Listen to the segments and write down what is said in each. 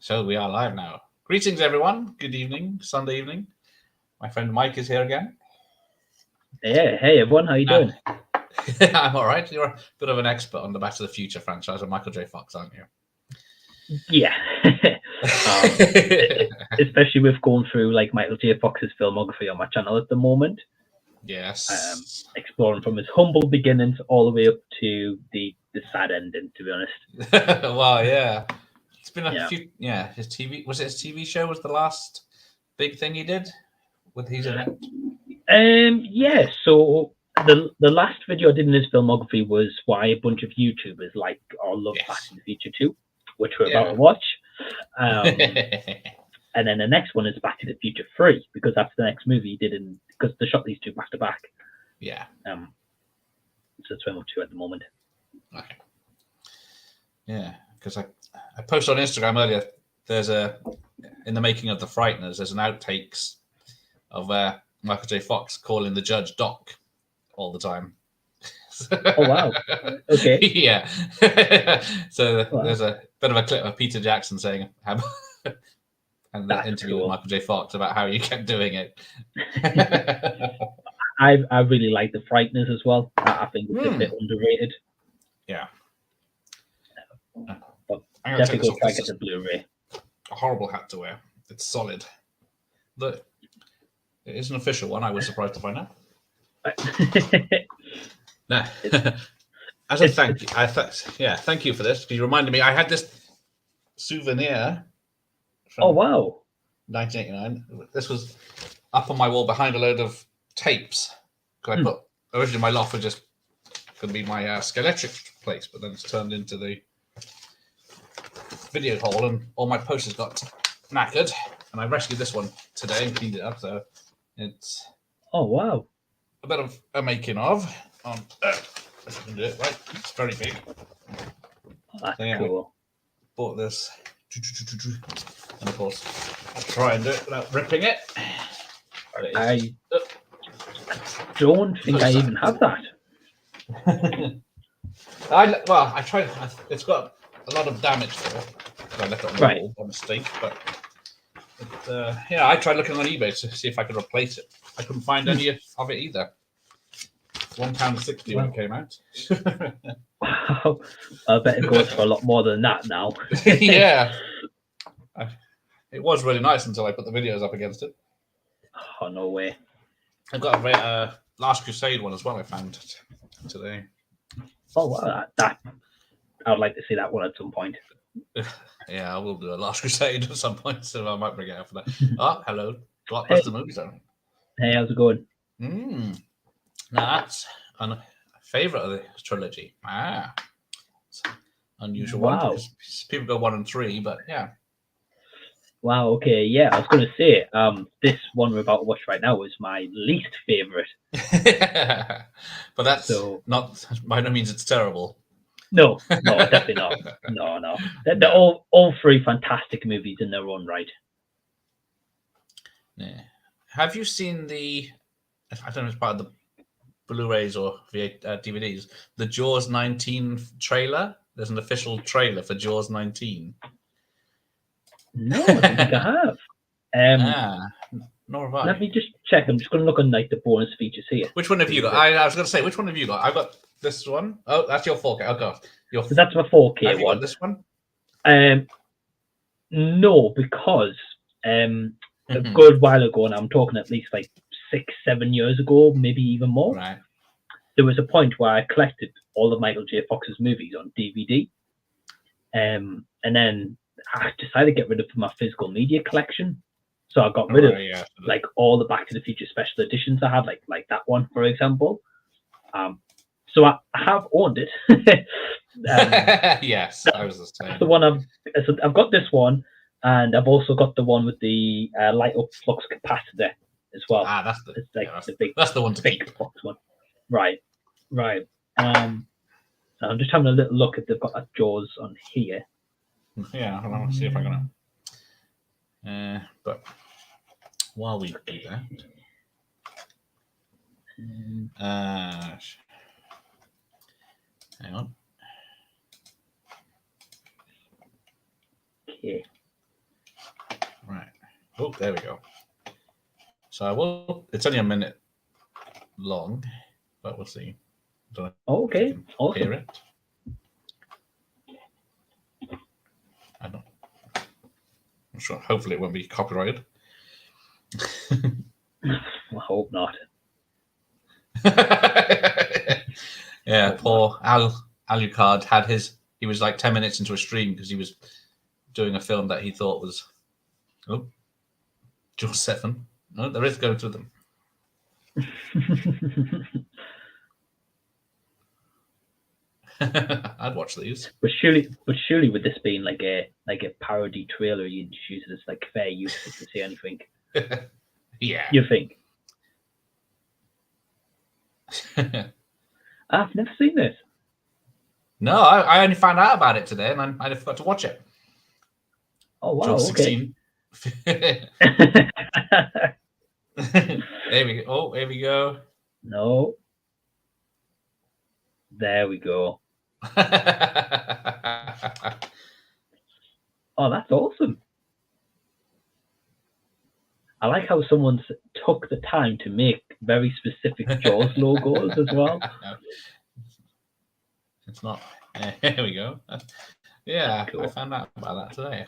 So we are live now. Greetings, everyone. Good evening, Sunday evening. My friend Mike is here again. Yeah, hey everyone, how you doing? I'm all right. You're a bit of an expert on the Back to the Future franchise of Michael J. Fox, aren't you? Yeah, especially with going through like Michael J. Fox's filmography on my channel at the moment, Yes. exploring from his humble beginnings all the way up to the sad ending. To be honest, Well, yeah. It's been a yeah. few. Yeah, his TV show was the last big thing he did. With he's in it. Yeah. So the last video I did in his filmography was why a bunch of YouTubers like or love Back Yes. to the Future 2, which we're Yeah. about to watch. And then the next one is Back to the Future 3 because that's the next movie he did because they shot these two back to back. Yeah. So that's what I'm up to at the moment. Okay. Yeah, because I posted on Instagram earlier. There's in the making of The Frighteners. There's an outtakes of Michael J. Fox calling the judge Doc all the time. Oh wow! Okay. Yeah. So there's a bit of a clip of Peter Jackson saying how. And the interview with Michael J. Fox about how you kept doing it. I really like The Frighteners as well. I think it's a bit underrated. Yeah. But definitely go try get the Blu-ray. A horrible hat to wear. It's solid. Look, it is an official one. I was surprised to find out. No. As a thank you, thank you for this because you reminded me. I had this souvenir. Oh wow! 1989. This was up on my wall behind a load of tapes. Because I put originally my loft was just going to be my Skeletric place, but then it's turned into the video hole, and all my posters got knackered. And I rescued this one today and cleaned it up. So it's wow, a bit of a making of. If I can do it right, it's very big. That's cool. Bought this, and of course, I'll try and do it without ripping it. I don't think I even have that. I tried. It's got a lot of damage to it. I left it on the wall by mistake, but I tried looking on eBay to see if I could replace it. I couldn't find any of it either. £1.60 when it came out. Wow, I bet it goes for a lot more than that now. Yeah, it was really nice until I put the videos up against it. Oh no way! I've got a Last Crusade one as well. I found today. Oh wow, that I would like to see that one at some point. Yeah, I will do a Last Crusade at some point, so I might bring it out for that. Oh, hello, Blockbuster Movie Zone. Hey, how's it going? Now that's a favourite of the trilogy. It's an unusual one because people go 1 and 3, but yeah. Wow. Okay. Yeah, I was going to say, this one we're about to watch right now is my least favorite. But that's not by no means it's terrible. No, definitely not. No. They're all three fantastic movies in their own right. Yeah. Have you seen I don't know if it's part of the Blu-rays or DVDs, the Jaws 19 trailer? There's an official trailer for Jaws 19. No, I don't think I have. Nor have I. Let me just check. I'm just going to look on like the bonus features here. Which one have you got? I was going to say, which one have you got? I've got this one. Oh, that's your 4K. Oh god, so that's my 4K have you one. Got this one? No, because a good while ago, and I'm talking at least like 6-7 years ago, maybe even more. Right. There was a point where I collected all of Michael J. Fox's movies on DVD, and then I decided to get rid of my physical media collection. So I got rid of like all the Back to the Future special editions I had, like that one, for example. So I have owned it. Yes, I was the same. That's the one I've got this one, and I've also got the one with the light up flux capacitor as well. That's the one to big keep. box one. Right. So I'm just having a little look if they've got a Jaws on here. Yeah, I want to see if I can. But while we do that, hang on. Okay. Oh, there we go. So I will. It's only a minute long, but we'll see. Don't know if Okay, you can awesome. hear it. I don't. I'm sure. Hopefully, it won't be copyrighted. I hope not. Yeah, poor Alucard had his. He was like 10 minutes into a stream because he was doing a film that he thought was. Oh, Jaws 7. No, there is going through them. I'd watch these. But surely, with this being like a parody trailer, you introduce it as like fair use to say anything. Yeah. You think? I've never seen this. No, I only found out about it today, and I forgot to watch it. Oh wow! Jaws Okay. 16. There we go. Oh, here we go. No. There we go. Oh, that's awesome. I like how someone's took the time to make very specific Jaws logos as well. It's not. Here we go. Yeah, Cool. I found out about that today.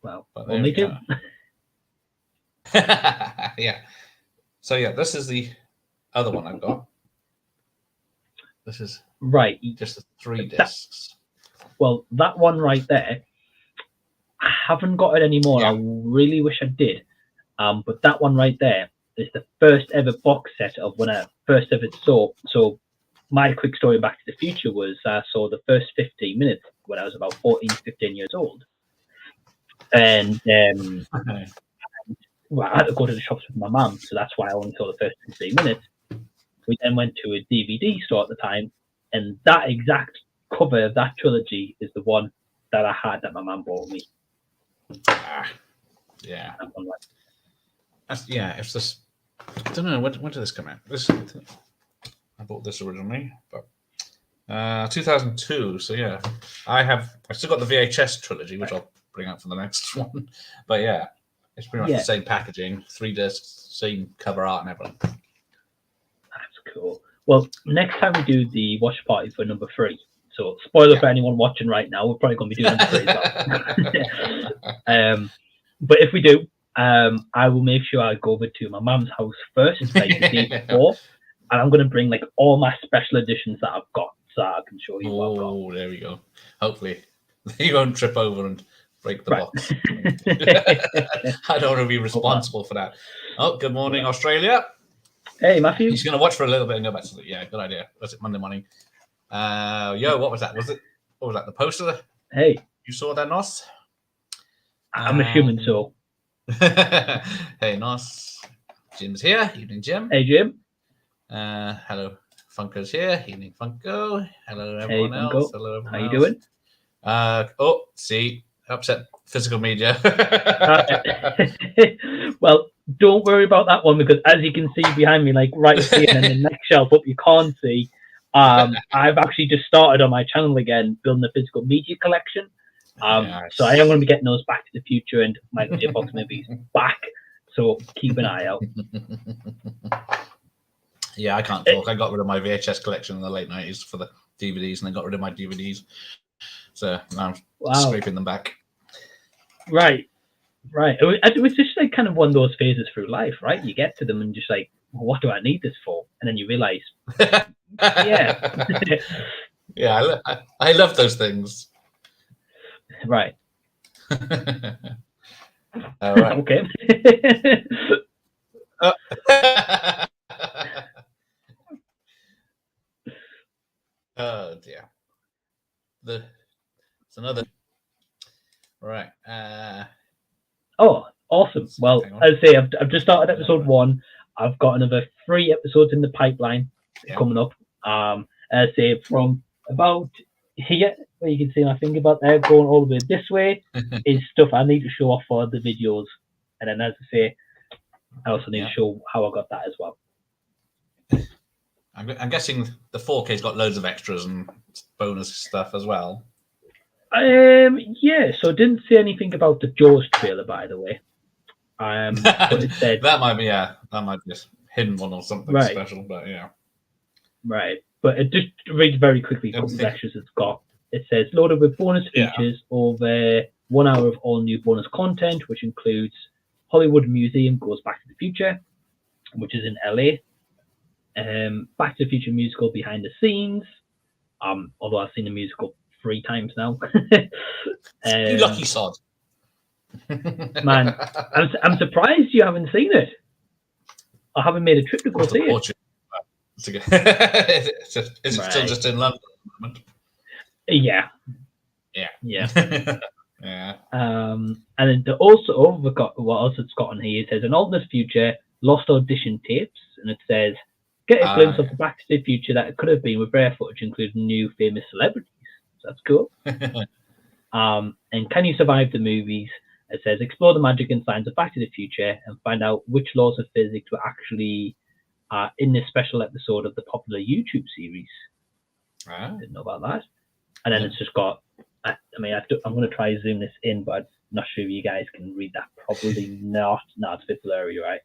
Well, But there only we two. go. Yeah. So yeah, this is the other one I've got. This is Right. just the 3 discs. Well, that one right there, I haven't got it anymore. Yeah. I really wish I did. But that one right there is the first ever box set of when I first ever saw. So my quick story Back to the Future was I saw the first 15 minutes when I was about 14, 15 years old. And well, I had to go to the shops with my mum, so that's why I only saw the first 15 minutes. We then went to a DVD store at the time, and that exact cover of that trilogy is the one that I had that my mum bought me. Yeah. That one, like, Yeah, it's this. I don't know when did this come out. I bought this originally, but 2002. So yeah, I still got the VHS trilogy, which I'll bring out for the next one. But yeah, it's pretty much the same packaging, 3 discs, same cover art and everything. That's cool. Well, next time we do the watch party for number 3. So spoiler for anyone watching right now, we're probably going to be doing number 3 as well. But if we do, I will make sure I go over to my mum's house first, like the day before, and I'm going to bring like all my special editions that I've got, so I can show you what I've got. Oh, there we go. Hopefully, you won't trip over and break the box. I don't want to be responsible for that. Oh, good morning, Australia. Hey, Matthew. He's going to watch for a little bit and go back to sleep. Yeah, good idea. Was it Monday morning? Yo, what was that? What was that? The poster? Hey. You saw that, Nos? I'm assuming so. Hey, Nos. Jim's here. Evening, Jim. Hey, Jim. Hello, Funko's here. Evening, Funko. Hello, everyone else. Funko. Hello, everyone How you else. doing? See, upset physical media. Well, don't worry about that one because as you can see behind me, like right here and the next shelf up, you can't see. I've actually just started on my channel again, building a physical media collection. Yes. So I am going to be getting those Back to the Future and Michael J. Fox movies back. So keep an eye out. Yeah, I can't talk. I got rid of my VHS collection in the late 90s for the DVDs, and I got rid of my DVDs. So now I'm scraping them back. Right. It was just like kind of one of those phases through life, right? You get to them and just like, well, what do I need this for? And then you realize, yeah. Yeah, I love those things. Right. All right. Okay. Oh dear. It's another. Right. Oh, awesome. Well, as I say, I've just started episode 1. I've got another 3 episodes in the pipeline coming up. As I say, from about here, where you can see my finger about there, going all the way this way, is stuff I need to show off for the videos. And then, as I say, I also need to show how I got that as well. I'm guessing the 4K's got loads of extras and bonus stuff as well. Yeah, so it didn't say anything about the Jaws trailer, by the way. But it said that might be a hidden one or something Right. special, but yeah. right. But it just reads very quickly a couple of extras it's got. It says loaded with bonus features over 1 hour of all new bonus content, which includes Hollywood Museum Goes Back to the Future, which is in LA. Back to the Future musical behind the scenes. Although I've seen the musical 3 times now. You lucky sod. Man, I'm surprised you haven't seen it. I haven't made a trip to go see it. Is it still just in London at the moment? Yeah. Yeah. Yeah. And then also we've got what else it's got on here. It says an alternate future, lost audition tapes, and it says get a glimpse of the Back to the Future that it could have been with rare footage, including new famous celebrities. So that's cool. And can you survive the movies? It says explore the magic and science of Back to the Future and find out which laws of physics were actually in this special episode of the popular YouTube series. Didn't know about that. And then it's just got. I'm going to try to zoom this in, but I'm not sure if you guys can read that. Probably not. No, it's a bit blurry, right?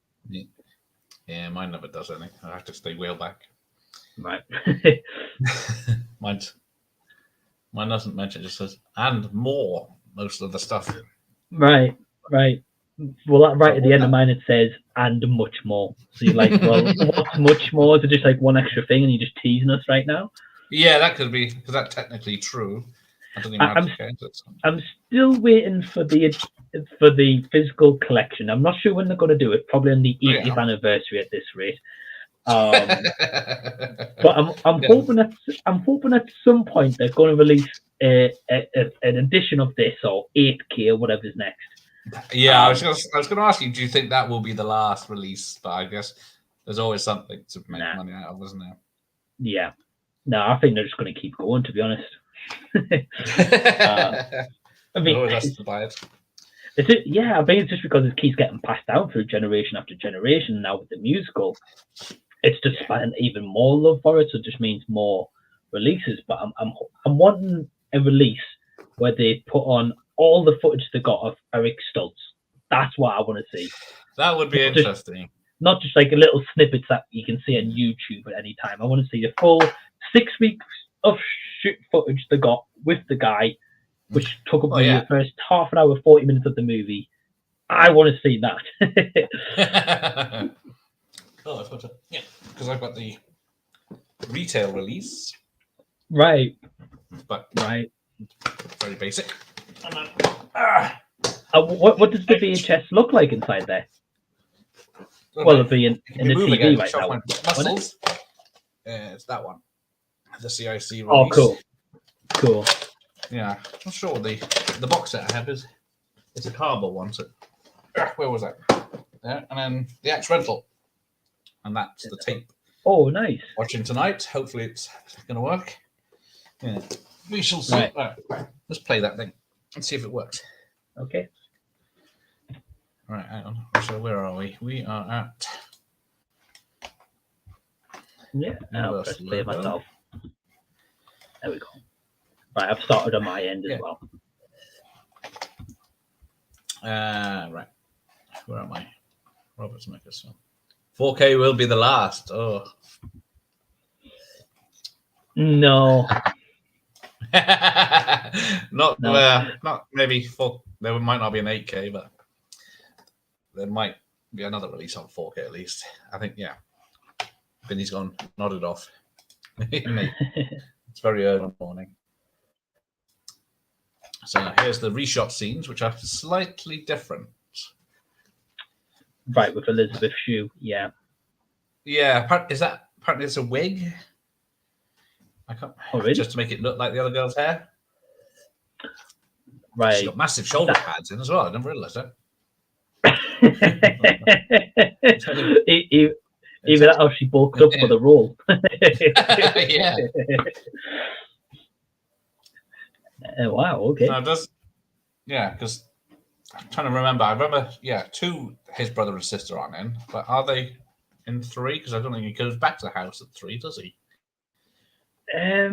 Yeah, mine never does anything. I have to stay wheel back. Right. Mine doesn't mention. It just says and more. Most of the stuff. Right. Well, right at the end of mine, it says and much more. So you're like, well, what's much more? Is it just like one extra thing, and you're just teasing us right now? Yeah, that could be because that's technically true. I'm still waiting for the physical collection. I'm not sure when they're going to do it. Probably on the 80th anniversary at this rate. But I'm hoping at some point they're going to release an edition of this or 8K or whatever's next. Yeah, I was going to ask you. Do you think that will be the last release? But I guess there's always something to make money out of, isn't there? Yeah. No, I think they're just going to keep going. To be honest. I mean, always has to buy it. Yeah, I think it's just because it keeps getting passed down through generation after generation. Now with the musical, it's just sparking even more love for it. So it just means more releases. But I'm wanting a release where they put on all the footage they got of Eric Stoltz. That's what I want to see. That would be interesting. Not just like a little snippets that you can see on YouTube at any time. I want to see the full 6 weeks of shoot footage they got with the guy, which took up the first half an hour, 40 minutes of the movie. I want to see that. Because I've got the retail release. Right. But very basic. And then, what does the VHS look like inside there? Well, it'll be in the TV right now. Muscles. It's that one. The CIC release. Oh, cool. Yeah, I'm sure the box set I have it's a cardboard one. So where was that? There, and then the Axe rental, and that's the tape. Oh, nice. Watching tonight. Hopefully, it's going to work. Yeah, we shall see. Right. Let's play that thing and see if it works. Okay. All right, hang on. So where are we? We are at. Yeah, I'll press play myself. There we go. Right, I've started on my end as well. Right. Where am I? Robert Zemeckis. 4K will be the last. Oh. No. Not maybe 4. There might not be an 8K, but there might be another release on 4K at least. I think, yeah. Vinny's gone, nodded off. It's very early in the morning. So here's the reshot scenes, which are slightly different. Right, with Elizabeth Shue, yeah. Yeah, apparently it's a wig. I can't. Oh, really? Just to make it look like the other girl's hair. Right. She's got massive shoulder pads in as well. I didn't realise that. Even how she bulked up for the role. Yeah. Wow, okay. No, because I'm trying to remember. I remember, 2, his brother and sister aren't in, but are they in 3? Because I don't think he goes back to the house at 3, does he? I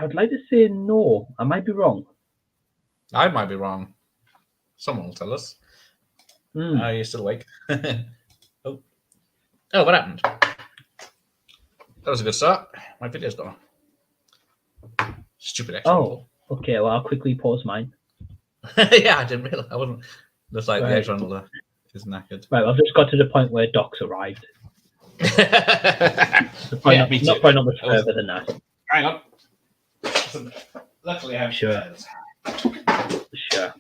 would like to say no. I might be wrong. I might be wrong. Someone will tell us. Are you still awake? Oh, what happened? That was a good start. My video's gone. Stupid example. Oh, okay. Well, I'll quickly pause mine. Yeah, I didn't realize. I wasn't. Looks like the external is knackered. Right, I've just got to the point where Doc's arrived. Probably not much further than that. Hang on. Luckily, I'm sure. Sure.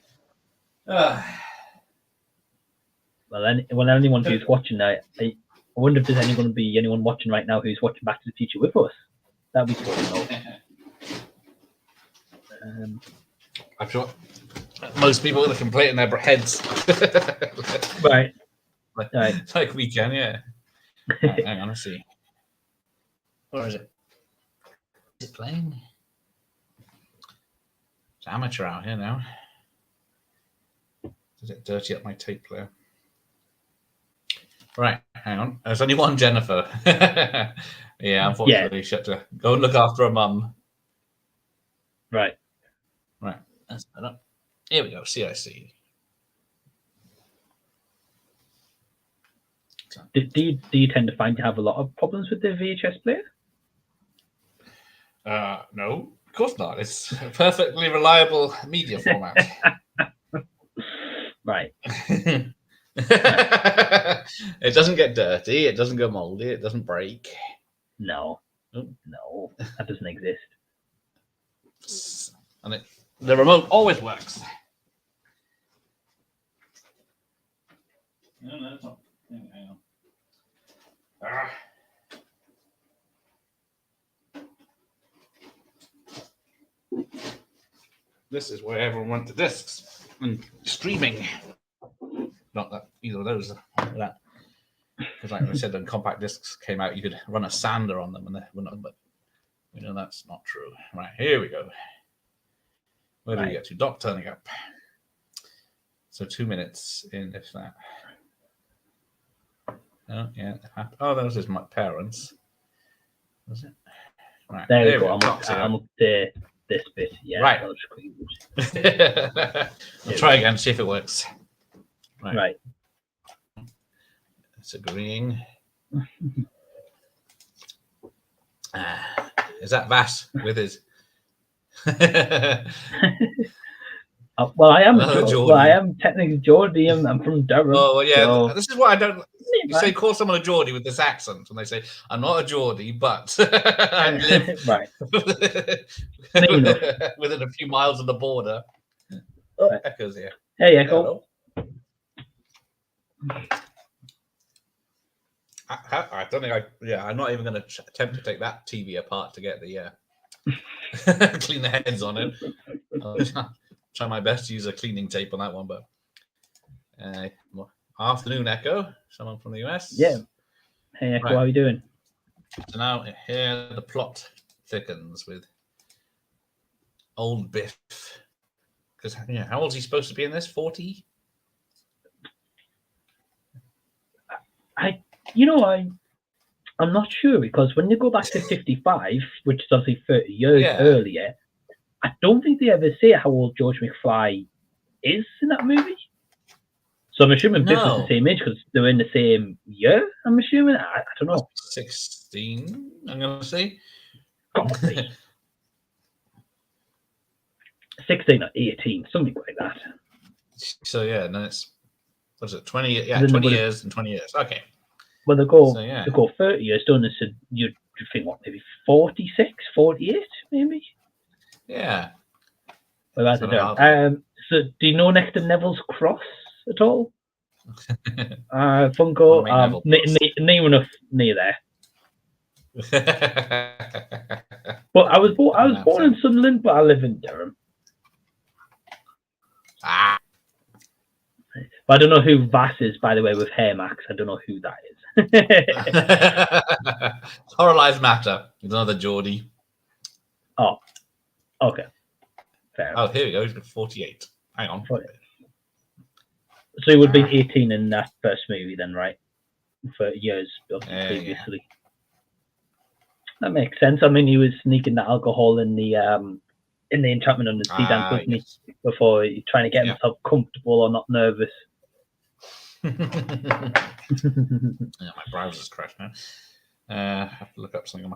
Well, anyone who's watching now, I wonder if there's anyone watching right now who's watching Back to the Future with us. That'd be cool. I'm sure most people are completing their heads. Right. Like we can, yeah. Right, hang on, let's see. Where is it? Is it playing? It's amateur out here now. Does it dirty up my tape player? Right, hang on. There's only one Jennifer. Yeah, unfortunately, she had to go and look after her mum. Right. That's better. Here we go. CIC. Do you tend to find you have a lot of problems with the VHS player? No, of course not. It's a perfectly reliable media format. Right. It doesn't get dirty. It doesn't go moldy. It doesn't break. No, that doesn't exist. And the remote always works. No, it's not. Hang on. This is where everyone went to discs and streaming. Not that either of those. That. Because like I said, when compact discs came out, you could run a sander on them, and they wouldn't. But we know that's not true. Right, here we go. Where do we get to? Doc turning up. So 2 minutes in, if that. Oh, yeah. Oh, that was his parents. Was it? Right. There we go. I'm up to this bit. Yeah. Right. I'll try again, see if it works. Right. It's agreeing. Is that Vass with his? Well, I am. Well, I am technically Geordie. I'm from Durham. Oh, well, yeah. So... This is what I don't. You say call someone a Geordie with this accent, and they say, "I'm not a Geordie, but I live right within a few miles of the border." Oh, Echo's here. Hey, Echo. I don't think I'm not even going to attempt to take that TV apart to get the clean the heads on it. I'll try my best to use a cleaning tape on that one, but afternoon, Echo, someone from the US. Yeah. Hey, Echo, How are you doing? So now here the plot thickens with old Biff. Because how old is he supposed to be in this? 40? I'm not sure, because when you go back to 55, which is obviously 30 years earlier, I don't think they ever say how old George McFly is in that movie. So I'm assuming Biff was the same age because they were in the same year. I'm assuming. I don't know. 16. I'm gonna say. Got to be 16 or 18, something like that. So yeah, and then it's what is it? 20? Yeah, 20 years and 20 years. Okay. Well, they go 30 years, don't they? So you think what, maybe 46, 48, maybe? Yeah. Well, that's so do you know next to Neville's cross at all? Funko, near enough near there. But I was born in Sunderland, but I live in Durham. But I don't know who Vass is, by the way, with hair max. I don't know who that is. Horror Lives Matter. It's another Geordie. Oh, okay. Fair enough. Here we go. He's got 48. Hang on. So he would have been 18 in that first movie then, right? For years previously. Yeah. That makes sense. I mean, he was sneaking the alcohol in the in the enchantment on the sea dance with me yes. before you're trying to get Yeah. himself comfortable or not nervous. Yeah, my browser's crashed now. I have to look up something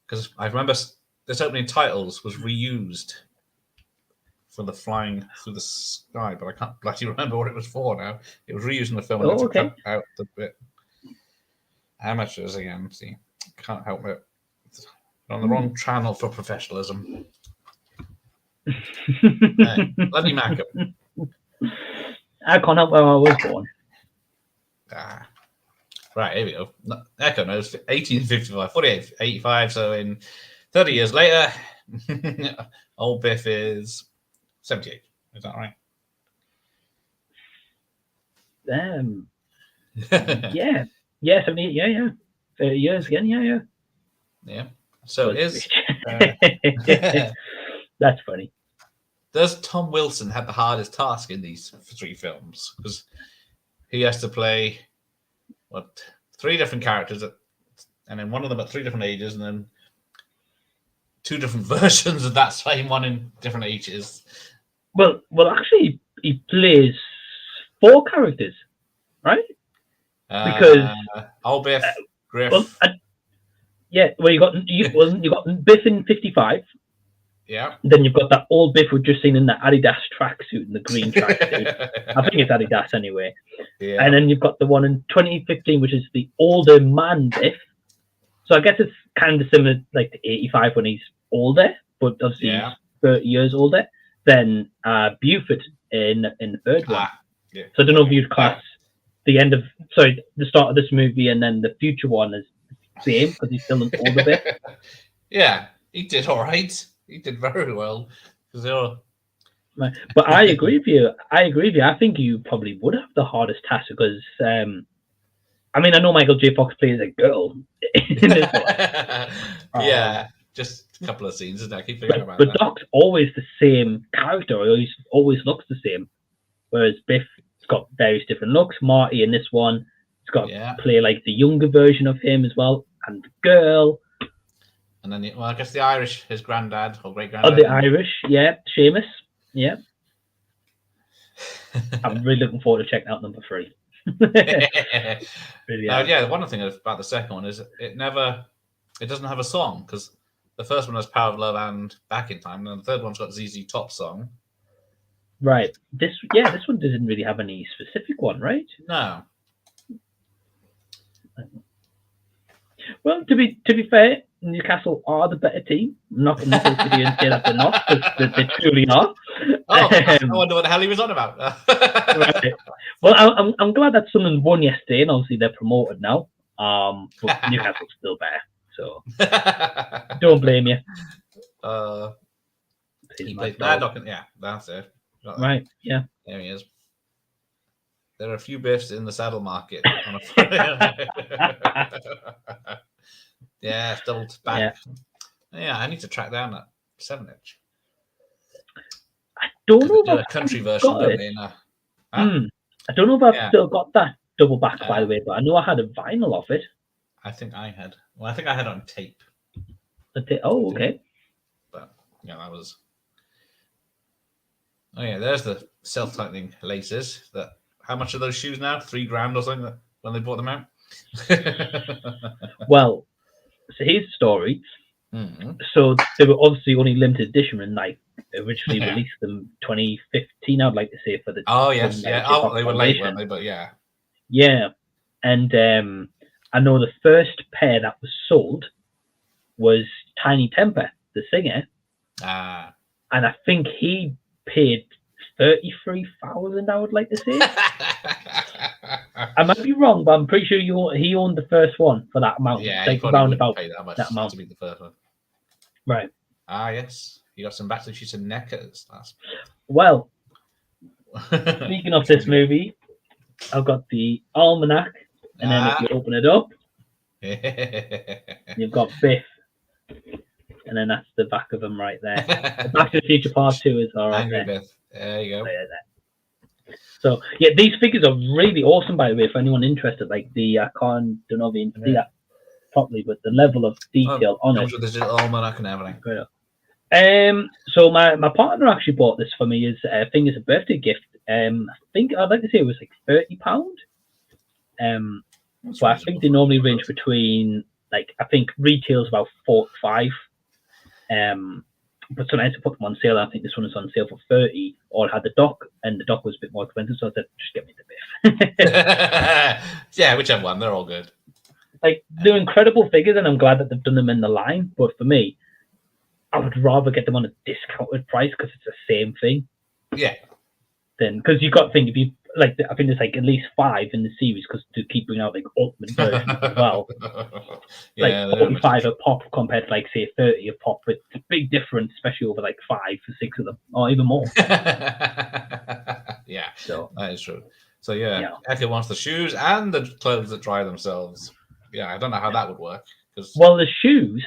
because I remember this opening titles was reused for the flying through the sky, but I can't bloody remember what it was for now. It was reused in the film and Oh, I okay. cut out the bit. Amateurs again, see. Can't help it. On the wrong channel for professionalism. Hey, bloody Macam. I can't help where I was born. Right, here we go. Echo knows 1855, 48, 85. So in 30 years later, old Biff is 78. Is that right? Yeah. Yeah, 78. Yeah. 30 years again. Yeah. Yeah. So it is. That's funny. Does Tom Wilson have the hardest task in these 3 films? Because he has to play, 3 different characters, and then one of them at 3 different ages, and then 2 different versions of that same one in different ages. Well, actually, he plays 4 characters, right? Because old Biff, Griff. Well, you got Biff in 55. Yeah. Then you've got that old Biff we've just seen in the Adidas tracksuit and the green tracksuit. I think it's Adidas anyway. Yeah. And then you've got the one in 2015, which is the older man Biff. So I guess it's kind of similar like to 85 when he's older, but obviously he's 30 years older than Buford in the third one. Yeah. So I don't know if you'd class the start of this movie and then the future one as the same because he's still an older Biff. Yeah, he did all right. He did very well. Right. But I agree with you. I think you probably would have the hardest task because, I know Michael J. Fox plays a girl in this one. Yeah, just a couple of scenes, isn't it? I keep forgetting about that. that. But Doc's always the same character, or he always looks the same. Whereas Biff's got various different looks. Marty in this one, he's got to play like the younger version of him as well, and the girl. And then, I guess the Irish, his granddad or great granddad. Oh, the Irish, yeah, Seamus, yeah. I'm really looking forward to checking out number 3. Really, one thing about the second one is it doesn't have a song because the first one has Power of Love and Back in Time, and the third one's got ZZ Top song. Right. This one doesn't really have any specific one, right? No. Well, to be fair, Newcastle are the better team. I'm not going to sit here and say that they're not, because they truly are. I wonder what the hell he was on about. Right. Well, I'm glad that Sunderland won yesterday, and obviously they're promoted now. But Newcastle's still better, so don't blame you. He played Maddock, yeah, that's it. Right, yeah. There he is. There are a few Biffs in the saddle market. Yeah, double back. Yeah, I need to track down that 7-inch. I don't know if a country version, don't they? I don't know if I've still got that double back, by the way, but I know I had a vinyl of it. I think I had. Well, I think I had on tape. Oh, okay. But yeah, that was. Oh yeah, there's the self-tightening laces. How much are those shoes now? $3,000 or something when they bought them out. Well, so here's the story. Mm-hmm. So they were obviously only limited edition when they originally released them 2015. I'd like to say for the. Oh yes, yeah. Oh, they were late, weren't they? But yeah. Yeah, and I know the first pair that was sold was Tiny Temper, the singer. And I think he paid 33,000. I would like to say. I might be wrong, but I'm pretty sure he owned the first one for that amount. Yeah, like around about pay that amount to be the first one. Right. Yes. You got some Back to the Future neckers. Well, speaking of this movie, I've got the almanac, and then if you open it up, you've got Biff, and then that's the back of him right there. Back to the Future Part 2 is all right there. Biff. There you go. So yeah, these figures are really awesome. By the way, for anyone interested, like I don't know if you can see that properly, but the level of detail on it. With the digital almanac and everything. So my partner actually bought this for me as I think as a birthday gift. I think I'd like to say it was like £30. But I think they normally range between like I think retail's about 45. But sometimes I put them on sale. I think this one is on sale for 30, or it had the dock, and the dock was a bit more expensive, so I said, just get me the Biff. Yeah, whichever one. They're all good. Like, they're incredible figures, and I'm glad that they've done them in the line. But for me, I would rather get them on a discounted price because it's the same thing. Yeah. Then, because you've got to think, if you like, I think there's like at least 5 in the series because to keep bringing out like ultimate versions as well. Yeah, like 45 a pop compared to like say 30 a pop. It's a big difference, especially over like 5 or 6 of them, or even more. Yeah, so that is true. So yeah, Eka wants the shoes and the clothes that dry themselves. Yeah, I don't know how that would work. Well, the shoes,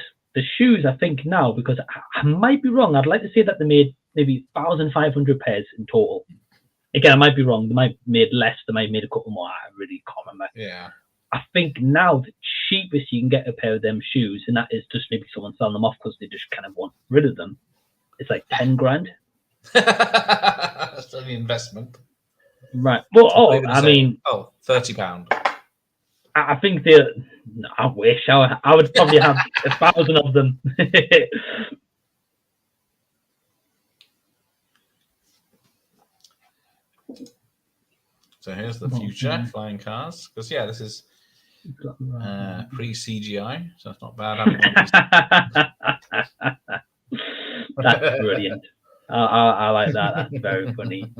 I think now, because I might be wrong. I'd like to say that they made maybe 1,500 pairs in total. Again, I might be wrong. They might have made less. They might have made a couple more. I really can't remember. Yeah. I think now the cheapest you can get a pair of them shoes, and that is just maybe someone selling them off because they just kind of want rid of them. It's like 10 grand. That's the investment. Right. Well, I mean, £30. I think they're. I wish I would probably have 1,000 of them. So here's the future flying cars. Because yeah, this is pre-CGI, so it's not bad. That's brilliant. I like that. That's very funny.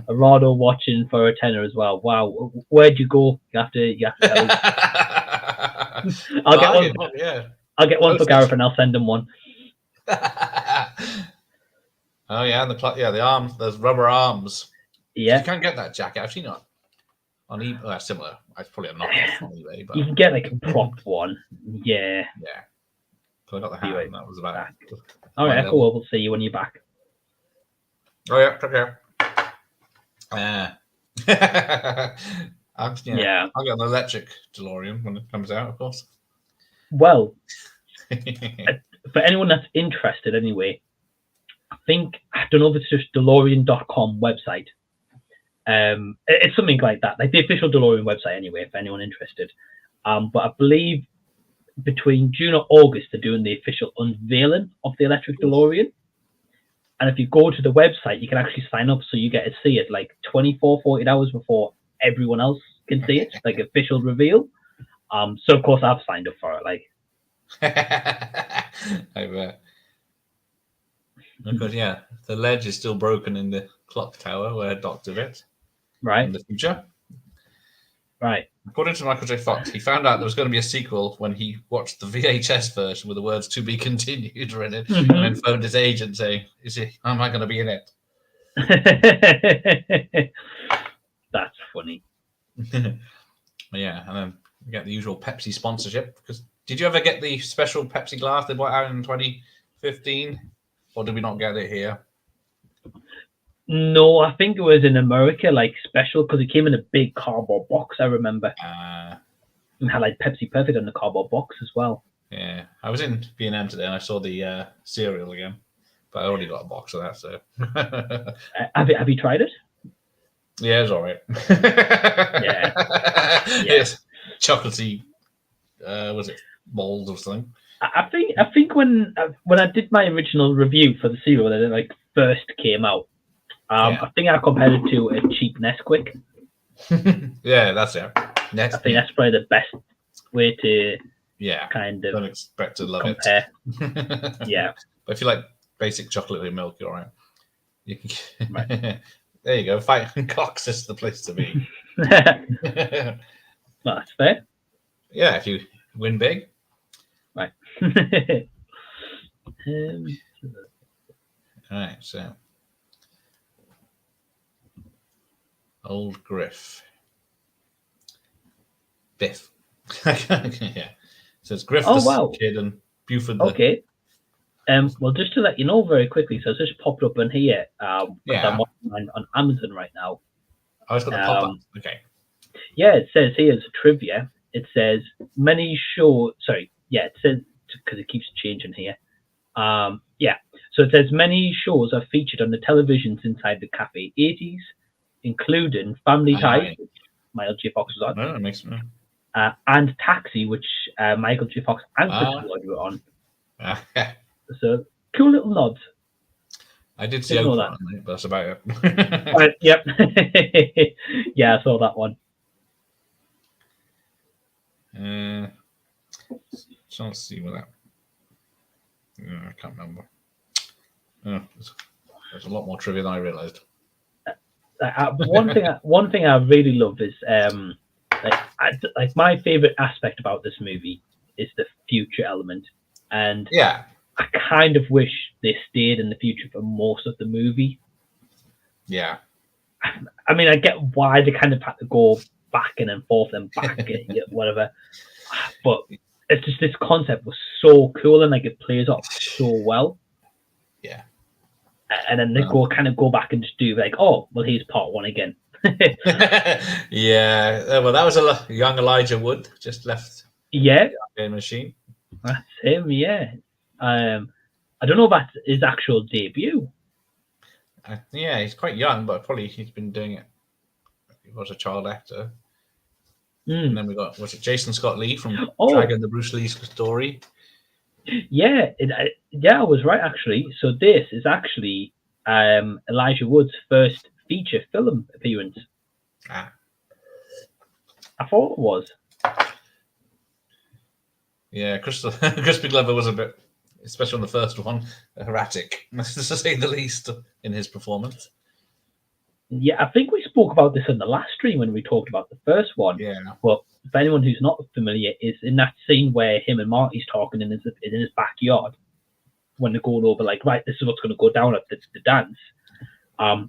Arado watching for a tenner as well. Wow, where'd you go? You have to tell us. I'll get one. Yeah. I'll get one for Gareth, and I'll send him one. Oh yeah, and the arms. There's rubber arms. Yeah, you can't get that jacket. I've seen it on eBay. Similar. It's probably a knockoff on eBay, but you can get like a propped one. Yeah. Yeah. So I got the hat. And that was about. All right, cool. We'll see you when you're back. Oh yeah, take care. I'll get an electric DeLorean when it comes out, of course. Well, for anyone that's interested, anyway, I don't know if it's just DeLorean.com website. It's something like that, like the official DeLorean website, anyway. If anyone interested, but I believe between June or August they're doing the official unveiling of the electric DeLorean. And if you go to the website, you can actually sign up so you get to see it like 24, 48 hours before everyone else can see it, like official reveal. So of course I've signed up for it. Like, I bet. Because yeah, the ledge is still broken in the clock tower where Doc did it. Right. In the future. Right. According to Michael J. Fox, he found out there was going to be a sequel when he watched the VHS version with the words "to be continued" in it, and then phoned his agent saying, am I going to be in it? That's funny. Yeah, and then we get the usual Pepsi sponsorship. Because did you ever get the special Pepsi glass they brought out in 2015? Or did we not get it here? No, I think it was in America, like special, because it came in a big cardboard box, I remember. And had like Pepsi Perfect on the cardboard box as well. Yeah, I was in B&M today and I saw the cereal again. But I already got a box of that, so. Have you tried it? Yeah, it's all right. Yeah. Yes, chocolatey, was it mold or something? I think when I did my original review for the cereal when it like first came out, I think I compared it to a cheap Nesquik. Yeah, that's it. I think that's probably the best way to kind of don't expect to love compare. Yeah, but if you like basic chocolate with milk, you're all right. You can. Right. There you go. Fighting Cox is the place to be. Well, that's fair. Yeah, if you win big. Right. All right, so old Griff. Biff. Yeah. So it's Griff the kid and Buford the... Okay. Well, just to let you know very quickly, so it's just popped up in here. I'm watching on Amazon right now. Oh, it's got the pop-up. Okay. Yeah, it says here as a trivia. It says it says because it keeps changing here. So it says many shows are featured on the televisions inside the Cafe 80s, including Family Ties, which Michael J. Fox was on, No, that makes sense. and Taxi, which Michael J. Fox and Christopher Lloyd were on. So cool little nods. I did see Didn't know Oprah, but that's about it. Right, yep. Yeah, I saw that one. Trying to see what that. I can't remember. There's a lot more trivia than I realised. One thing I really love is like my favorite aspect about this movie is the future element, and yeah, I kind of wish they stayed in the future for most of the movie. Yeah, I mean, I get why they kind of had to go back and forth and back and whatever, but it's just this concept was so cool and like it plays off so well. Yeah. And then they go back and just do like, oh, well, here's part one again. Yeah. Well, that was a young Elijah Wood just left. Yeah. The machine. That's him. Yeah. I don't know about his actual debut. Yeah, he's quite young, but probably he's been doing it. He was a child actor. And then we got, was it Jason Scott Lee from Dragon, the Bruce Lee story? Yeah, I was right actually. So this is actually Elijah Wood's first feature film appearance. I thought it was. Yeah, Crispin Glover was a bit, especially on the first one, erratic, to say the least, in his performance. Yeah, I think we spoke about this in the last stream when we talked about the first one. Yeah. But for anyone who's not familiar, is in that scene where him and Marty's talking in his backyard when they're going over, like, right, this is what's going to go down at the dance.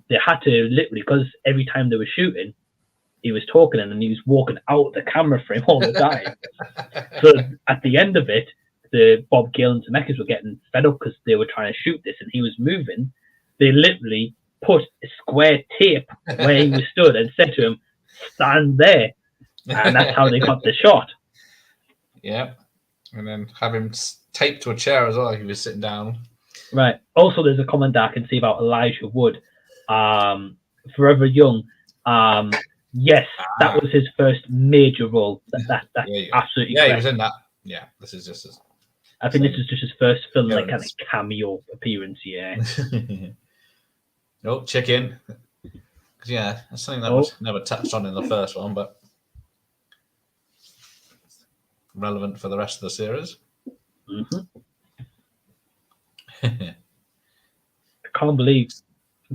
They had to literally, because every time they were shooting, he was talking and then he was walking out the camera frame all the time. So at the end of it, the Bob Gale and Zemeckis were getting fed up because they were trying to shoot this and he was moving. They literally put a square tape where he was stood and said to him, stand there. And that's how they got the shot. Yeah. And then have him taped to a chair as well. He was sitting down. Right. Also, there's a comment that I can see about Elijah Wood. Forever Young. Yes, that was his first major role. That's absolutely correct. He was in that. Yeah, this is just his... I think this is just his first film, like kind of cameo appearance, yeah. Oh, chicken. Yeah, that's something that was never touched on in the first one, but relevant for the rest of the series. Mm-hmm. I can't believe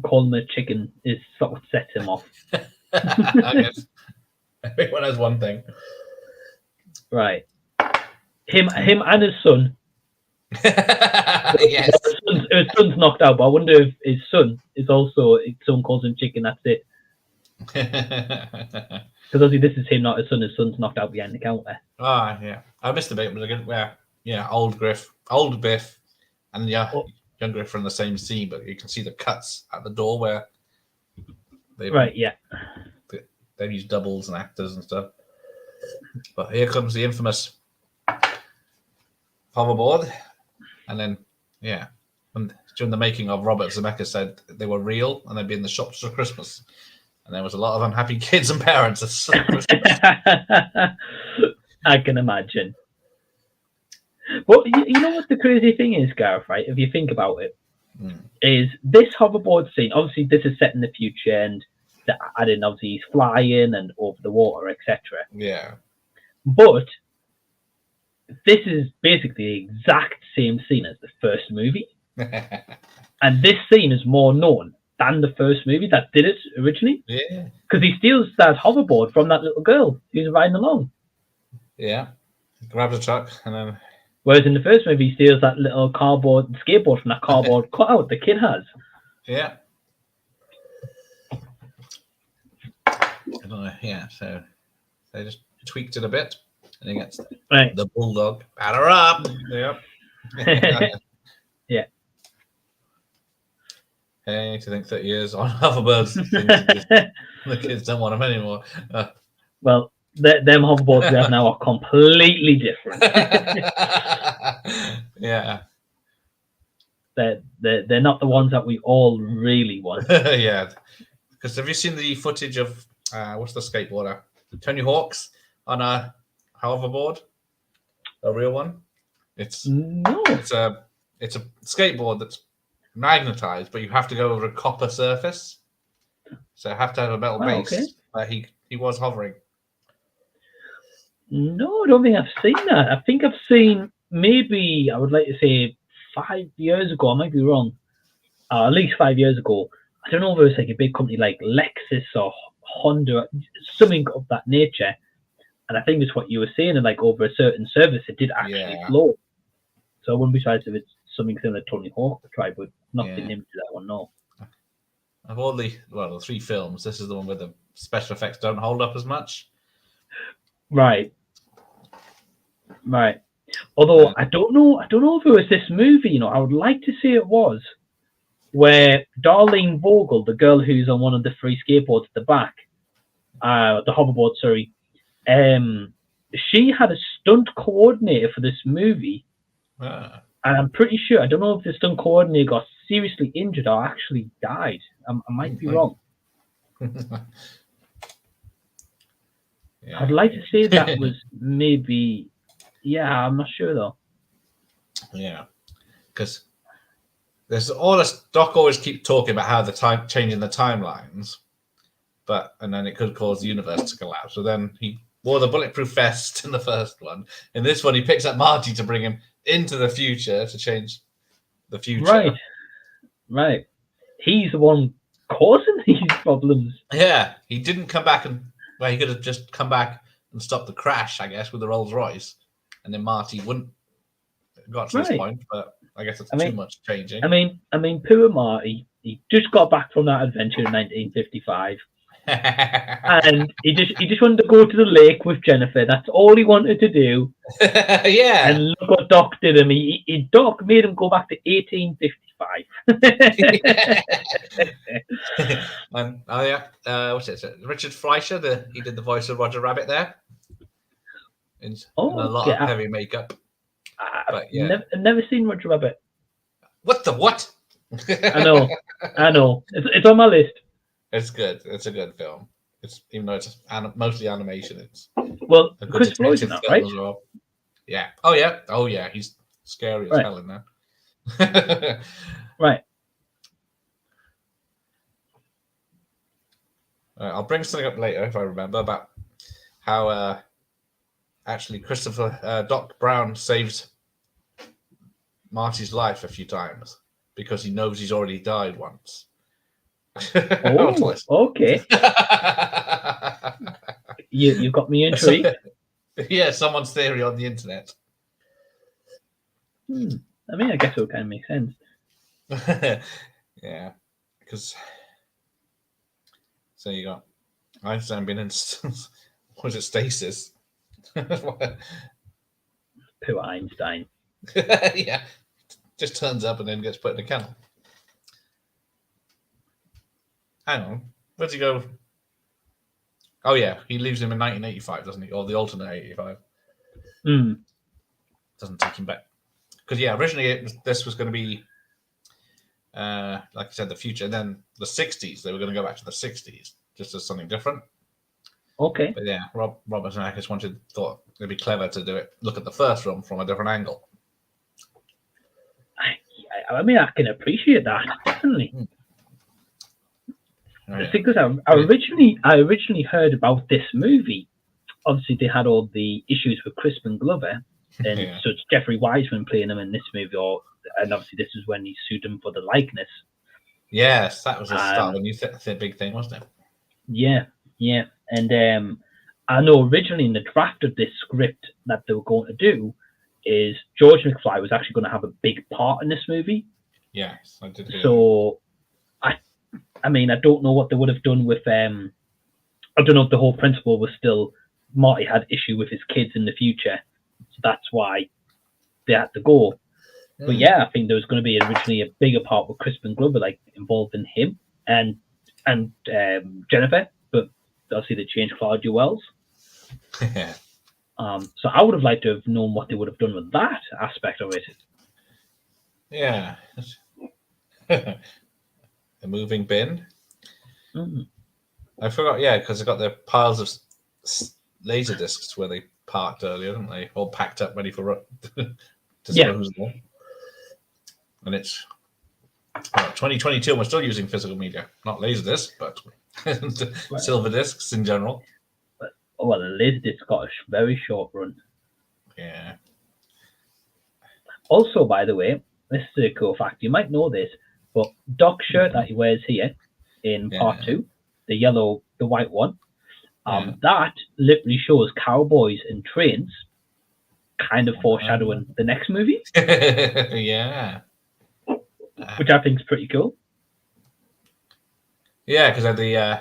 calling the chicken is sort of set him off. I guess everyone has one thing. Right. Him and his son. Yes. His son's knocked out, but I wonder if his son is also, his son calls him chicken, that's it. Because obviously this is him, not his son. His son's knocked out behind the counter. Yeah. I missed a bit, but again, old Biff, and young Griff are in the same scene, but you can see the cuts at the door where they've used doubles and actors and stuff. But here comes the infamous hoverboard, and then and during the making of, Robert Zemeckis said they were real and they'd be in the shops for Christmas, and there was a lot of unhappy kids and parents at Christmas. I can imagine. Well, you know what the crazy thing is, Gareth, right? If you think about it, is this hoverboard scene, obviously this is set in the future and adding obviously he's flying and over the water, etc. Yeah. But this is basically the exact same scene as the first movie. And this scene is more known than the first movie that did it originally. Yeah. Because he steals that hoverboard from that little girl who's riding along. Yeah. Grabs a truck and then... Whereas in the first movie, he steals that little skateboard from that cardboard cutout the kid has. Yeah. So they just tweaked it a bit. And he gets the bulldog. Batter up! Yep. Yeah. Hey, to think 30 years on hoverbirds, the kids don't want them anymore. Well, them hoverboards we have now are completely different. Yeah. they're not the ones that we all really want. Yeah, because have you seen the footage of what's the skateboarder, Tony Hawk's on a hoverboard, a real one? It's No. it's a skateboard that's magnetized, but you have to go over a copper surface, so you have to have a metal base. Okay. But he was hovering. No, I don't think I've seen that. I think I've seen, maybe, I would like to say 5 years ago, I might be wrong, at least 5 years ago. I don't know if it was like a big company like Lexus or Honda, something of that nature. And I think it's what you were saying, and like over a certain service, it did actually flow. So I wouldn't be surprised if it's something similar to Tony Hawk would try, but not seen him do that one, no. Of all the 3 films, this is the one where the special effects don't hold up as much. Right. Although I don't know if it was this movie, I would like to say it was, where Darlene Vogel, the girl who's on one of the 3 skateboards at the back, the hoverboard, sorry, she had a stunt coordinator for this movie. And I'm pretty sure, I don't know if the stunt coordinator got seriously injured or actually died. I might be wrong. I'd like to say that was maybe, I'm not sure though. Yeah, because there's all this. Doc always keep talking about how the changing the timelines, and then it could cause the universe to collapse. So then he wore the bulletproof vest in the first one. In this one, he picks up Marty to bring him into the future to change the future. Right. He's the one causing these problems. Yeah, he didn't come back he could have just come back and stopped the crash, I guess, with the Rolls Royce, and then Marty wouldn't got to this point. But I guess it's too much changing. I mean, poor Marty. He just got back from that adventure in 1955. And he just wanted to go to the lake with Jennifer. That's all he wanted to do. Yeah. And look what Doc did him. Doc made him go back to 1855. And what's it? Richard Fleischer. He did the voice of Roger Rabbit there. In a lot of heavy makeup. I've never seen Roger Rabbit. What the what? I know. It's on my list. It's good. It's a good film. Even though it's mostly animation. It's Chris Floyd's in that, right? As well. Yeah. Oh yeah. He's scary as hell in there. Right. I'll bring something up later if I remember about how actually Christopher Doc Brown saved Marty's life a few times because he knows he's already died once. Oh, okay. You got me intrigued. Yeah, someone's theory on the internet. I mean, I guess it would kind of make sense. Yeah, because so you got Einstein being in was it stasis? Poor Einstein. Yeah, just turns up and then gets put in a kennel. Hang on, where'd he go? Oh yeah, he leaves him in 1985, doesn't he? Or the alternate 85. Doesn't take him back. Because originally this was going to be, like I said, the future. And then the 60s, they were going to go back to the 60s, just as something different. Okay. But yeah, Robert Zemeckis thought it'd be clever to do it. Look at the first film from a different angle. I mean, I can appreciate that, definitely. Because I originally heard about this movie. Obviously, they had all the issues with Crispin Glover, and so it's Jeffrey Wiseman playing him in this movie. And obviously, this is when he sued him for the likeness. Yes, that was a start when you said the big thing, wasn't it? Yeah. And I know originally in the draft of this script that they were going to do is George McFly was actually going to have a big part in this movie. Yes, I did. So, I mean, I don't know what they would have done with. I don't know if the whole principle was still Marty had issue with his kids in the future, so that's why they had to go. But I think there was going to be originally a bigger part with Crispin Glover, like involving him and Jennifer, but obviously they changed Claudia Wells. So I would have liked to have known what they would have done with that aspect of it. Yeah, The moving bin. Mm. I forgot, yeah, because they got their piles of laser discs where they parked earlier, didn't they? All packed up, ready for disposal. And it's 2022, and we're still using physical media, not laser discs, but silver discs in general. Well, the Laserdisc got a very short run. Yeah. Also, by the way, this is a cool fact. You might know this, but Doc's shirt that he wears here in part 2, the white one, that literally shows cowboys and trains, kind of foreshadowing the next movie. Yeah. Which I think is pretty cool. Yeah, because they're the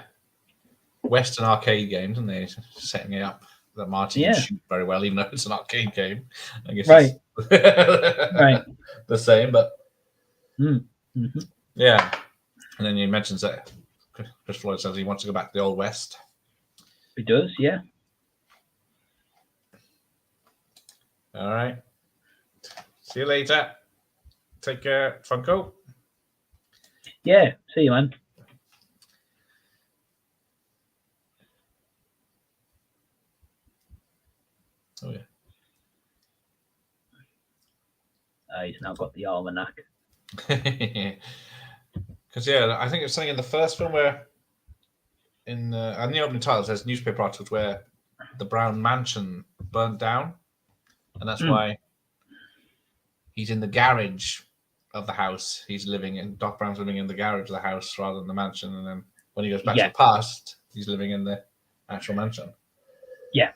Western arcade games, and they're setting it up that Marty can shoot very well, even though it's an arcade game. I guess right. The same, but Mm-hmm. Yeah. And then he mentions that Chris Floyd says he wants to go back to the Old West. He does, yeah. All right. See you later. Take care, Funko. Yeah, see you, man. Oh, yeah. He's now got the almanac. Because, yeah, I think it's something in the first film where in the opening titles there's newspaper articles where the Brown mansion burnt down, and that's why he's in the garage of the house he's living in. Doc Brown's living in the garage of the house rather than the mansion, and then when he goes back to the past, he's living in the actual mansion. Yeah.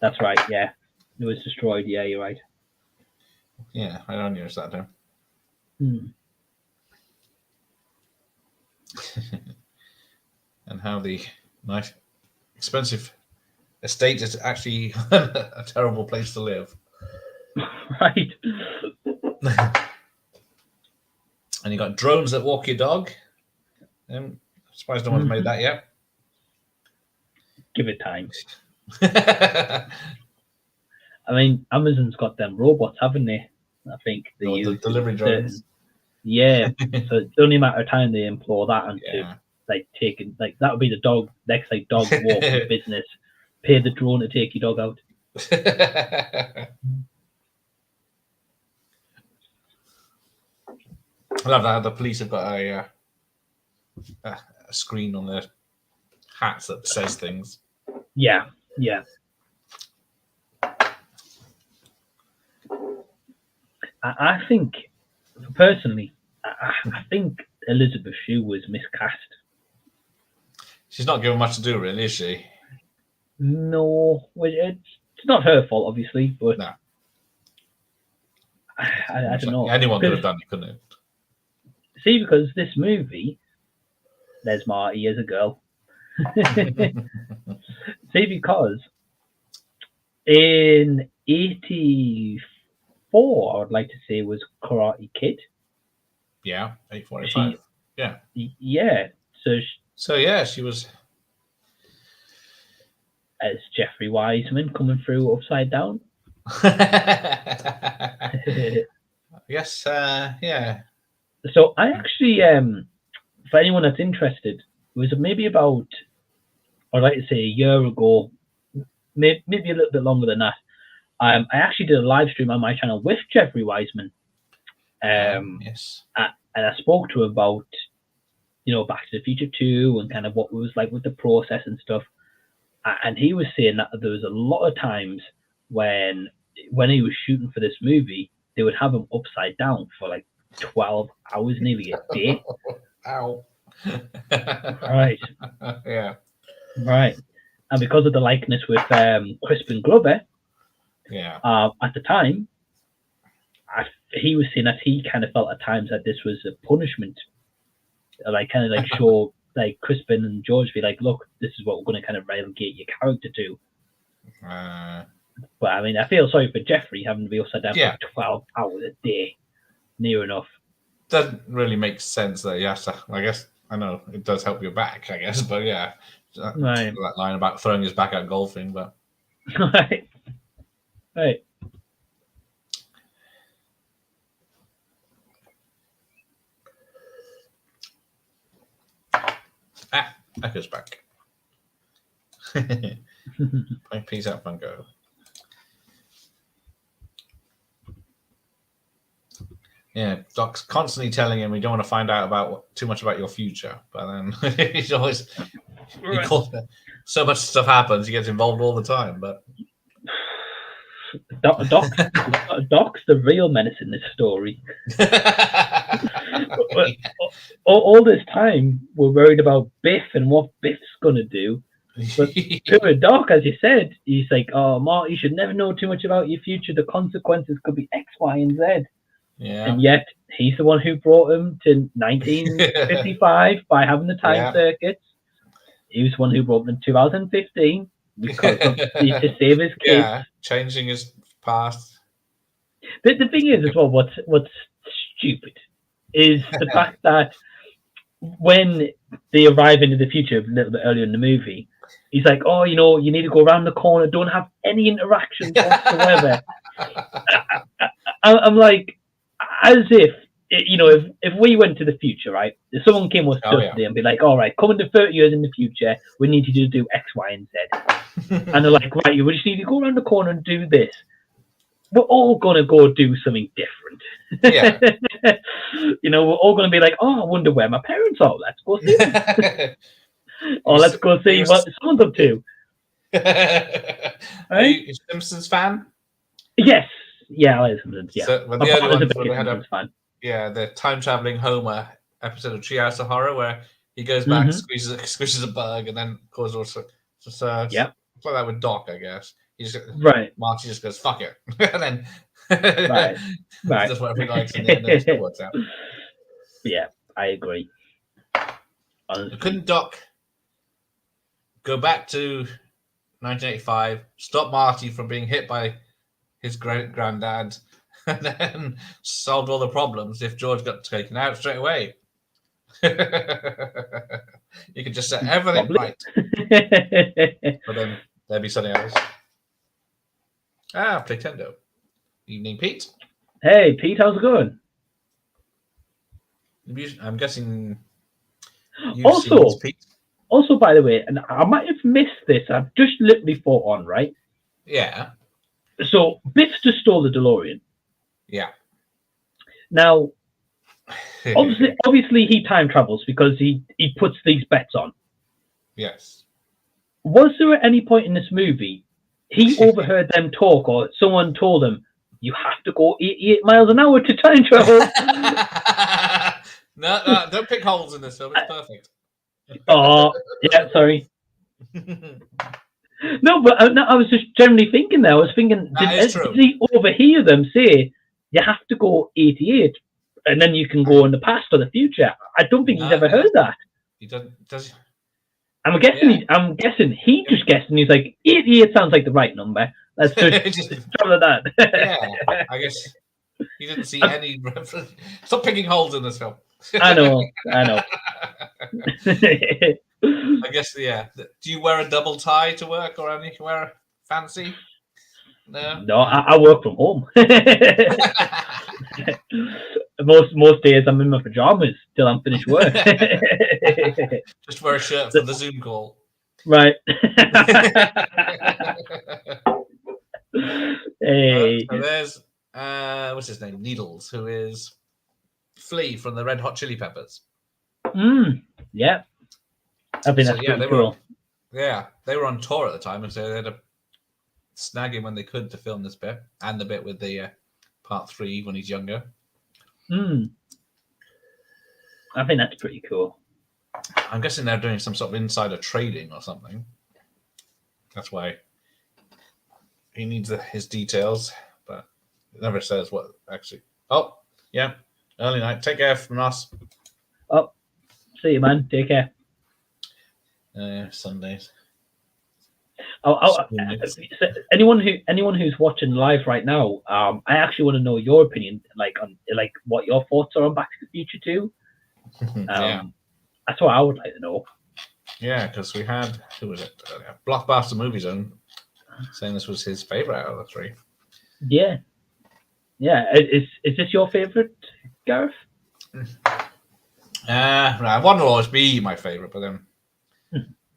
That's right, yeah. It was destroyed, yeah, you're right. Yeah, I don't use that term. And how the nice, expensive estate is actually a terrible place to live. Right. And you got drones that walk your dog. I'm surprised no one's made that yet. Give it time. I mean, Amazon's got them robots, haven't they? I think the delivery drones. Yeah. So it's only a matter of time they employ that and to taking that would be the dog next dog walk business. Pay the drone to take your dog out. I love that the police have got a screen on their hats that says things. Yeah, yeah. I think, personally, I think Elizabeth Shue was miscast. She's not given much to do, really, is she? No, it's not her fault, obviously, but no. I don't know. Anyone could have done it, couldn't it? See, because this movie, there's Marty as a girl. See, because in 1984, I would like to say, was Karate Kid. Yeah, 845. Yeah. Yeah. So yeah, she was as Jeffrey Wiseman coming through upside down. Yes, yeah. So I actually, for anyone that's interested, it was maybe about, I'd like to say, a year ago, maybe a little bit longer than that. I actually did a live stream on my channel with Jeffrey Wiseman. Yes. And I spoke to him about, Back to the Future 2 and kind of what it was like with the process and stuff. And he was saying that there was a lot of times when he was shooting for this movie, they would have him upside down for like 12 hours, nearly a day. Ow. Right. Yeah. Right. And because of the likeness with Crispin Glover, at the time, he was saying that he kind of felt at times that this was a punishment, show like Crispin and George be like, look, this is what we're going to kind of relegate your character to. But I mean, I feel sorry for Jeffrey having to be upside down for 12 hours a day, near enough. Doesn't really make sense that I guess I know it does help your back, I guess, but yeah, right. That line about throwing his back out golfing, but right. Echo's back. Peace out, Funko. Yeah, Doc's constantly telling him we don't want to find out about too much about your future, but then he's always so much stuff happens. He gets involved all the time, but Doc's the real menace in this story. all this time, we're worried about Biff and what Biff's gonna do. But poor Doc, as you said, he's like, "Oh, Mark, you should never know too much about your future. The consequences could be X, Y, and Z." Yeah. And yet, he's the one who brought him to 1955 by having the time circuits. He was the one who brought him in 2015 because to save his kids. Yeah, changing his past. The thing is, as well, what's stupid is the fact that when they arrive into the future a little bit earlier in the movie, he's like, "Oh, you need to go around the corner. Don't have any interactions whatsoever." I'm like, as if if we went to the future, right? If someone came with us today and be like, "All right, come into 30 years in the future, we need you to do X, Y, and Z," and they're like, "Right, you just need to go around the corner and do this." We're all gonna go do something different. Yeah. We're all gonna be like, "Oh, I wonder where my parents are. Let's go see them." Or let's go see what someone's up to. Are you a Simpsons fan? Yes. Yeah, I like Simpsons. Yeah. So, the other ones where they had the time traveling Homer episode of Treehouse of Horror where he goes back, squishes a bug, and then causes all sorts. Yeah. It's like that with Doc, I guess. Marty just goes, "Fuck it," and then right. That's whatever he likes, and then it still works out. Yeah, I agree. Couldn't Doc go back to 1985, stop Marty from being hit by his great granddad, and then solved all the problems if George got taken out straight away? You could just set everything right. But then there'd be something else. Playtendo. Evening, Pete. Hey, Pete, how's it going? I'm guessing. Also, by the way, and I might have missed this. I've just literally thought on, right? Yeah. So Biff just stole the DeLorean. Yeah. Now, obviously, he time travels because he puts these bets on. Yes. Was there at any point in this movie he overheard them talk, or someone told him, "You have to go 88 miles an hour to time travel"? No, don't pick holes in this film. It's perfect. Oh, yeah, sorry. No, but I was just generally thinking there. I was thinking, did he overhear them say, "You have to go 88, and then you can go in the past or the future"? I don't think he's ever heard that. He doesn't. Does he? I'm guessing he just guessed, and he's like, 88 sounds like the right number. Let's just travel that. Yeah, I guess he didn't see any reference. Stop picking holes in this film. I know. I guess, yeah. Do you wear a double tie to work or anywhere fancy? No. No, I work from home. Most days I'm in my pajamas till I'm finished work. Just wear a shirt for the Zoom call. Right. Hey. So there's what's his name? Needles, who is Flea from the Red Hot Chili Peppers. Yeah. I think that's pretty cool. They were on tour at the time, and so they had to snag him when they could to film this bit and the bit with the part 3 when he's younger. I think that's pretty cool. I'm guessing they're doing some sort of insider trading or something. That's why he needs his details, but it never says what actually. Oh, yeah. Early night. Take care from us. Oh, see you, man. Take care. Sundays. Anyone who's watching live right now, I actually want to know your opinion, on what your thoughts are on Back to the Future 2. That's what I would like to know. Yeah, because we had Blockbuster Movie Zone saying this was his favorite out of the 3. Yeah. Is this your favorite, Gareth? One will always be my favorite, but then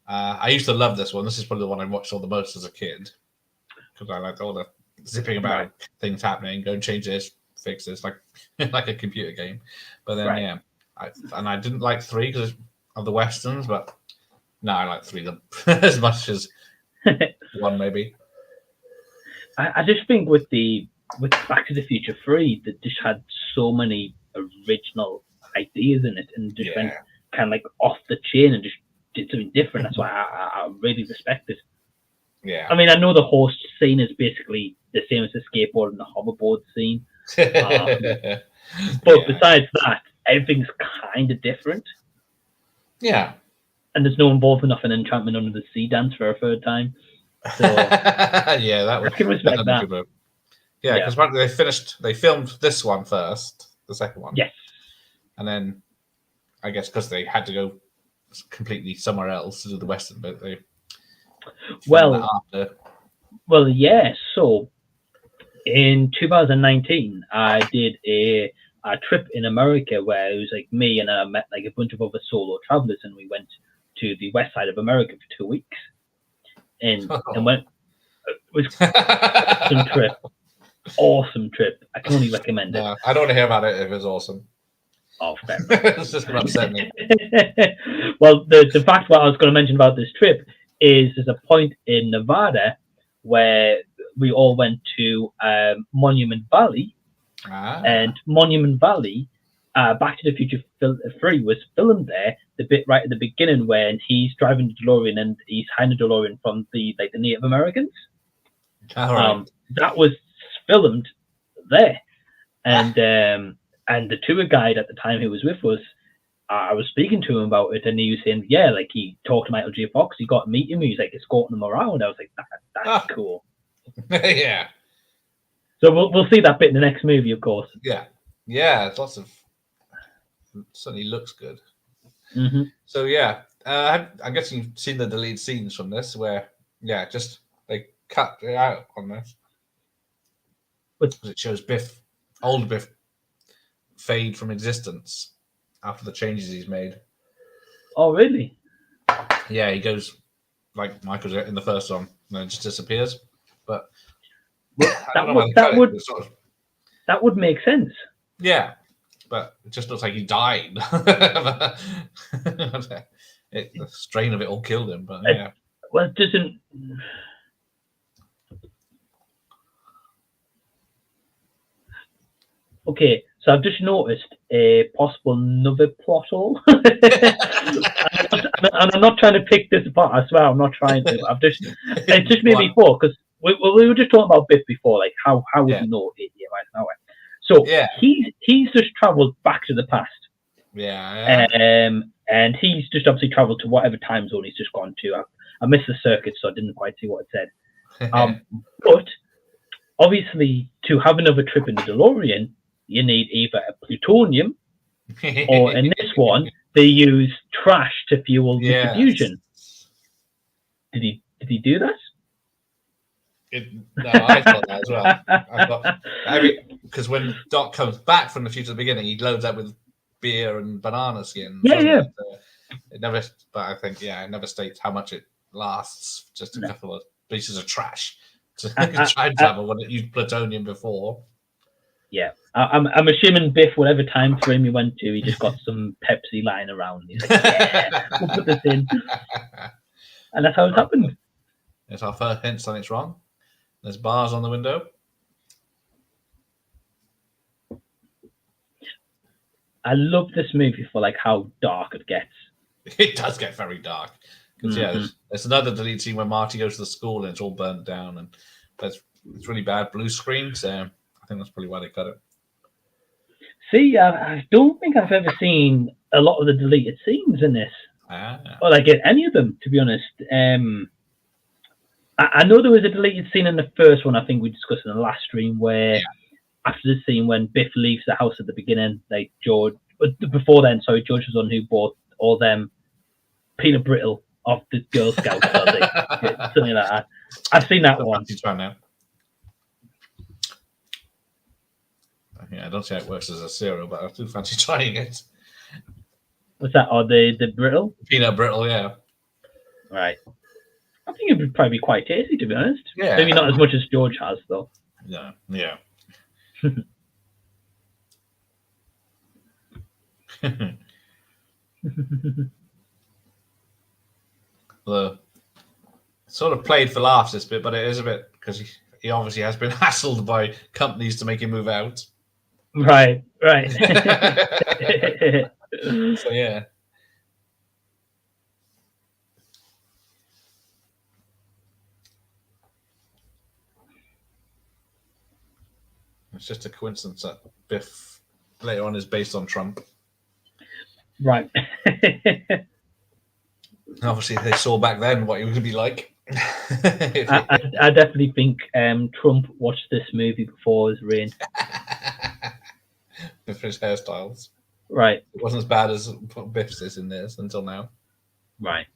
I used to love this one. This is probably the one I watched all the most as a kid because I liked all the zipping about, Right. things happening, go and change this, fix this, like like a computer game. But then Right. yeah, I didn't like 3 because of the westerns, but no, I like 3 as much as 1 maybe. I just think with Back to the Future 3, that just had so many original ideas in it, and just went Yeah, kind of like off the chain and just did something different. That's why I really respect it. yeah. I mean, I know the horse scene is basically the same as the skateboard and the hoverboard scene, but Yeah. besides that, everything's kind of different. Yeah. And there's no involvement of an enchantment under the sea dance for a third time. So Yeah, that was I can respect a that. good move. Yeah, because they filmed this one first, the second one. Yes. And then I guess because they had to go completely somewhere else to do the western bit, they filmed that after. Well, yeah. So in 2019, I did a trip in America where it was like me and I met like a bunch of other solo travelers, and we went to the west side of America for 2 weeks, and went. It was awesome trip. I can only recommend it. I don't want to hear about it if it's awesome. Oh, fair. It's just going to upset me. Well, the fact what I was going to mention about this trip is there's a point in Nevada where we all went to Monument Valley, and Monument Valley, Back to the Future 3 was filmed there. The bit right at the beginning when he's driving the DeLorean and he's hiding the DeLorean from the Native Americans. Right. That was filmed there, and the tour guide at the time who was with us, I was speaking to him about it, and he was saying, yeah, like he talked to Michael J. Fox, he got to meet him, he was like escorting him around. I was like, that's cool. Yeah. So we'll see that bit in the next movie, of course. Yeah, it's lots of. Certainly looks good. Mm-hmm. So yeah, I'm guessing you've seen the deleted scenes from this, where just they cut it out on this. Because it shows old Biff, fade from existence after the changes he's made. Oh, really? Yeah, he goes like Michael's in the first one, and then just disappears. But that would make sense. Yeah, but it just looks like he died. The strain of it all killed him. But yeah. Well, it doesn't. Okay, so I've just noticed a possible another plot hole. And I'm not trying to pick this apart. I swear I'm not trying to. It just made me thought, because we were just talking about Biff before, like how would you know 88 miles an hour? So he's just travelled back to the past. Yeah. And he's just obviously travelled to whatever time zone he's just gone to. I missed the circuit, so I didn't quite see what it said. But obviously, to have another trip in the DeLorean, you need either a plutonium, or in this one, they use trash to fuel the diffusion. Did he do that? No, I thought that as well. Because when Doc comes back from the future at the beginning, he loads up with beer and banana skins. Yeah. It never, but I think it never states how much it lasts. Just a couple of pieces of trash to try and travel when it used plutonium before. Yeah, I'm assuming Biff, whatever time frame he went to, he just got some Pepsi lying around. He's like, yeah, we'll put this in. And that's how it happened. It's our first hint something's wrong. There's bars on the window. I love this movie for like how dark it gets. It does get very dark. Because there's another delete scene where Marty goes to the school and it's all burnt down, and it's really bad blue screen. So I think that's probably why they cut it. See, I don't think I've ever seen a lot of the deleted scenes in this. Or like any of them, to be honest. I know there was a deleted scene in the first one, I think we discussed in the last stream, where after the scene when Biff leaves the house at the beginning, like George, before then, sorry, George was on who bought all them peanut brittle off the Girl Scouts, something like that. I've seen that one. Now. Yeah, I don't see how it works as a cereal, but I do fancy trying it. What's that? Or the brittle? Peanut brittle, yeah. Right. I think it would probably be quite tasty, to be honest. Yeah. Maybe not as much as George has, though. Yeah. Yeah. The sort of played for laughs this bit, but it is a bit because he obviously has been hassled by companies to make him move out. Right. So yeah. It's just a coincidence that Biff later on is based on Trump. Right. Obviously, they saw back then what he would be like. I definitely think Trump watched this movie before his reign. With his hairstyles. Right. It wasn't as bad as Biff's is in this until now. Right.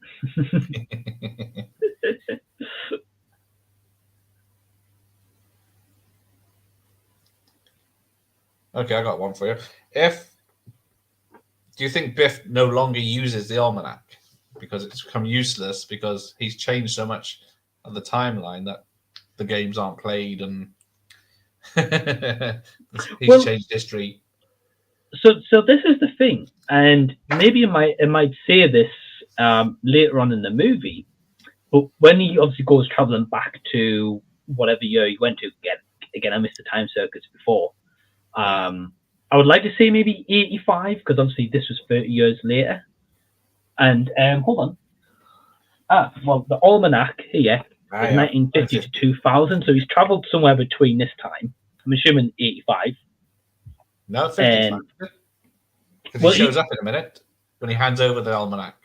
Okay, I got one for you. Do you think Biff no longer uses the almanac because it's become useless because he's changed so much of the timeline that the games aren't played and he's changed history? So this is the thing, and maybe it might say this later on in the movie, but when he obviously goes traveling back to whatever year he went to, again I missed the time circuits before. I would like to say maybe 85, because obviously this was 30 years later. And hold on. Well, the almanac here is 1950 to 2000, so he's travelled somewhere between this time. I'm assuming 85. No, 55. Because he shows up in a minute when he hands over the almanac.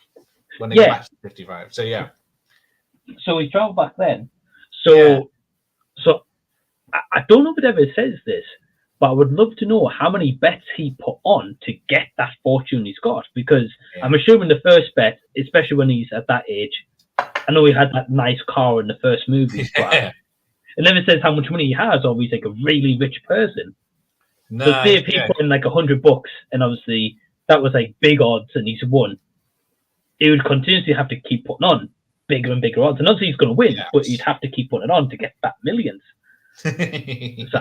When they go back to 55. So yeah. So he travelled back then. So I don't know if it ever says this, but I would love to know how many bets he put on to get that fortune he's got. Because I'm assuming the first bet, especially when he's at that age, I know he had that nice car in the first movie. But it never says how much money he has, or he's like a really rich person. No, so say if he put in like $100, and obviously that was like big odds, and he's won, he would continuously have to keep putting on bigger and bigger odds. And obviously he's going to win, but he'd have to keep putting it on to get that millions. So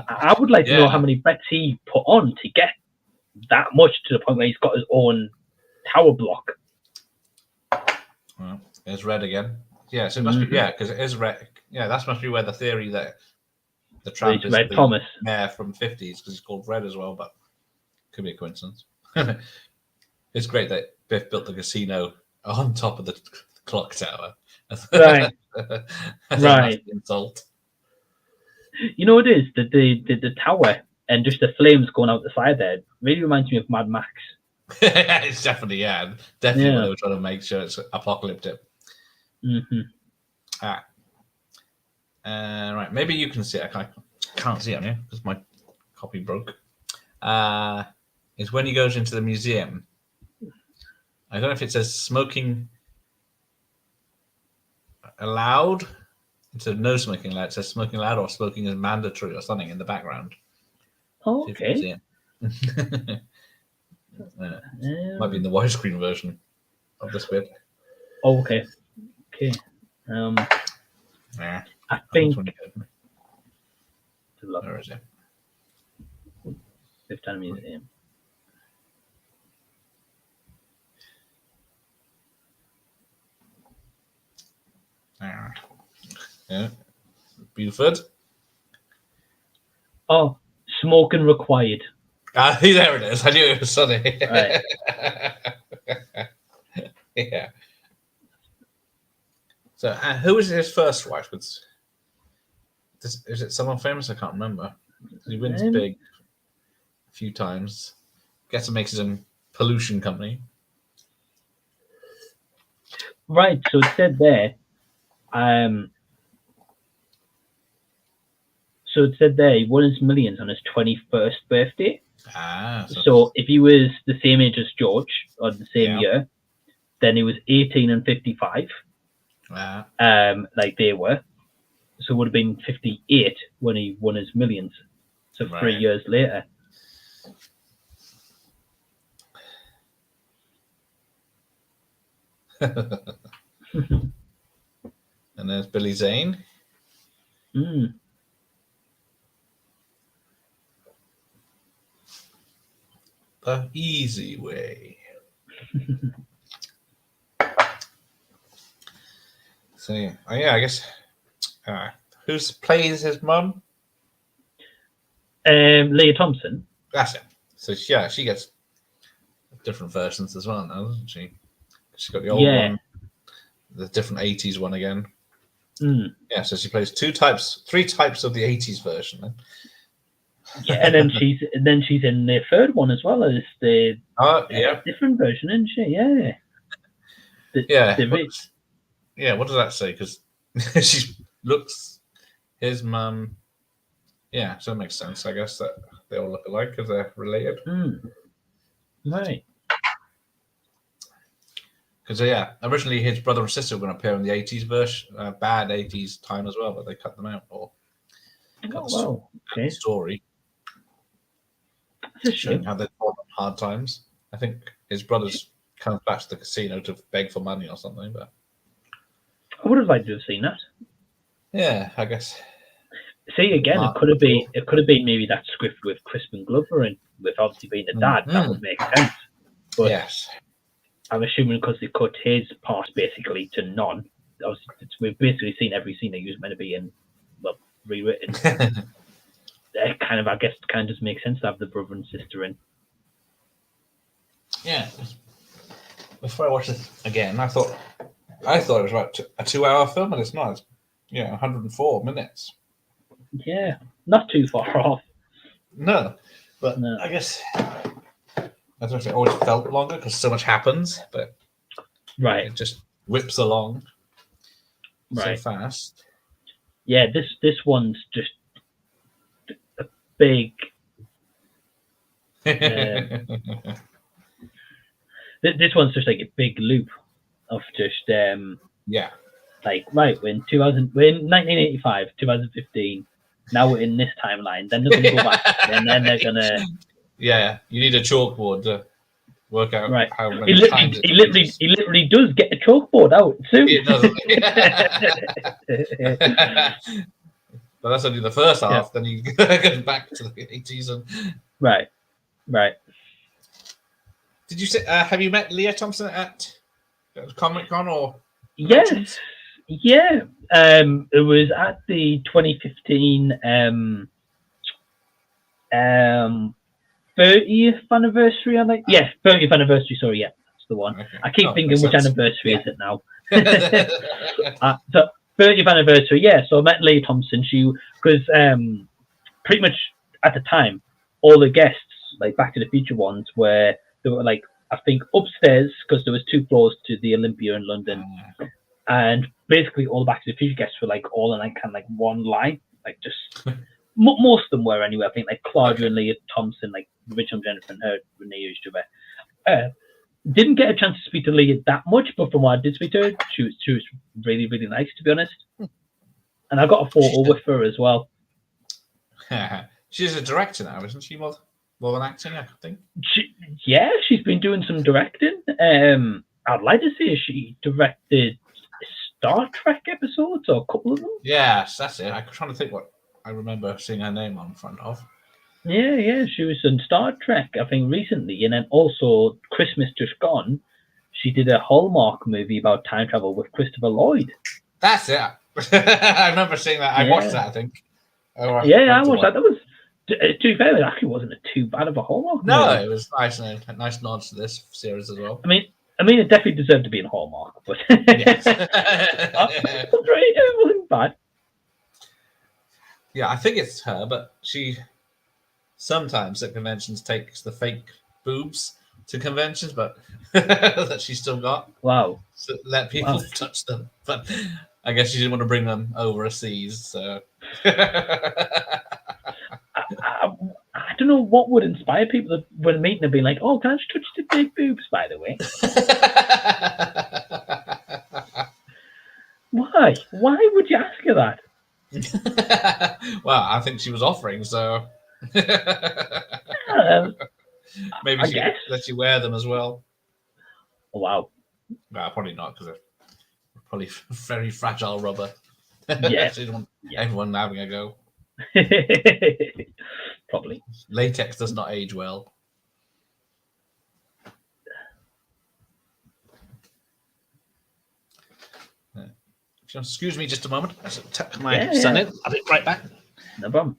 I would like to know how many bets he put on to get that much to the point where he's got his own tower block. Well, it's red again. Yeah, so it must be because it is red. Yeah, that must be where the theory that the tramp is Red the Thomas mayor from 50s because he's called Red as well, but could be a coincidence. It's great that Biff built the casino on top of the clock tower. Right. Right. Insult. You know what it is? The tower and just the flames going out the side there really reminds me of Mad Max. It's definitely when they were trying to make sure it's apocalyptic. Right, maybe you can see it. I can't see it on here because my copy broke. Is when he goes into the museum. I don't know if it says smoking allowed. Instead of no smoking allowed, it says smoking allowed or smoking is mandatory or something in the background. Oh, okay. Might be in the widescreen version of this bit. Oh, okay. Okay. Yeah. I think. Where is it? Fifth Time Museum. Yeah. Buford. Oh, smoking required. There it is. I knew it was sunny. Right. Yeah. So, who was his first wife? Is it someone famous? I can't remember. He wins big a few times. Gets to make his own pollution company. Right. So it said there. So it said there he won his millions on his 21st birthday. So if he was the same age as George or the same year, then he was 18 and 55. Like they were. So it would have been 58 when he won his millions. So 3 years later. And there's Billy Zane. Mm. The Easy Way. So yeah, I guess who plays his mum? Leah Thompson. That's it. So she gets different versions as well now, doesn't she? She's got the old one, the different 80s one again. Mm. Yeah, so she plays three types of the 80s version. Then. Yeah, and then she's in the third one as well as the different version, isn't she? Yeah. What does that say? Because she looks his mum. Yeah, so it makes sense. I guess that they all look alike because they're related. Mm. Right. Because originally his brother and sister were going to appear in the 80s version, bad 80s time as well, but they cut them out or cut the story. That's a shame. How they fought on hard times. I think his brother's comes back to the casino to beg for money or something. But I would have liked to have seen that. Yeah, I guess. See, again, it could have been maybe that script with Crispin Glover and with obviously being the dad. That would make sense. But yes. I'm assuming because they cut his part basically to none. We've basically seen every scene that he was meant to be in, rewritten. It kind of just makes sense to have the brother and sister in. Yeah. Before I watched it again, I thought it was about a 2-hour film, and it's not. It's, 104 minutes. Yeah, not too far off. No, but I guess I don't know if it always felt longer because so much happens, but it just whips along so fast. Yeah, this one's just a big. This one's just like a big loop of just like we're in 1985, 2015. Now we're in this timeline. Then they're gonna go back, and then they're gonna. Yeah, you need a chalkboard to work out how many times. He literally does get a chalkboard out soon. It doesn't. But that's only the first half. Then he goes back to the 80s and. Right. Did you say? Have you met Leah Thompson at Comic-Con or? Yes. Yeah. It was at the 2015 30th anniversary. I think. Yeah, 30th anniversary. Sorry, yeah, that's the one. Okay. I keep thinking which anniversary is it now. So 30th anniversary. Yeah. So I met Leah Thompson. Because pretty much at the time, all the guests, like Back to the Future ones, they were like, I think upstairs because there was 2 floors to the Olympia in London, and basically all the Back to the Future guests were like all in like kind of like one line, like just most of them were anyway. I think like Claudia and Leah Thompson, like Rachel Jennifer and her Renee used to be. Didn't get a chance to speak to Leah that much, but from what I did speak to her, she was really, really nice, to be honest. And I got a photo with her as well. She's a director now, isn't she? More than acting, I think. She's been doing some directing. I'd like to see if she directed Star Trek episodes or a couple of them. Yes, that's it. I'm trying to think what I remember seeing her name on front of. Yeah, she was in Star Trek, I think, recently. And then also, Christmas Just Gone, she did a Hallmark movie about time travel with Christopher Lloyd. That's it. I remember seeing that. I watched that, I think. I watched that. That was, to be fair, it actually wasn't too bad of a Hallmark movie. No, it was nice. And a nice nod to this series as well. I mean, it definitely deserved to be in Hallmark, but it wasn't bad. Yeah, I think it's her, but she sometimes at conventions takes the fake boobs to conventions, but that she's still got. Wow. So let people touch them. But I guess she didn't want to bring them overseas, so. I don't know what would inspire people that when meeting to be like, oh, can I just touch the big boobs, by the way? Why? Why would you ask her that? Well, I think she was offering, so maybe she let you wear them as well. Oh, wow. No, probably not, because they're Probably very fragile rubber. Yeah. So you don't want everyone having a go. Probably. Latex does not age well. If you'll excuse me just a moment, I should tuck my son in. I'll be right back. No problem.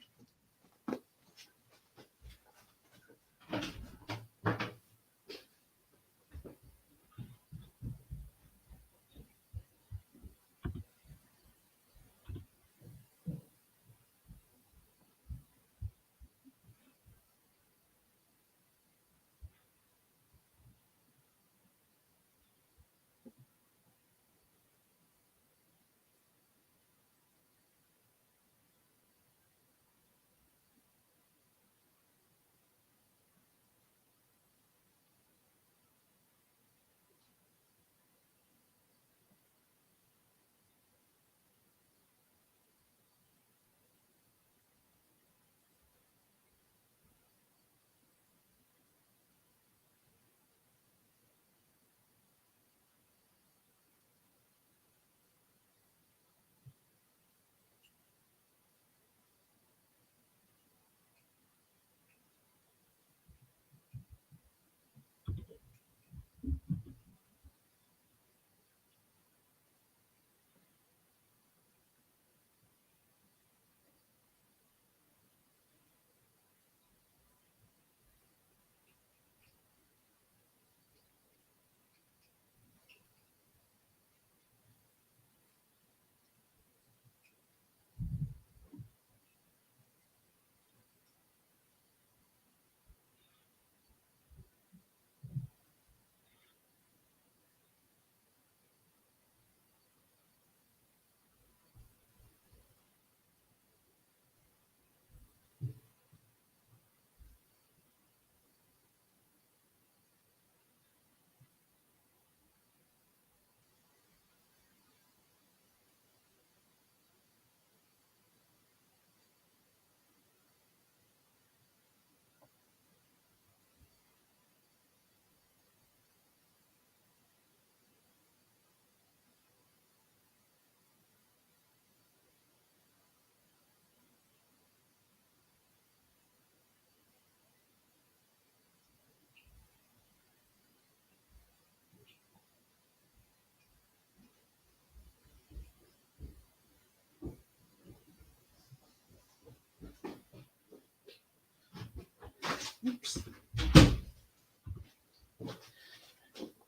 Oops.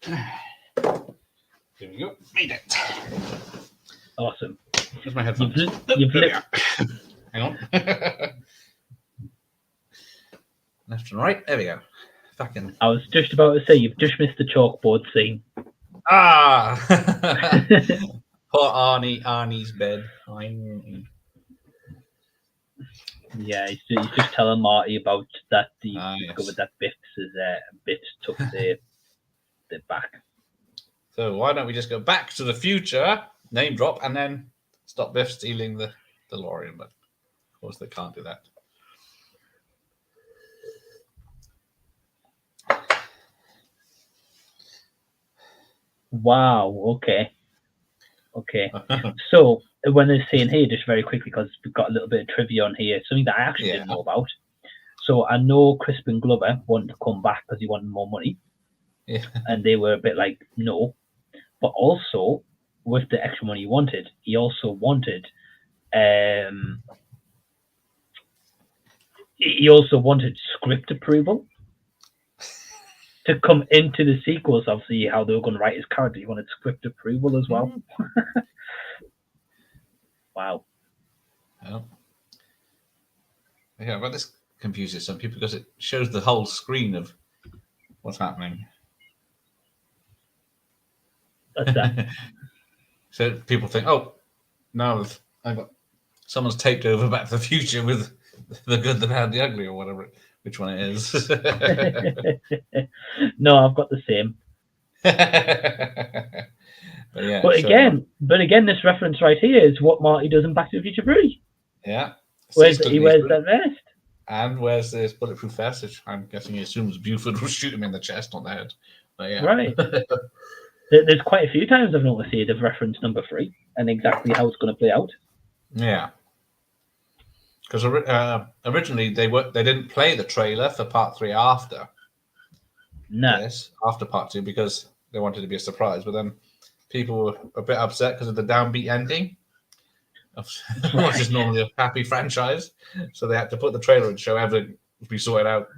There we go. Made it. Awesome. Where's my headphones? You've lit. Hang on. Left and right. There we go. Fucking. I was just about to say you've just missed the chalkboard scene. Ah. Poor Arnie's bed. Yeah, he's just telling Marty about that he discovered yes. that Biff took the back. So why don't we just go back to the future, name drop, and then stop Biff stealing the DeLorean? But of course they can't do that. Wow. Okay. So when they're saying here, just very quickly, because we've got a little bit of trivia on here, something that I actually didn't know about. So I know Crispin Glover wanted to come back because he wanted more money. Yeah. And they were a bit like, no. But also, with the extra money he also wanted script approval to come into the sequels. Obviously, how they were going to write his character, he wanted script approval as well. Wow. Oh. Yeah, but this confuses some people because it shows the whole screen of what's happening. That's that. So people think, oh, no, someone's taped over Back to the Future with The Good, the Bad, the Ugly, or whatever, which one it is. No, I've got the same. But again, this reference right here is what Marty does in Back to the Future 3. Yeah. He wears that vest. And wears this bulletproof vest, which I'm guessing he assumes Buford will shoot him in the chest, not the head. But yeah. Right. There's quite a few times I've noticed here they've referenced number 3 and exactly how it's going to play out. Yeah. Because originally they didn't play the trailer for part 3 after this, after part 2, because they wanted to be a surprise. But then people were a bit upset because of the downbeat ending of what is normally a happy franchise. So they had to put the trailer and show everything would be sorted out.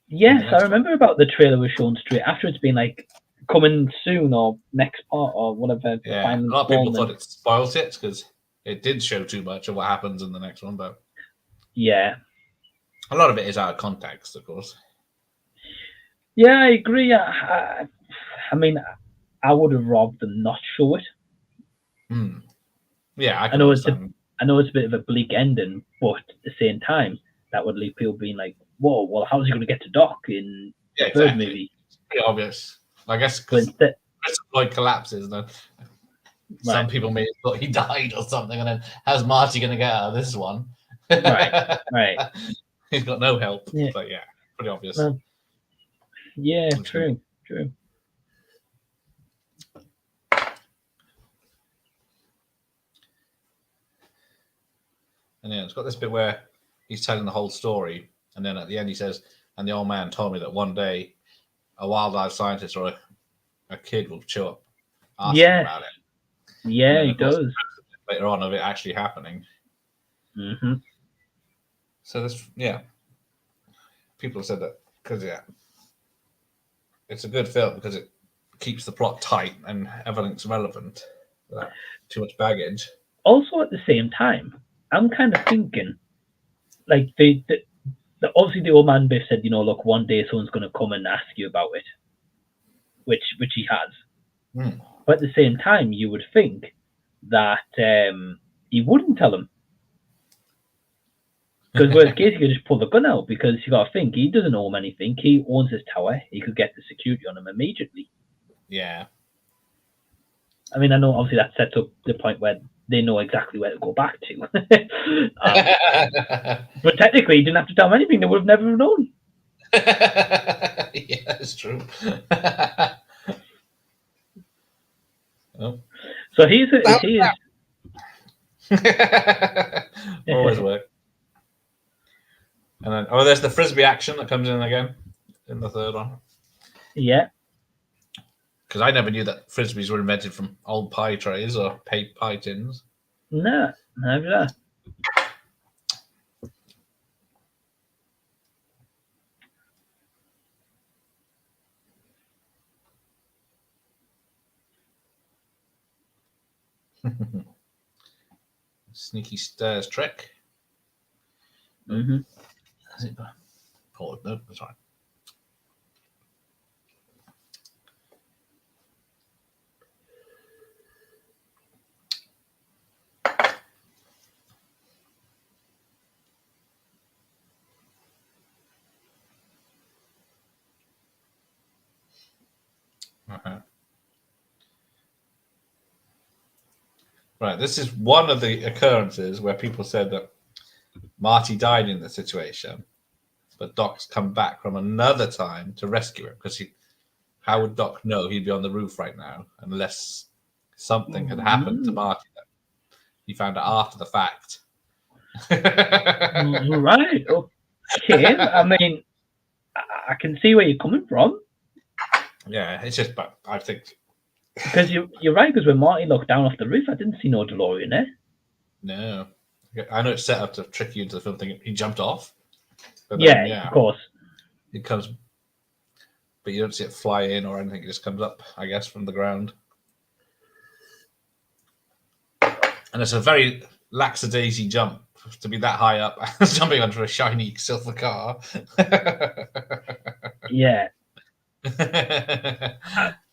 Yes, I remember about the trailer was shown straight after. It's been like coming soon or next part or whatever. Yeah, a lot of people thought it spoiled it because it did show too much of what happens in the next one, but yeah, a lot of it is out of context, of course. Yeah, I agree. I mean, I would have rather them not show it. Yeah, I know it's a bit of a bleak ending, but at the same time, that would leave people being like, "Whoa, well, how's he going to get to Doc in the third movie?" Pretty obvious. I guess because Christopher Lloyd collapses, then some people may have thought he died or something, and then how's Marty going to get out of this one? Right. He's got no help. Yeah. But yeah, pretty obvious. Yeah, true. And yeah, it's got this bit where he's telling the whole story, and then at the end he says, "And the old man told me that one day a wildlife scientist or a kid will show up asking about it." Yeah, he does. Later on of it actually happening. Mm-hmm. So this, people have said that because it's a good film because it keeps the plot tight and everything's relevant without too much baggage. Also, at the same time, I'm kind of thinking, like obviously the old man Biff said, look, one day someone's going to come and ask you about it, which he has. But at the same time, you would think that he wouldn't tell him. Because worst case, he could just pull the gun out, because you got to think, he doesn't owe him anything. He owns his tower. He could get the security on him immediately. Yeah. I mean, I know obviously that sets up the point where they know exactly where to go back to. But technically, he didn't have to tell them anything. They would have never known. Yeah, that's true. So he's always work. And then there's the frisbee action that comes in again in the third one. Yeah. Because I never knew that frisbees were invented from old pie trays or pie tins. No, never. Sneaky stairs trick. Mm-hmm. Has it pulled? No, that's right. Right, this is one of the occurrences where people said that Marty died in the situation, but Doc's come back from another time to rescue him, because how would Doc know he'd be on the roof right now unless something had happened to Marty that he found out after the fact? Right. Okay. I mean, I can see where you're coming from. Yeah, it's just, but I think because you're right. Because when Marty looked down off the roof, I didn't see no DeLorean there. No, I know it's set up to trick you into the film thinking he jumped off. But then, yeah, of course. It comes, but you don't see it fly in or anything. It just comes up, I guess, from the ground. And it's a very lackadaisy jump to be that high up, jumping onto a shiny silver car. Yeah.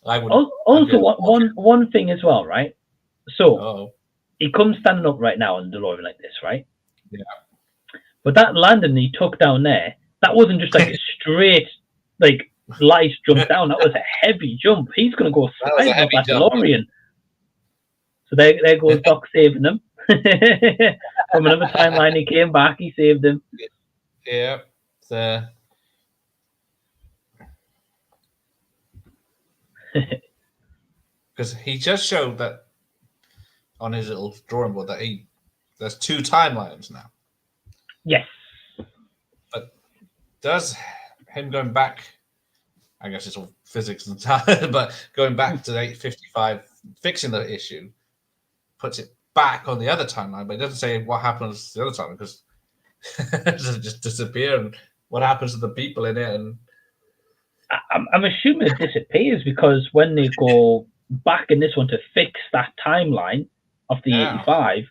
I would also one thing as well, right? So he comes standing up right now on the DeLorean like this, right? Yeah. But that landing he took down there, that wasn't just like a straight, like light jump down. That was a heavy jump. He's going to go sliding up that DeLorean. So there goes Doc saving him. From another timeline, he came back, he saved him. Yeah. Because he just showed that on his little drawing board that there's 2 timelines now. Yes. But does him going back, I guess it's all physics and time, but going back to 855, fixing the issue, puts it back on the other timeline, but it doesn't say what happens to the other timeline, because does it just disappear, and what happens to the people in it? And I'm assuming it disappears, because when they go back in this one to fix that timeline of the 85,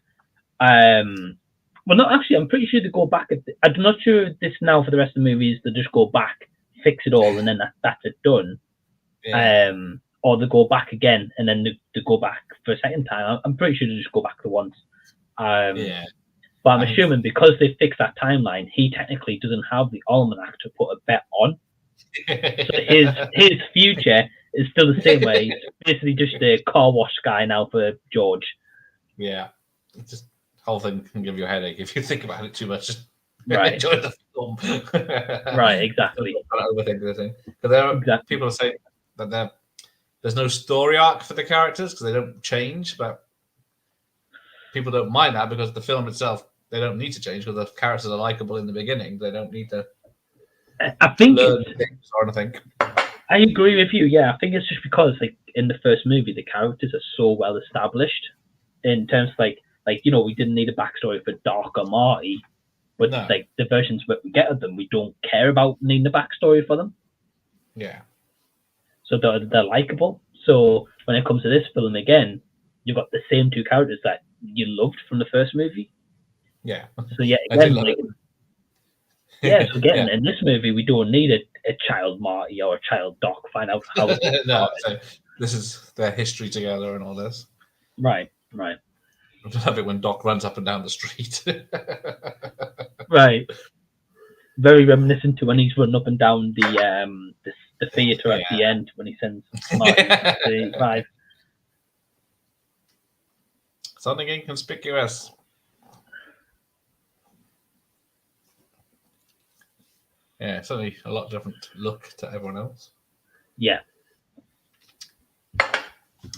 well, not actually, I'm pretty sure they go back. I'm not sure this now for the rest of the movies, they just go back, fix it all, and then that's it done. yeah. Or they go back again, and then they go back for a second time. I'm pretty sure they just go back to once. Yeah. But I'm assuming because they fixed that timeline, he technically doesn't have the almanac to put a bet on. So his future is still the same way. He's basically just a car wash guy now for George. Yeah. Just the whole thing can give you a headache if you think about it too much. Just Right. enjoy the film. Right, exactly. Don't overthink the thing. Because there are people saying that there's no story arc for the characters because they don't change, but people don't mind that because the film itself, they don't need to change because the characters are likable in the beginning. They don't need to I think learn things or anything. I agree with you. Yeah, I think it's just because like in the first movie, the characters are so well established in terms of like we didn't need a backstory for Doc or Marty, but No. like the versions that we get of them, we don't care about needing a backstory for them. Yeah. So they're likable. So when it comes to this film again, you've got the same 2 characters that you loved from the first movie. Yeah. So yeah, I do again, love it. yeah. So again, in this movie, we don't need a child Marty or a child Doc. Find out how. No, so this is their history together and all this. Right. I love it when Doc runs up and down the street. Right. Very reminiscent to when he's running up and down the theatre at the end when he sends Marty to the 5. Something inconspicuous. Yeah, certainly a lot different look to everyone else. Yeah.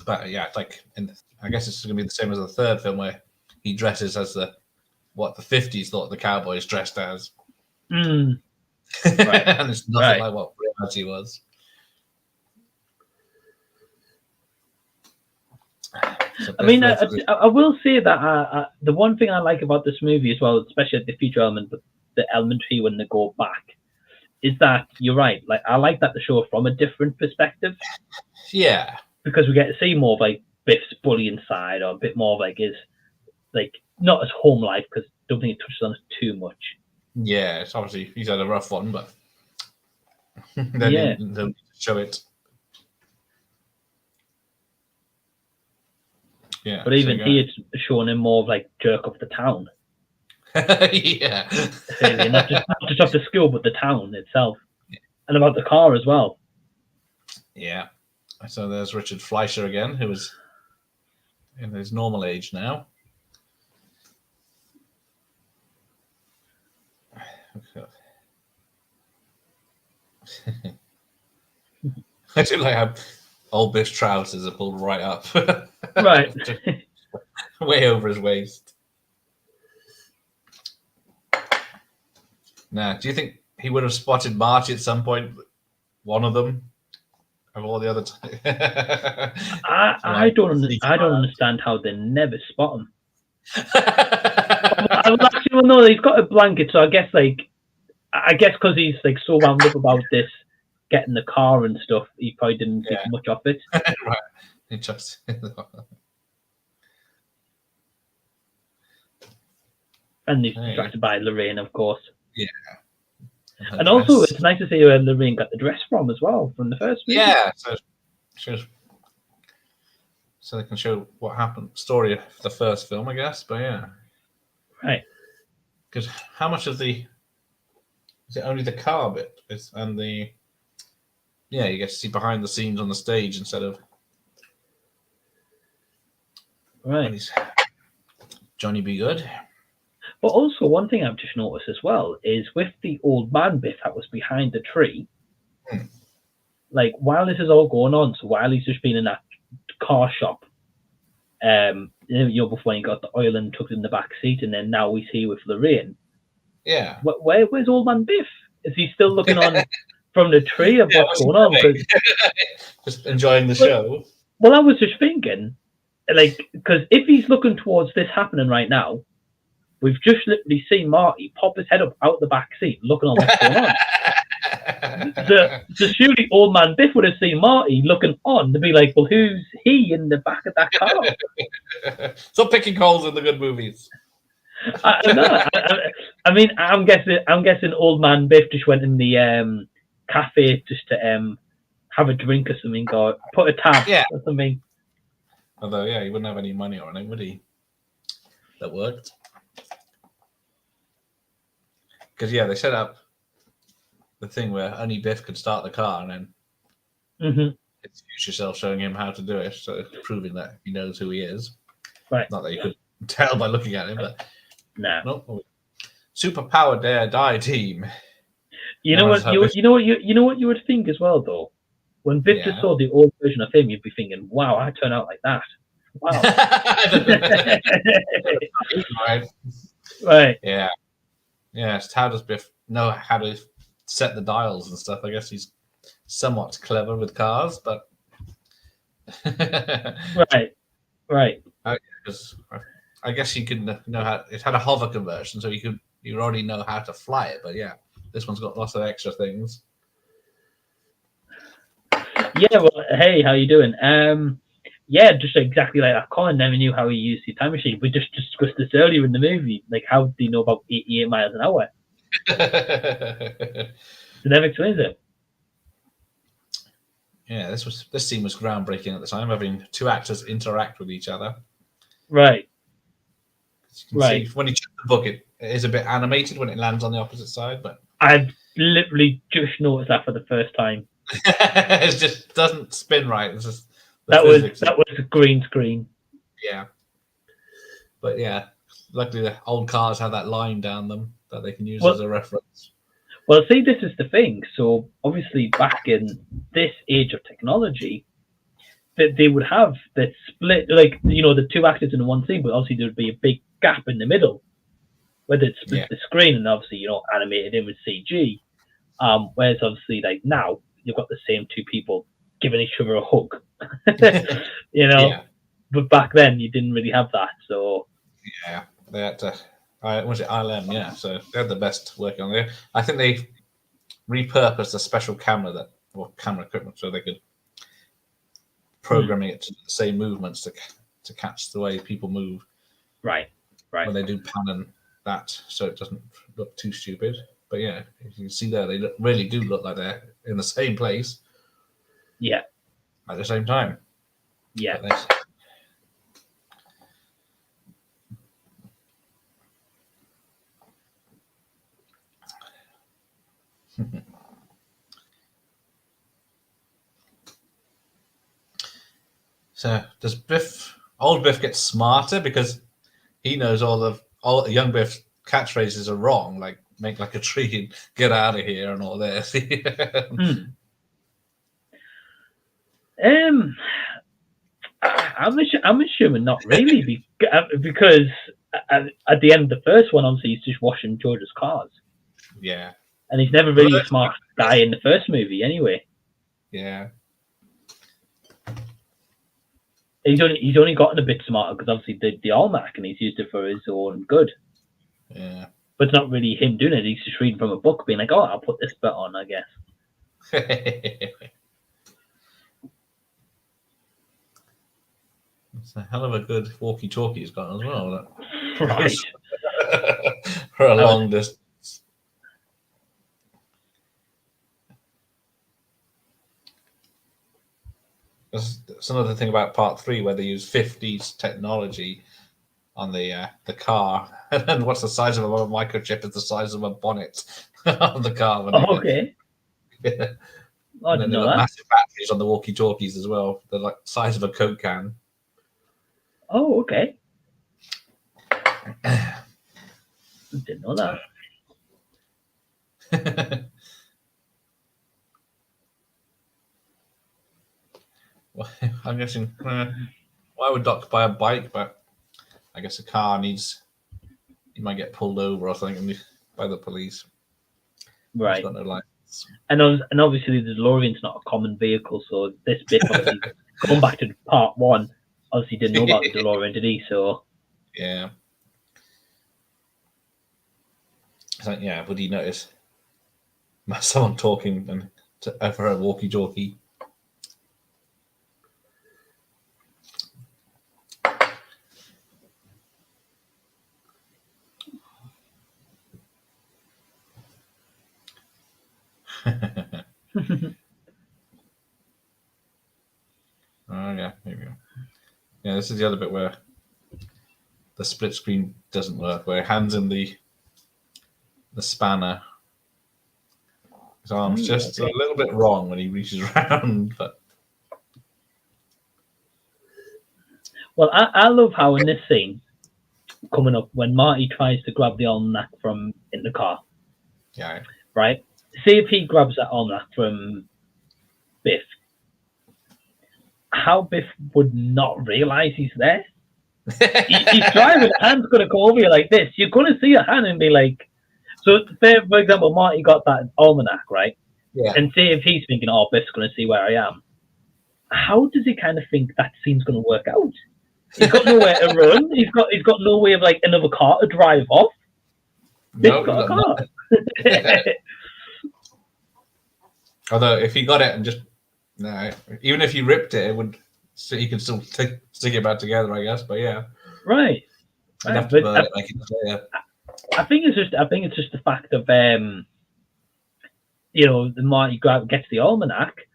But yeah, like I guess it's going to be the same as the third film where he dresses as what the 50s thought the cowboys dressed as. Mm. Right. And it's nothing like what reality was. So I mean, I will say that the one thing I like about this movie as well, especially the feature element, but the elementary when they go back, is that you're right. Like I like that the show from a different perspective. Yeah. Because we get to see more of like Biff's bullying side, or a bit more of like his not as home life, because I don't think it touches on it too much. Yeah, it's obviously he's had a rough one, but then they'll show it. Yeah, but even he had shown him more of like jerk of the town. Yeah, not just of the school, but the town itself, and about the car as well. Yeah. So there's Richard Fleischer again, who is in his normal age now. I do like how old Biff's trousers are pulled right up. Right. Way over his waist. Now, do you think he would have spotted Marty at some point? One of them? Of all the other I don't understand how they never spot him. Well, no, he's got a blanket, so I guess because he's like so wound up about this getting the car and stuff, he probably didn't think much of it. Right. He just and he's distracted by Lorraine, of course. Yeah. And also, it's nice to see where Lorraine got the dress from as well, from the first movie. Yeah, so they can show what happened, story of the first film, I guess. But yeah, right. Because how much of is it only the car bit? And you get to see behind the scenes on the stage instead of right. Johnny B. Good. But also, one thing I've just noticed as well is with the old man Biff that was behind the tree, like while this is all going on, so while he's just been in that car shop, before he got the oil and tucked in the back seat, and then now we see with Lorraine. Yeah. Where's Old Man Biff? Is he still looking on from the tree of what's going on? Just enjoying the show. Well, I was just thinking, like, because if he's looking towards this happening right now, we've just literally seen Marty pop his head up out the back seat, looking on what's going on. So surely Old Man Biff would have seen Marty looking on to be like, well, who's he in the back of that car? Stop picking holes in the good movies. I mean, I'm guessing Old Man Biff just went in the cafe just to have a drink or something, or put a tab or something. Although, yeah, he wouldn't have any money on it, would he? That worked. Because, yeah, they set up the thing where only Biff could start the car, and then it's future self showing him how to do it, so proving that he knows who he is. Right. Not that you could tell by looking at him, but no. Superpower Dare Die team. You know what you would think as well, though. When Biff just saw the old version of him, you'd be thinking, "Wow, I turned out like that." Wow. Right. Yeah. Yes. How does Biff know how to set the dials and stuff? I guess he's somewhat clever with cars, but right. Because I guess you could know how it had a hover conversion, so you already know how to fly it. But yeah, this one's got lots of extra things. Yeah. Well, hey, how you doing? Yeah, just exactly like that. Colin never knew how he used the time machine. We just discussed this earlier in the movie. Like, how do you know about 88 miles an hour? It never explains it. Yeah, this scene was groundbreaking at the time, having two actors interact with each other. Right. See, when you check the book, it is a bit animated when it lands on the opposite side, but I've literally just noticed that for the first time. It just doesn't spin right. It's just that was a green screen. Yeah. But yeah, luckily the old cars have that line down them that they can use as a reference. Well, see, this is the thing. So obviously back in this age of technology, that they would have that split, like, the two actors in one scene, but obviously there'd be a big gap in the middle where they'd split the screen and obviously, animated in with CG. Whereas obviously, like, now you've got the same two people giving each other a hug. But back then you didn't really have that. So yeah, they had to. Was it ILM? Yeah, so they had the best working on there. I think they repurposed a special camera camera equipment so they could program it to the same movements to catch the way people move. Right. When they do pan and that, so it doesn't look too stupid. But yeah, you can see there they really do look like they're in the same place. Yeah. At the same time. Yeah. So does old Biff get smarter because he knows all young Biff's catchphrases are wrong, like make like a tree and get out of here and all this. I'm assuming not really, because at the end of the first one, obviously he's just washing George's cars. Yeah, and he's never really a smart guy in the first movie, anyway. Yeah, he's only gotten a bit smarter because obviously the almanac, and he's used it for his own good. Yeah, but it's not really him doing it. He's just reading from a book, being like, "Oh, I'll put this bit on, I guess." It's a hell of a good walkie-talkie he's got as well. Right. For a long distance. That's another thing about part 3 where they use 50s technology on the car. And then what's the size of a microchip is the size of a bonnet on the car. Okay. Yeah. I didn't know that. Massive batteries on the walkie-talkies as well. They're like the size of a Coke can. Oh, okay. Didn't know that. I'm guessing. Why would Doc buy a bike? But I guess a car needs. He might get pulled over or something by the police. Right. He's got no license. And obviously the DeLorean's not a common vehicle, so this bit obviously going back to part one, obviously didn't know about the DeLorean, did he? So yeah. So, yeah, would he notice someone talking and over a walkie-talkie? Oh yeah, maybe. Yeah, this is the other bit where the split screen doesn't work. Where he hands him the spanner. His arm's just a little bit wrong when he reaches around, but. Well, I love how in this scene coming up when Marty tries to grab the almanac from in the car. Yeah. Right. See if he grabs that almanac from Biff. How Biff would not realize he's there? He's driving, a hand's going to go over you like this. You're going to see a hand and be like, so for example, Marty got that almanac, right? Yeah. And see if he's thinking, oh, Biff's going to see where I am. How does he kind of think that scene's going to work out? He's got nowhere to run. He's got no way of like another car to drive off. Biff's got a car. Although if he got it and just even if you ripped it, it would. So you can still stick it back together, I guess. But yeah, right. I'd have to burn it like it's there. I think it's just the fact of the Marty gets the almanac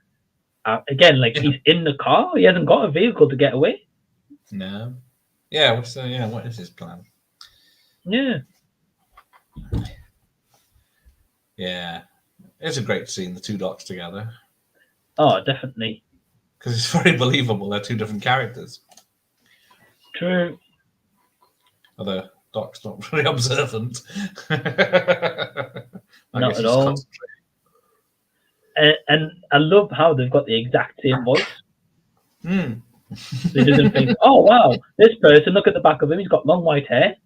again. Like he's in the car, he hasn't got a vehicle to get away. No. Yeah. What is his plan? Yeah. Yeah. It's a great scene, the two Docs together. Oh, definitely. Because it's very believable. They're two different characters. True. Although Doc's not very observant. Not at all. And I love how they've got the exact same voice. They doesn't think, oh wow, this person, look at the back of him, he's got long white hair.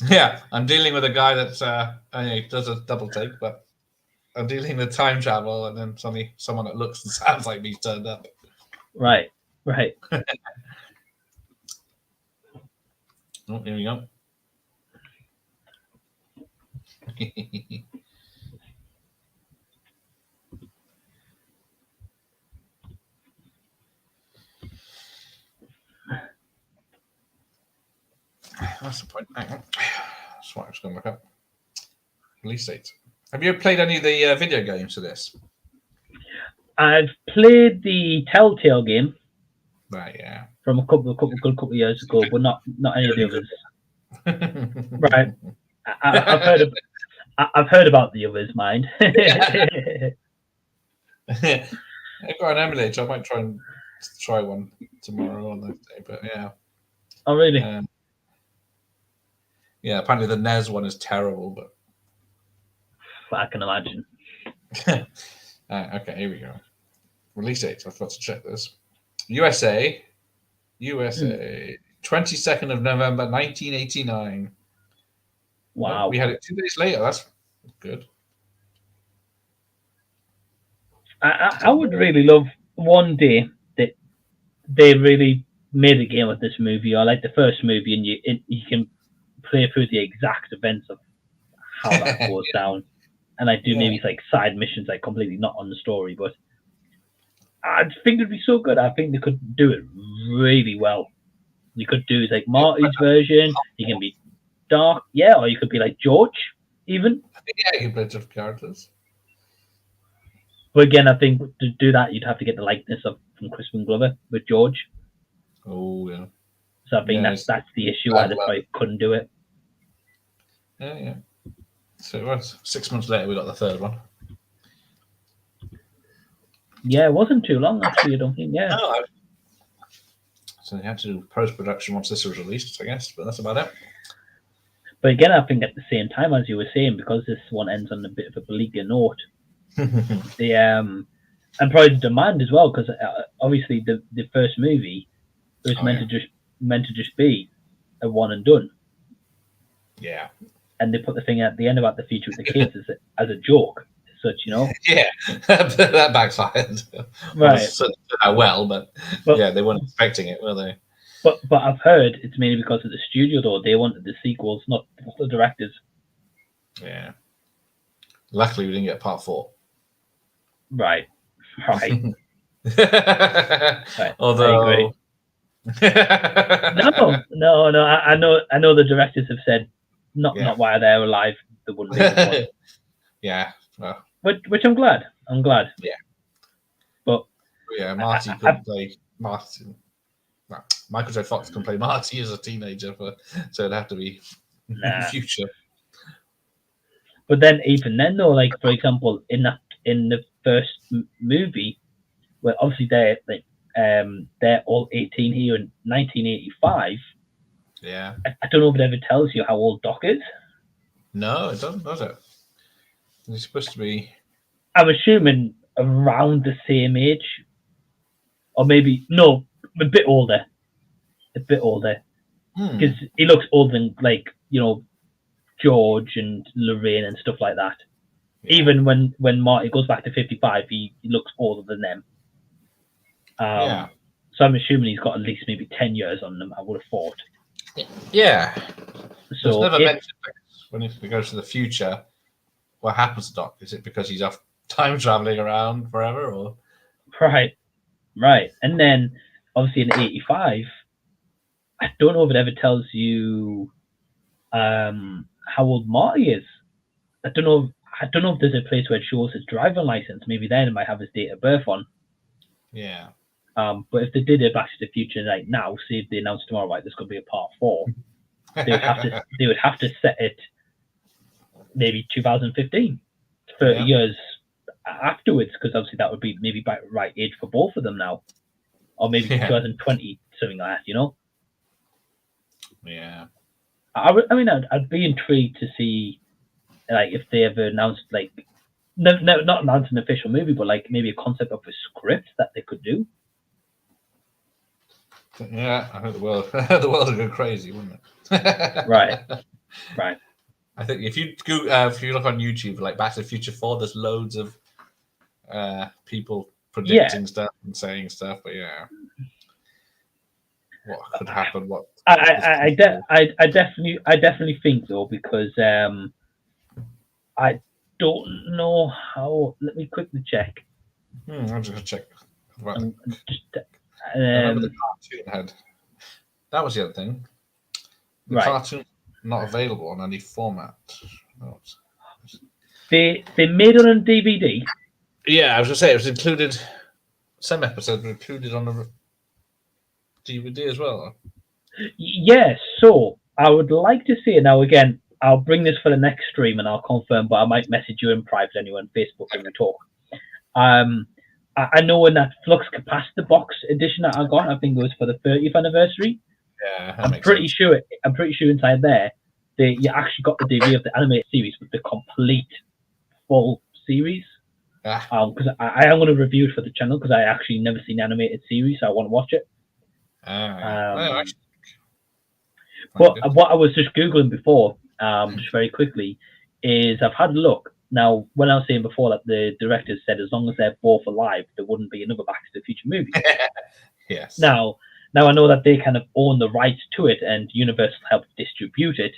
Yeah, I'm dealing with a guy that's he does a double take, but I'm dealing with time travel, and then suddenly someone that looks and sounds like me's turned up. Right. Oh, here we go. That's the point. Hang on. That's what I was going to look up. Release date. Have you ever played any of the video games for this? I've played the Telltale game. Right, yeah. From a couple of years ago, but not any of the others. Right. I've heard about the others, mind. I've got an emulator. I might try one tomorrow on that day, but yeah. Oh, really? Yeah, apparently the NES one is terrible, but I can imagine. Okay, here we go. Release date. I forgot to check this. USA, 22nd of November, 1989. Wow. We had it 2 days later. That's good. I would really love one day that they really made a game of this movie, or like the first movie, and you can play through the exact events of how that goes down. And I do maybe like side missions, like completely not on the story, but I think it'd be so good. I think they could do it really well. You could do like Marty's version. You can be Dark, or you could be like George, even. Yeah, you can play different characters. But again, I think to do that, you'd have to get the likeness from Crispin Glover with George. Oh yeah. So I think that's the issue why they probably couldn't do it. Yeah. So it was 6 months later we got the third one. Yeah, it wasn't too long actually, I don't think. Yeah. No, so they had to do post-production once this was released, I guess, but that's about it. But again, I think at the same time, as you were saying, because this one ends on a bit of a bleaker note, and probably the demand as well, because obviously the first movie was meant to just be a one and done. Yeah. And they put the thing at the end about the future with the kids as a joke, as such, Yeah, that backfired. Right. Well, but yeah, they weren't expecting it, were they? But I've heard it's mainly because of the studio, though. They wanted the sequels, not the directors. Yeah. Luckily, we didn't get part 4. Right. Right. Although, I agree. No. I know the directors have said not while they're alive there wouldn't be one. Yeah. Well, which I'm glad. Yeah. But yeah, Marty couldn't play Martin. Well, Michael J. Fox can play Marty as a teenager, so it'd have to be in the future. But then, even then, though, like for example, in the first movie, well, obviously they're all 18 here in 1985. Yeah. I don't know if it ever tells you how old Doc is. No, it doesn't, does it? He's supposed to be. I'm assuming around the same age, or maybe no, a bit older. Because he looks older than George and Lorraine and stuff like that. Yeah. Even when Marty goes back to 55, he looks older than them. So I'm assuming he's got at least maybe 10 years on them, I would have thought. Yeah. So it's never mentioned when he goes to the future, what happens to Doc? Is it because he's off time traveling around forever? Or Right. And then, obviously in 85, I don't know if it ever tells you how old Marty is. I don't know if there's a place where it shows his driving license. Maybe then it might have his date of birth on. Yeah. But if they did it Back to the Future right now, say if they announced tomorrow, right, there's going to be a part 4, they would have to set it maybe 2015, 30 years afterwards, because obviously that would be maybe by the right age for both of them now, or maybe 2020, something like that, Yeah. I'd be intrigued to see, like, if they ever announced, like, not announced an official movie, but like maybe a concept of a script that they could do. Yeah, I think the world would go crazy, wouldn't it? Right. I think if you look on YouTube, like Back to the Future 4, there's loads of people predicting stuff and saying stuff. But what could happen? What I definitely think though, because I don't know how. Let me quickly check. I'm just gonna check. I remember the cartoon had. That was the other thing. The cartoon not available on any format. No. They made it on DVD. Yeah, I was gonna say it was included. Some episodes were included on the DVD as well. Yes, so I would like to see it now. Again, I'll bring this for the next stream and I'll confirm, but I might message you in private anyway on Facebook when we talk. I know in that Flux Capacitor box edition that I got, I think it was for the 30th anniversary. Yeah, I'm pretty sure inside there, you actually got the DVD of the animated series with the complete full series. Because I am going to review it for the channel because I actually never seen the animated series, so I want to watch it. But what I was just Googling before, just very quickly, is I've had a look. Now, when I was saying before that the directors said as long as they're both alive, there wouldn't be another Back to the Future movie. Yes. Now I know that they kind of own the rights to it and Universal helped distribute it.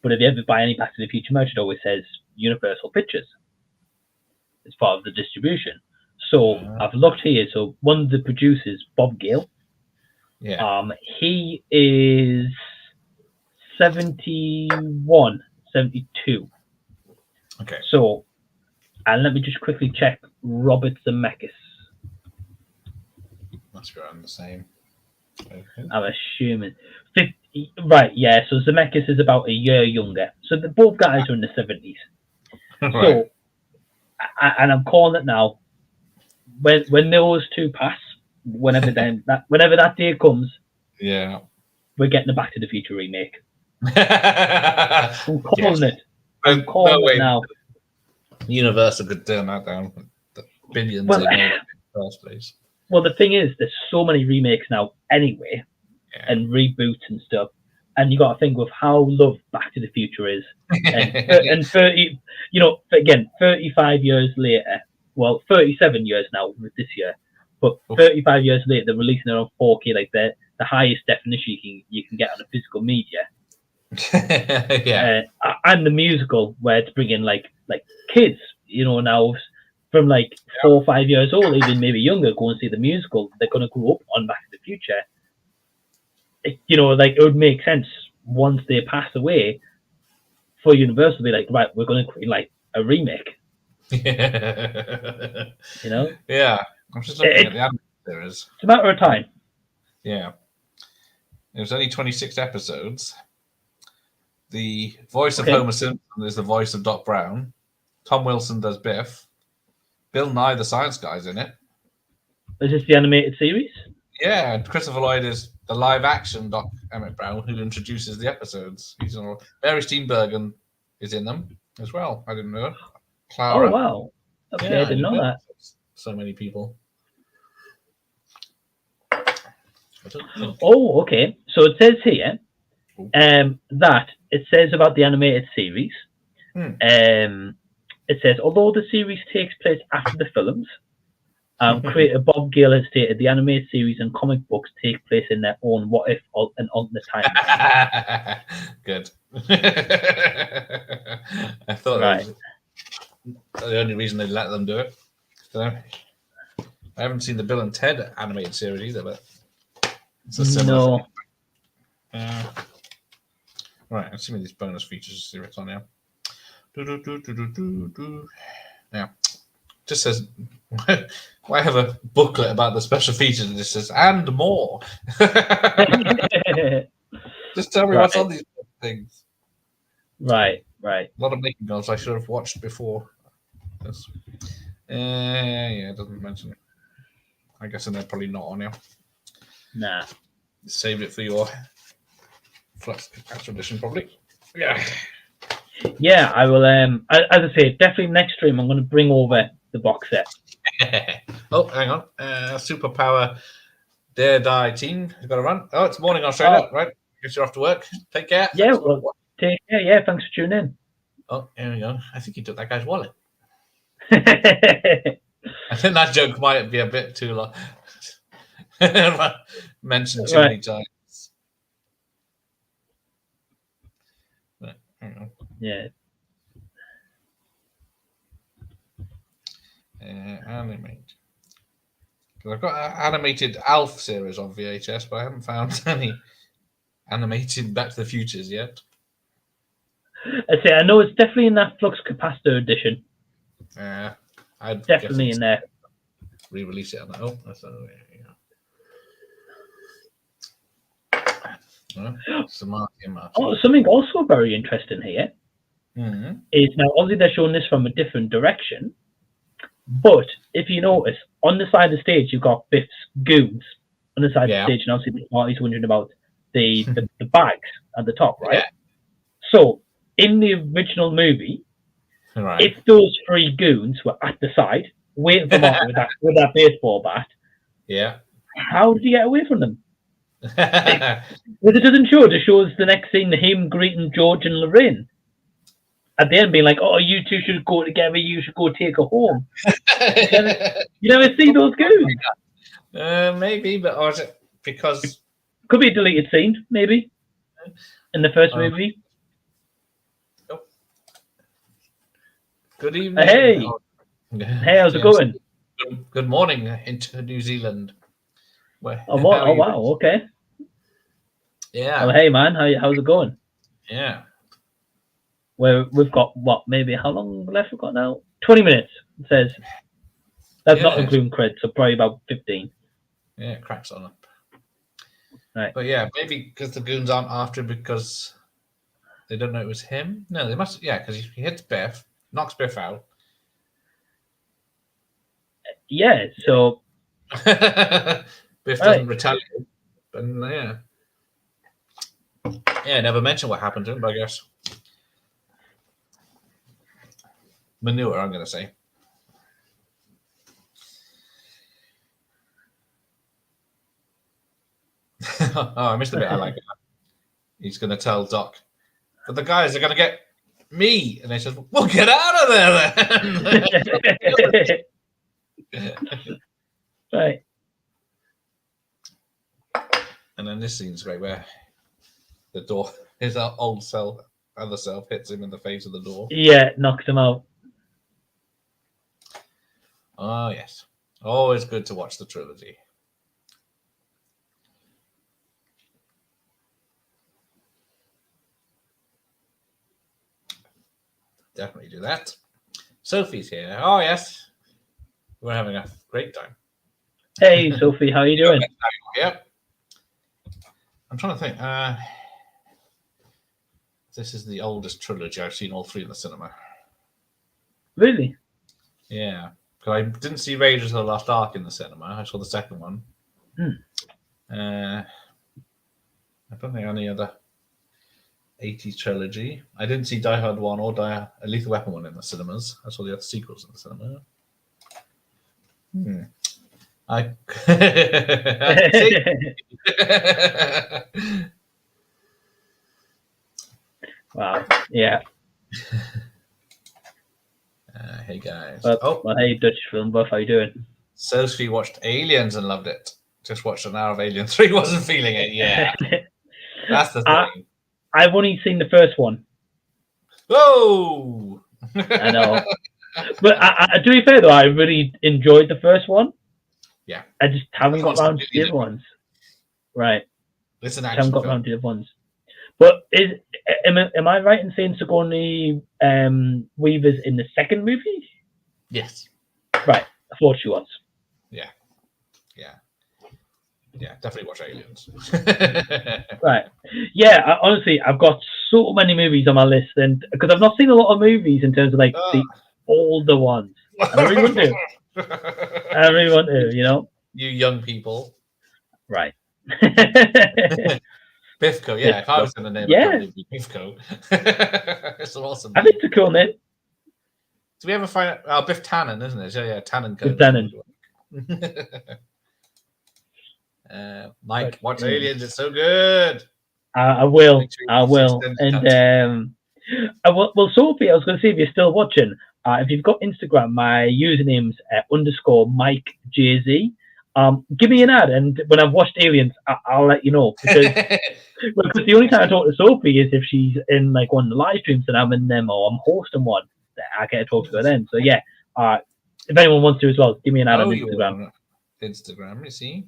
But if you ever buy any Back to the Future merch, it always says Universal Pictures as part of the distribution. So I've looked here. So one of the producers, Bob Gale, he is 71, 72. Okay. So, and let me just quickly check Robert Zemeckis. Must be around the same. Okay. I'm assuming 50. Right, yeah. So Zemeckis is about a year younger. So both guys are in the 70s. Right. So, and I'm calling it now. When those two pass, whenever that day comes, we're getting a Back to the Future remake. I'm calling it. I'm calling it now. Universal could turn that down. billions Well, they made in the first place. Well, the thing is, there's so many remakes now anyway, and reboots and stuff. And you got to think of how loved Back to the Future is, and 30, again, 35 years later, well, 37 years now with this year, but 35 years later, they're releasing it on 4K, like the highest definition you can get on a physical media. And the musical, where it's bringing like kids, now from like 4 or 5 years old, even maybe younger, go and see the musical. They're going to grow up on Back to the Future. It would make sense once they pass away for Universal to be like, right, we're going to create like a remake. Yeah, I'm just looking at the anime series. It's a matter of time. Yeah, it was only 26 episodes. The voice of Homer Simpson is the voice of Doc Brown. Tom Wilson does Biff. Bill Nye the Science Guy's in it. Is this the animated series? Yeah, and Christopher Lloyd is the live-action Doc Emmett Brown who introduces the episodes. Barry Steenburgen is in them as well. I didn't know. Clara. Oh, wow. Okay, I didn't know that. So many people. Oh, okay. So it says here that it says about the animated series. It says, although the series takes place after the films, creator Bob Gale has stated the animated series and comic books take place in their own what if and alternate timeline. Good. I thought that was the only reason they let them do it. So, I haven't seen the Bill and Ted animated series either, but it's a similar thing. Right, let's see these bonus features. See what's on here. Now, just says, I have a booklet about the special features and it says, and more. Just tell me what's on these things. Right. A lot of making goals I should have watched before. It doesn't mention it. I guess they're probably not on here. Nah. Saved it for your Flux expedition, probably. Yeah. Yeah, I will. As I say, definitely next stream I'm going to bring over the box set. Oh, hang on. Superpower Dare Die team. You've got to run. Oh, it's morning Australia, right? Guess you're off to work. Take care. Yeah, take care. Yeah, thanks for tuning in. Oh, here we go. I think he took that guy's wallet. I think that joke might be a bit too long. Mentioned too many times. Right, hang on. Yeah. Animate. Because I've got an animated Alf series on VHS, but I haven't found any animated Back to the Futures yet. I know it's definitely in that Flux Capacitor edition. I'd definitely in there. Re-release it on that. Oh, that's something also very interesting here is now obviously they're showing this from a different direction, but if you notice on the side of the stage you've got Biff's goons on the side of the stage, and obviously Marty's wondering about the bags at the top, right? So in the original movie, if those three goons were at the side waiting for Marty with that baseball bat, how did he get away from them? Well, it doesn't show. It shows the next scene, him greeting George and Lorraine at the end, being like, "Oh, you two should go together. You should go take her home." You never see those goons. Maybe, but or is it because could be a deleted scene, maybe in the first movie. Oh. Good evening. Hey, how's it going? Good morning into New Zealand. Oh wow, okay. Yeah. Oh hey man, how's it going? Yeah. Well, we've got maybe how long left we've got now? 20 minutes. It says that's not including credits, so probably about 15. Yeah, it cracks on up. Right. But yeah, maybe because the goons aren't after him because they don't know it was him. No, they must. Yeah, because he hits Biff, knocks Biff out. Yeah. So. Biff doesn't retaliate, but never mention what happened to him, but I guess manure. I'm going to say Oh, I missed the bit. I like it. He's going to tell Doc, but the guys are going to get me. And they says, well, get out of there then. Right. And then this scene's great where the door, his old self, other self, hits him in the face of the door. Yeah, knocks him out. Oh, yes. Always good to watch the trilogy. Definitely do that. Sophie's here. Oh, yes. We're having a great time. Hey, Sophie, how you doing? Yep. I'm trying to think. This is the oldest trilogy. I've seen all three in the cinema. Really? Yeah. Because I didn't see Raiders of the Lost Ark in the cinema. I saw the second one. I don't think any other 80s trilogy. I didn't see Die Hard 1 or a Lethal Weapon 1 in the cinemas. I saw the other sequels in the cinema. Wow. Yeah. Hey guys. Well, hey, Dutch film buff, how you doing? Sophie watched Aliens and loved it. Just watched an hour of Alien 3, wasn't feeling it. Yeah. That's the thing. I've only seen the first one. Whoa! I know. But to be fair, though, I really enjoyed the first one. Yeah. I just haven't got around to the other ones. Right. It's an I action haven't got film. around to the other ones. But am I right in saying Sigourney Weaver's in the second movie? Yes. Right. I thought she was. Yeah, definitely watch Aliens. Right. Yeah, honestly, I've got so many movies on my list, and because I've not seen a lot of movies in terms of like the older ones. And I really want to. I really want to, you know? You young people. Right. Bifco, yeah. If I was in the name of it would be Bifco. It's an awesome I name. think it's a cool name. Do we ever find out? Oh, Biff Tannen, isn't it? Yeah, Tannen. Biff Tannen. Mike, watch Aliens. It's so good. I will. I will. And well, Sophie, I was going to see if you're still watching. If you've got Instagram, my username's _MikeJZ. Give me an ad, and when I've watched Aliens, I'll let you know. Because the only time I talk to Sophie is if she's in like one of the live streams and I'm in them or I'm hosting one. I get to talk to her then. So yeah, if anyone wants to as well, give me an ad on Instagram. Instagram, you see.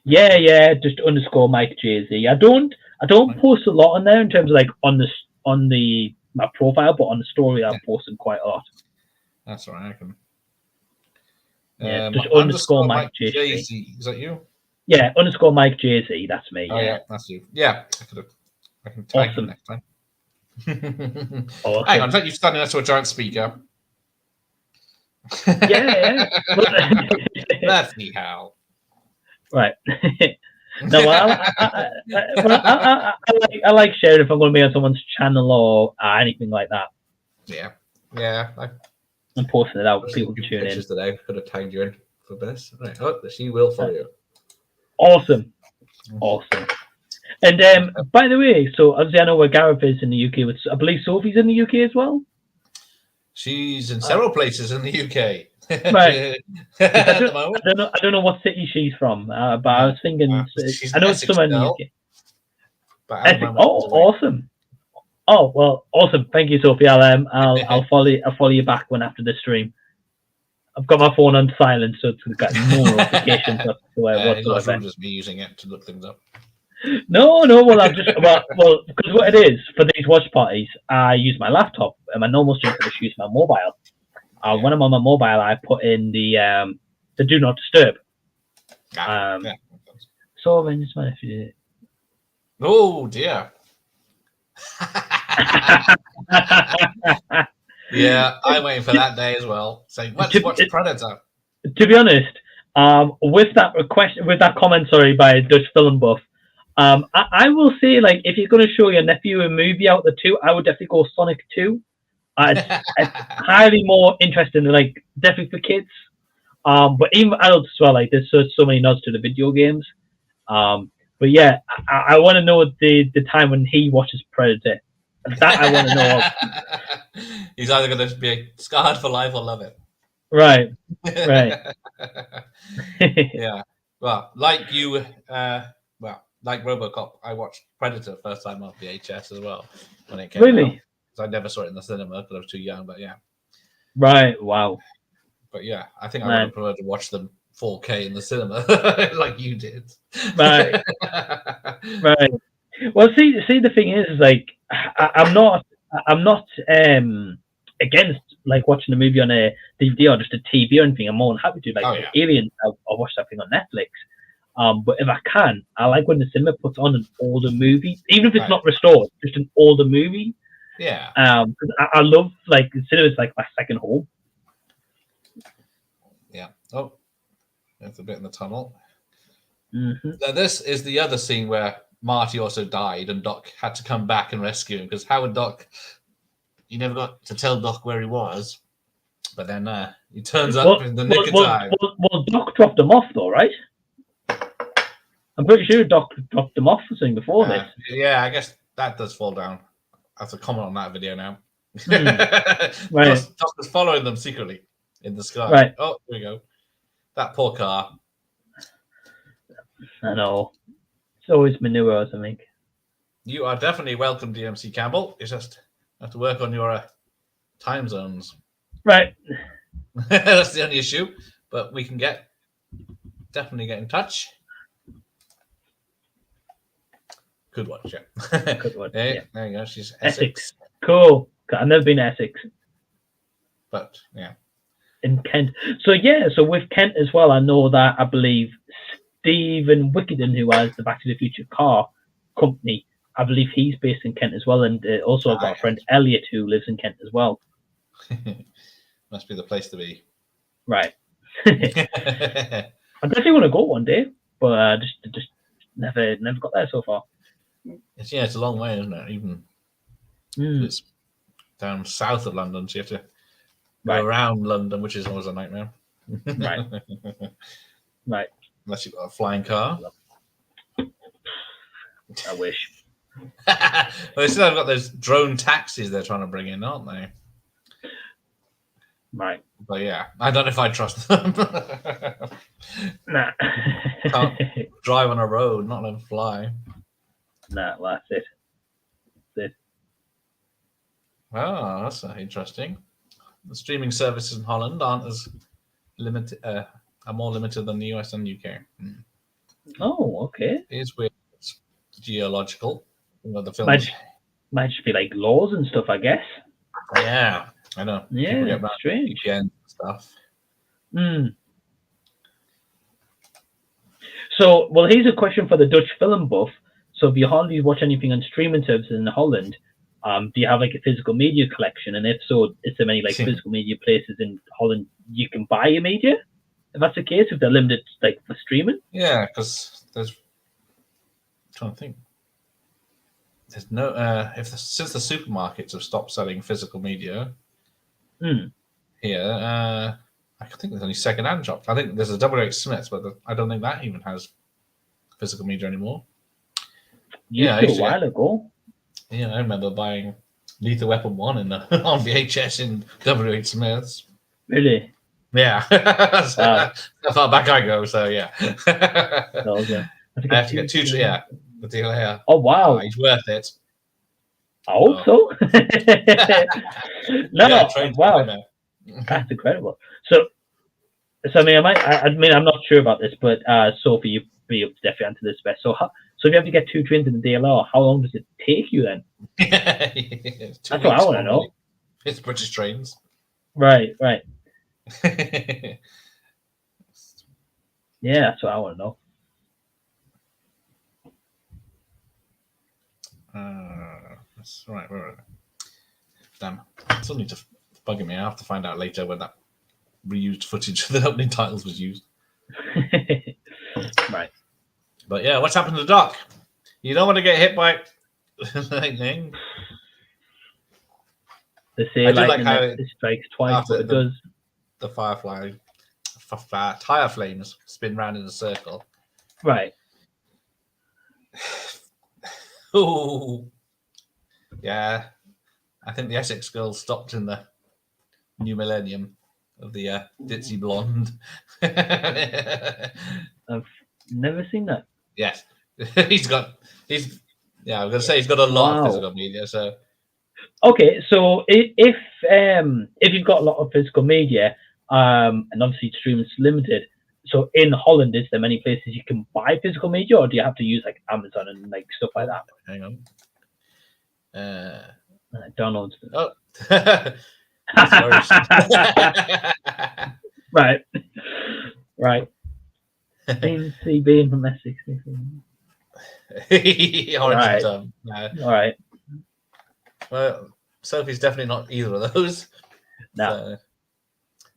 Yeah, just _MikeJZ. I don't post a lot on there in terms of like on my profile, but on the story I'm posting quite a lot. That's all right. I can. Yeah, just _MikeJZ. Is that you? Yeah, _MikeJZ. That's me. Oh yeah, that's you. Yeah, I can tag you next time. Awesome. Hang on, is that you standing next to a giant speaker? Yeah. That's me how. Right. No, I like sharing if I'm going to be on someone's channel or anything like that. Yeah. I'm posting it out for people to tune in. That I could have tagged you in for this. Right. Oh, she will follow you. Awesome. And by the way, so obviously I know where Gareth is in the UK. I believe Sophie's in the UK as well. She's in several places in the UK. Right. I don't know what city she's from, but I was thinking. I know it's somewhere in the UK. Awesome. Oh well, awesome. Thank you, Sophie. I'll follow you back after the stream. I've got my phone on silent, so it's got no notifications whatsoever. Just me using it to look things up. No. Well, because what it is for these watch parties, I use my laptop, and my normal stream I just use my mobile. When I'm on my mobile, I put in the do not disturb. So then it's my. Oh dear. Yeah, I'm waiting for that day as well. Saying, let's watch Predator. To be honest, with that comment, by Dutch Film Buff, I will say, like, if you're going to show your nephew a movie out the two, I would definitely go Sonic 2. It's highly more interesting, like, definitely for kids. But even adults as well, like, there's so many nods to the video games. But yeah, I want to know the time when he watches Predator. That I want to know. He's either going to be scarred for life or love it. Right. Right. Yeah. Well, like you, like RoboCop, I watched Predator first time on VHS as well when it came out. Really? I never saw it in the cinema because I was too young. But yeah. Right. Wow. But yeah, I think I would have preferred to watch them 4K in the cinema like you did. Right. Right. Well, see, the thing is, like, I'm not against like watching a movie on a DVD or just a TV or anything. I'm more than happy to. Like, Aliens, I'll watch that thing on Netflix. But if I can, I like when the cinema puts on an older movie, even if it's not restored, just an older movie. Yeah. Because I love, like, cinema is like my second home. Yeah. Oh, there's a bit in the tunnel. Mm-hmm. Now, this is the other scene where Marty also died and Doc had to come back and rescue him because Howard Doc, you never got to tell Doc where he was, but then he turns up in the nick of time. Well, Doc dropped him off though, right? I'm pretty sure Doc dropped him off for something before this. Yeah, I guess that does fall down. I have to comment on that video now. Right. Doc was following them secretly in the sky. Right. Oh, here we go. That poor car. I know. It's always manure or something. You are definitely welcome, DMC Campbell. You just have to work on your time zones. Right. That's the only issue. But we can definitely get in touch. Good watch, yeah. Good one. There you go. She's Essex. Cool. I've never been to Essex. But yeah. In Kent. So with Kent as well, I know that I believe Stephen Wickenden, who has the Back to the Future car company, I believe he's based in Kent as well. And also I've got a friend Elliot who lives in Kent as well. Must be the place to be. Right. I definitely want to go one day, but just never got there so far. It's a long way, isn't it? Even it's down south of London, so you have to go around London, which is always a nightmare. Right. Right. Unless you've got a flying car. I wish. Well, they still have got those drone taxis they're trying to bring in, aren't they? Right. But yeah, I don't know if I trust them. Nah. Can't drive on a road, not let them fly. Nah, well, that's it. Oh, that's interesting. The streaming services in Holland aren't as limited, are more limited than the US and UK. Oh, okay. It is weird. It's geological. The films might just be like laws and stuff, I guess. Yeah, I know. Yeah, strange. VPN stuff. So, well, here's a question for the Dutch film buff. So, if you hardly watch anything on streaming services in Holland, do you have like a physical media collection? And if so, is there many like physical media places in Holland you can buy your media? If that's the case, if they're limited like for streaming? Yeah, because there's. I'm trying to think. There's no since the supermarkets have stopped selling physical media here, I think there's only second-hand shops. I think there's a WH Smith's, but I don't think that even has physical media anymore. A while ago. Yeah, I remember buying Lethal Weapon 1 on VHS in WH Smith's. Really? Yeah. How far back I go, so yeah. I have to get two. Yeah, the deal here. Oh, wow. He's worth it. I hope so. No, wow. That's incredible. So I mean, I'm not sure about this, but Sophie, you'd be able to definitely answer this best. So if you have to get 2 trains in the DLR, how long does it take you then? That's what I want to know. It's British trains. Right. Yeah, that's what I want to know. That's right. Where are they? Damn, it's only to bugging me. I have to find out later when that reused footage of the opening titles was used. Right. But yeah, what's happened to Doc? You don't want to get hit by lightning. They say lightning it strikes twice, but it does. The firefly, tire flames spin round in a circle. Right. Oh, yeah. I think the Essex Girls stopped in the new millennium of the ditzy blonde. I've never seen that. Yes, he's. Yeah, I'm gonna say he's got a lot of Wow. physical media. So Okay, so if you've got a lot of physical media, and obviously streaming's limited, so in Holland, is there many places you can buy physical media, or do you have to use like Amazon and like stuff like that? hang on. Downloads. Oh, right, right. CB from Essex. Orange Right. Tom. No. All right. Well, Sophie's definitely not either of those. No.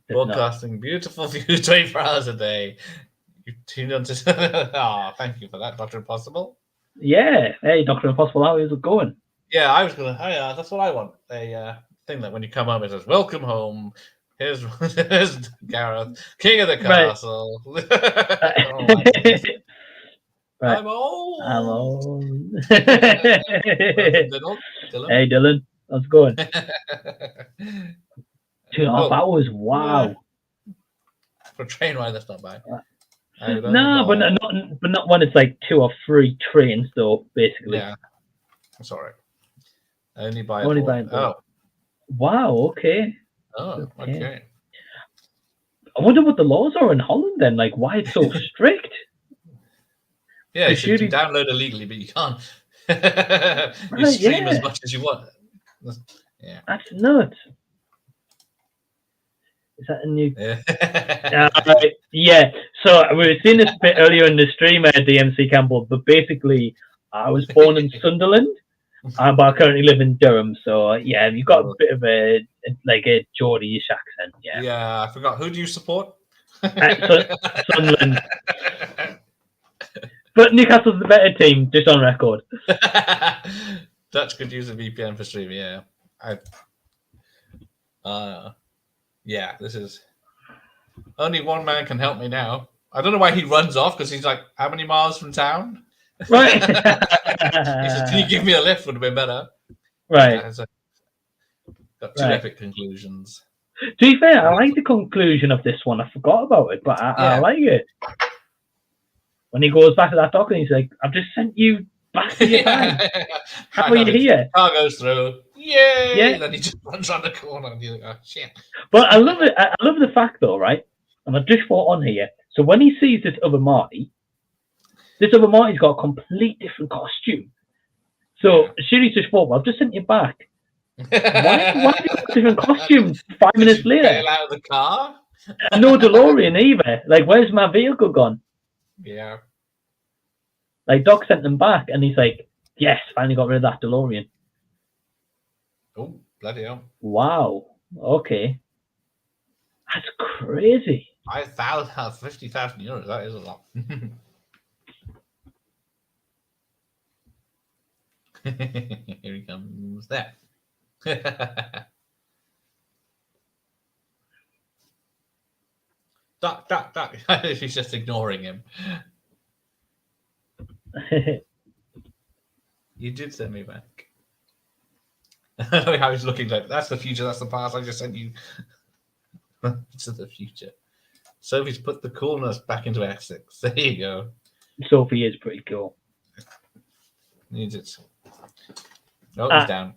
So, broadcasting beautiful views 24 hours a day. You tune on to. Oh, thank you for that, Dr. Impossible. Yeah. Hey, Dr. Impossible, how is it going? Yeah, I was gonna. Oh, yeah, that's what I want. A thing that when you come home, it says "Welcome home." Here's Gareth, King of the Castle. Right. I'm old. I'm old. Dylan. Hey, Dylan. How's it going? 2.5 hours. Wow. For a train ride, that's not bad. No, but not when it's like 2 or 3 trains, though. Basically. Yeah, that's all right. Only by Oh. Wow. Okay. Oh, okay. I wonder what the laws are in Holland then. Like, why it's so strict? Yeah, you can download illegally, but you can't. You stream as much as you want. Yeah, that's nuts. Is that a new? Yeah. So we were seeing this a bit earlier in the stream at DMC Campbell, but basically, I was born in Sunderland, but I currently live in Durham. So yeah, you've got a bit of a Geordie-ish accent. Yeah. Yeah, I forgot. Who do you support? Sunderland. But Newcastle's the better team, just on record. Dutch could use a VPN for streaming. Yeah, yeah. This is only one man can help me now. I don't know why he runs off because he's like, how many miles from town? Right. He said, can you give me a lift? Would have been better. Right. Yeah, got two epic conclusions. To be fair, I like the conclusion of this one. I forgot about it, but I like it. When he goes back to that dock and he's like, I've just sent you back to your time. How are you here? Car goes through. Yay! Yeah. And then he just runs around the corner and you're like, oh, shit. But I love it. I love the fact, though, right? And I've just thought on here. So when he sees this other Marty's got a complete different costume. So Shiri's just thought, well, I've just sent you back. Why do you have a different costume 5 minutes later? Bail out of the car? And no DeLorean either. Like, where's my vehicle gone? Yeah. Like, Doc sent them back, and he's like, yes, finally got rid of that DeLorean. Oh, bloody hell. Wow. Okay. That's crazy. 50,000 euros, that is a lot. Here he comes there. Duck. He's just ignoring him. You did send me back. How he's looking like, that's the future, that's the past. I just sent you to the future. Sophie's put the coolness back into Essex. There you go. Sophie is pretty cool. Needs it. Oh, he's down.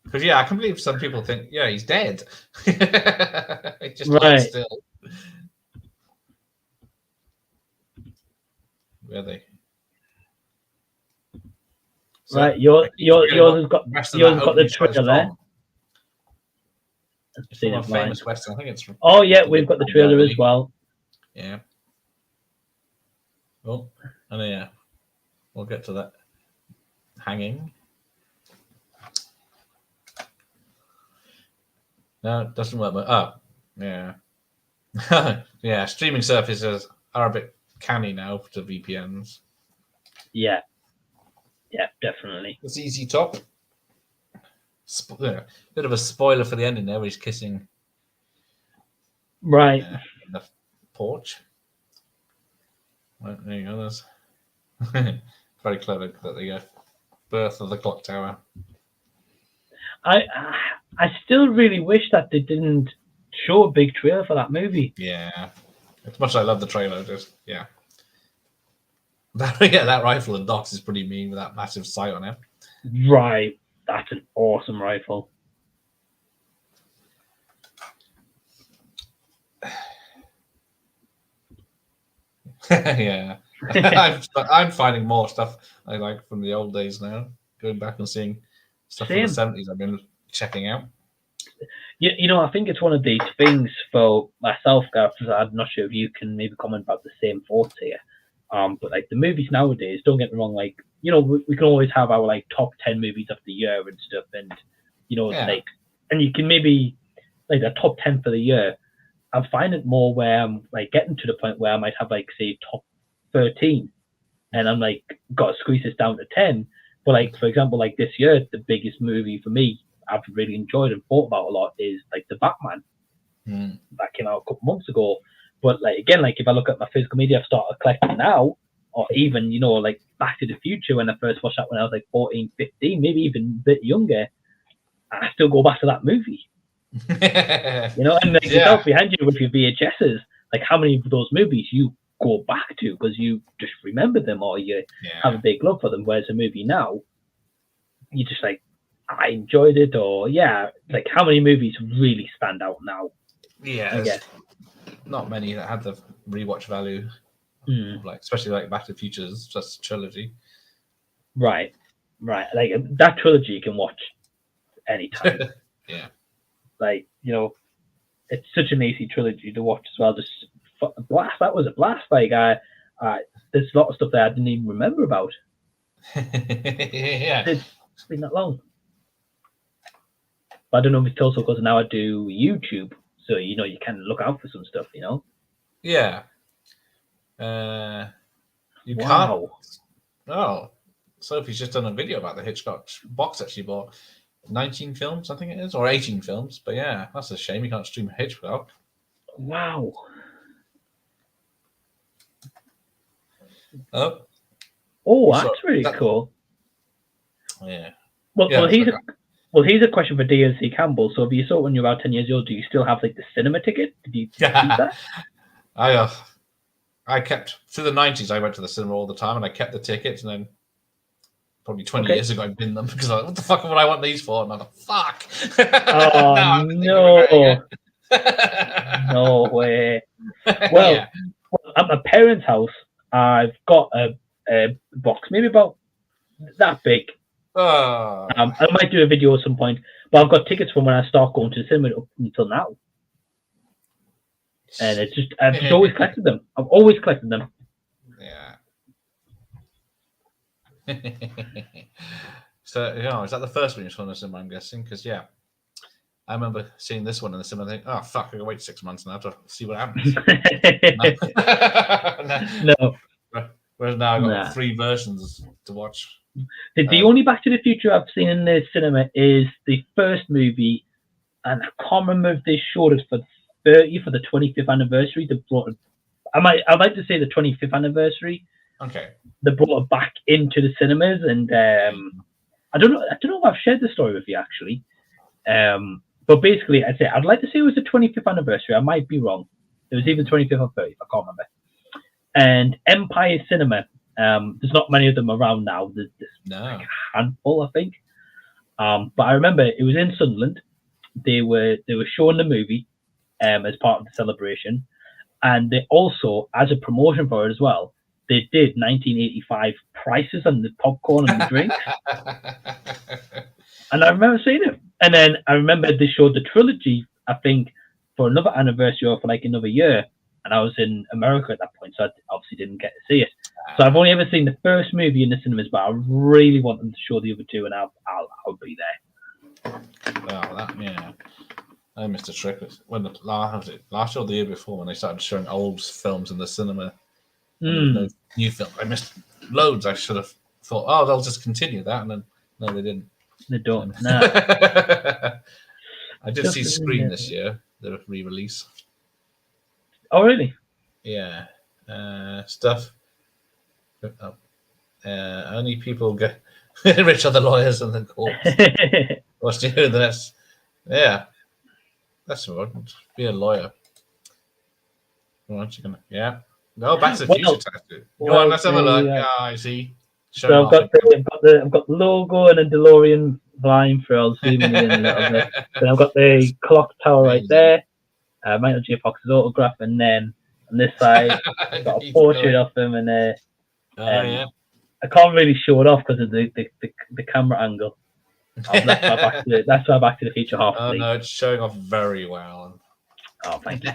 Because, yeah, I can believe some people think, yeah, he's dead. He just lies still. Where are they? So, right, yours has got the trailer there. It's from a famous Western. I think it's from. Oh yeah, we've got the trailer as well. Yeah. Oh, and yeah, we'll get to that. Hanging. No, it doesn't work. But yeah, yeah. Streaming services are a bit canny now to VPNs. Yeah, definitely. It's easy top. Bit of a spoiler for the ending there, where he's kissing. Right. In the porch. Right, there you go. Very clever that the birth of the clock tower. I still really wish that they didn't show a big trailer for that movie. Yeah, as much as I love the trailer, just yeah. That rifle and Docs is pretty mean with that massive sight on it. Right, that's an awesome rifle. Yeah, I'm finding more stuff I like from the old days now. Going back and seeing stuff from the '70s I've been checking out. You know, I think it's one of these things for myself, Gareth. I'm not sure if you can maybe comment about the same thoughts here. But like the movies nowadays, don't get me wrong, like, you know, we can always have our like top 10 movies of the year and stuff, and you know, like, and you can maybe like the top 10 for the year. I find it more where I'm like getting to the point where I might have like say top 13, and I'm like got to squeeze this down to 10. But like for example, like this year, the biggest movie for me I've really enjoyed and thought about a lot is like the Batman that came out a couple months ago. But like again, like if I look at my physical media I've started collecting now, or even, you know, like Back to the Future when I first watched that when I was like 14, 15, maybe even a bit younger, I still go back to that movie. You know, and like yourself behind you with your VHSs, like how many of those movies you go back to because you just remember them or you have a big love for them. Whereas a movie now, you just like, I enjoyed it, or like how many movies really stand out now? Yeah, there's not many that had the rewatch value, like especially like Back to the Future's just trilogy. Right. Like that trilogy you can watch anytime. Yeah. Like, you know, it's such an easy trilogy to watch as well. Just a blast. That was a blast. Like, there's a lot of stuff that I didn't even remember about. Yeah. It's been that long. But I don't know if it's also because now I do YouTube, so you know you can look out for some stuff, you know. Yeah. You can't. Oh, Sophie's just done a video about the Hitchcock box that she bought. 19 films, I think it is, or 18 films. But yeah, that's a shame you can't stream Hitchcock. Wow. Oh, that's really cool. Yeah. Well, here's a question for DNC Campbell. So if you saw it when you were about 10 years old, do you still have like the cinema ticket? Did you keep that? I kept through the 90s. I went to the cinema all the time, and I kept the tickets. And then probably 20 years ago, I binned them because I was like, what the fuck would I want these for? And I'm like, fuck. Oh no! No way. Well, at my parents' house, I've got a box, maybe about that big. I might do a video at some point, but I've got tickets from when I start going to the cinema up until now, and it's just I've just always collected them. I've always collected them. Yeah. So is that the first one you saw in the cinema? I'm guessing because I remember seeing this one in the cinema. And think, oh fuck, I gotta wait 6 months now to see what happens. No. Whereas now I've got 3 versions to watch. The only Back to the Future I've seen in the cinema is the first movie, and I can't remember if they showed it for the 25th anniversary. I like to say the 25th anniversary. Okay. They brought it back into the cinemas, and I don't know if I've shared the story with you actually. But basically, I'd like to say it was the 25th anniversary. I might be wrong. It was either 25th or 30th. I can't remember. And Empire Cinema. There's not many of them around now. There's like a handful, I think. But I remember it was in Sunderland. They were showing the movie as part of the celebration, and they also, as a promotion for it as well, they did 1985 prices on the popcorn and the drinks. And I remember seeing it. And then I remember they showed the trilogy, I think, for another anniversary or for like another year. And I was in America at that point, so I obviously didn't get to see it. So I've only ever seen the first movie in the cinemas, but I really want them to show the other two, and I'll be there. Oh, I missed a trick. When last year or the year before, when they started showing old films in the cinema, no new film, I missed loads. I should have thought, oh, they'll just continue that, and then no, they didn't. They don't. No. I did see Scream this year, the re-release. Oh, really? Yeah. Stuff. Only people get rich are the lawyers and the courts. What's new? That's yeah. That's what. Be a lawyer. What you gonna? Yeah. No, Back to the Future tattoo. Go on, let's have a look. I see. So I've got the logo and a DeLorean flying through. I'll zoom in a little bit. Then I've got the clock tower right there. Michael J. Fox's autograph, and then on this side, I've got a portrait of him, and yeah. I can't really show it off because of the camera angle. That's why Back to the Future half. Oh no, it's showing off very well. Oh, thank you.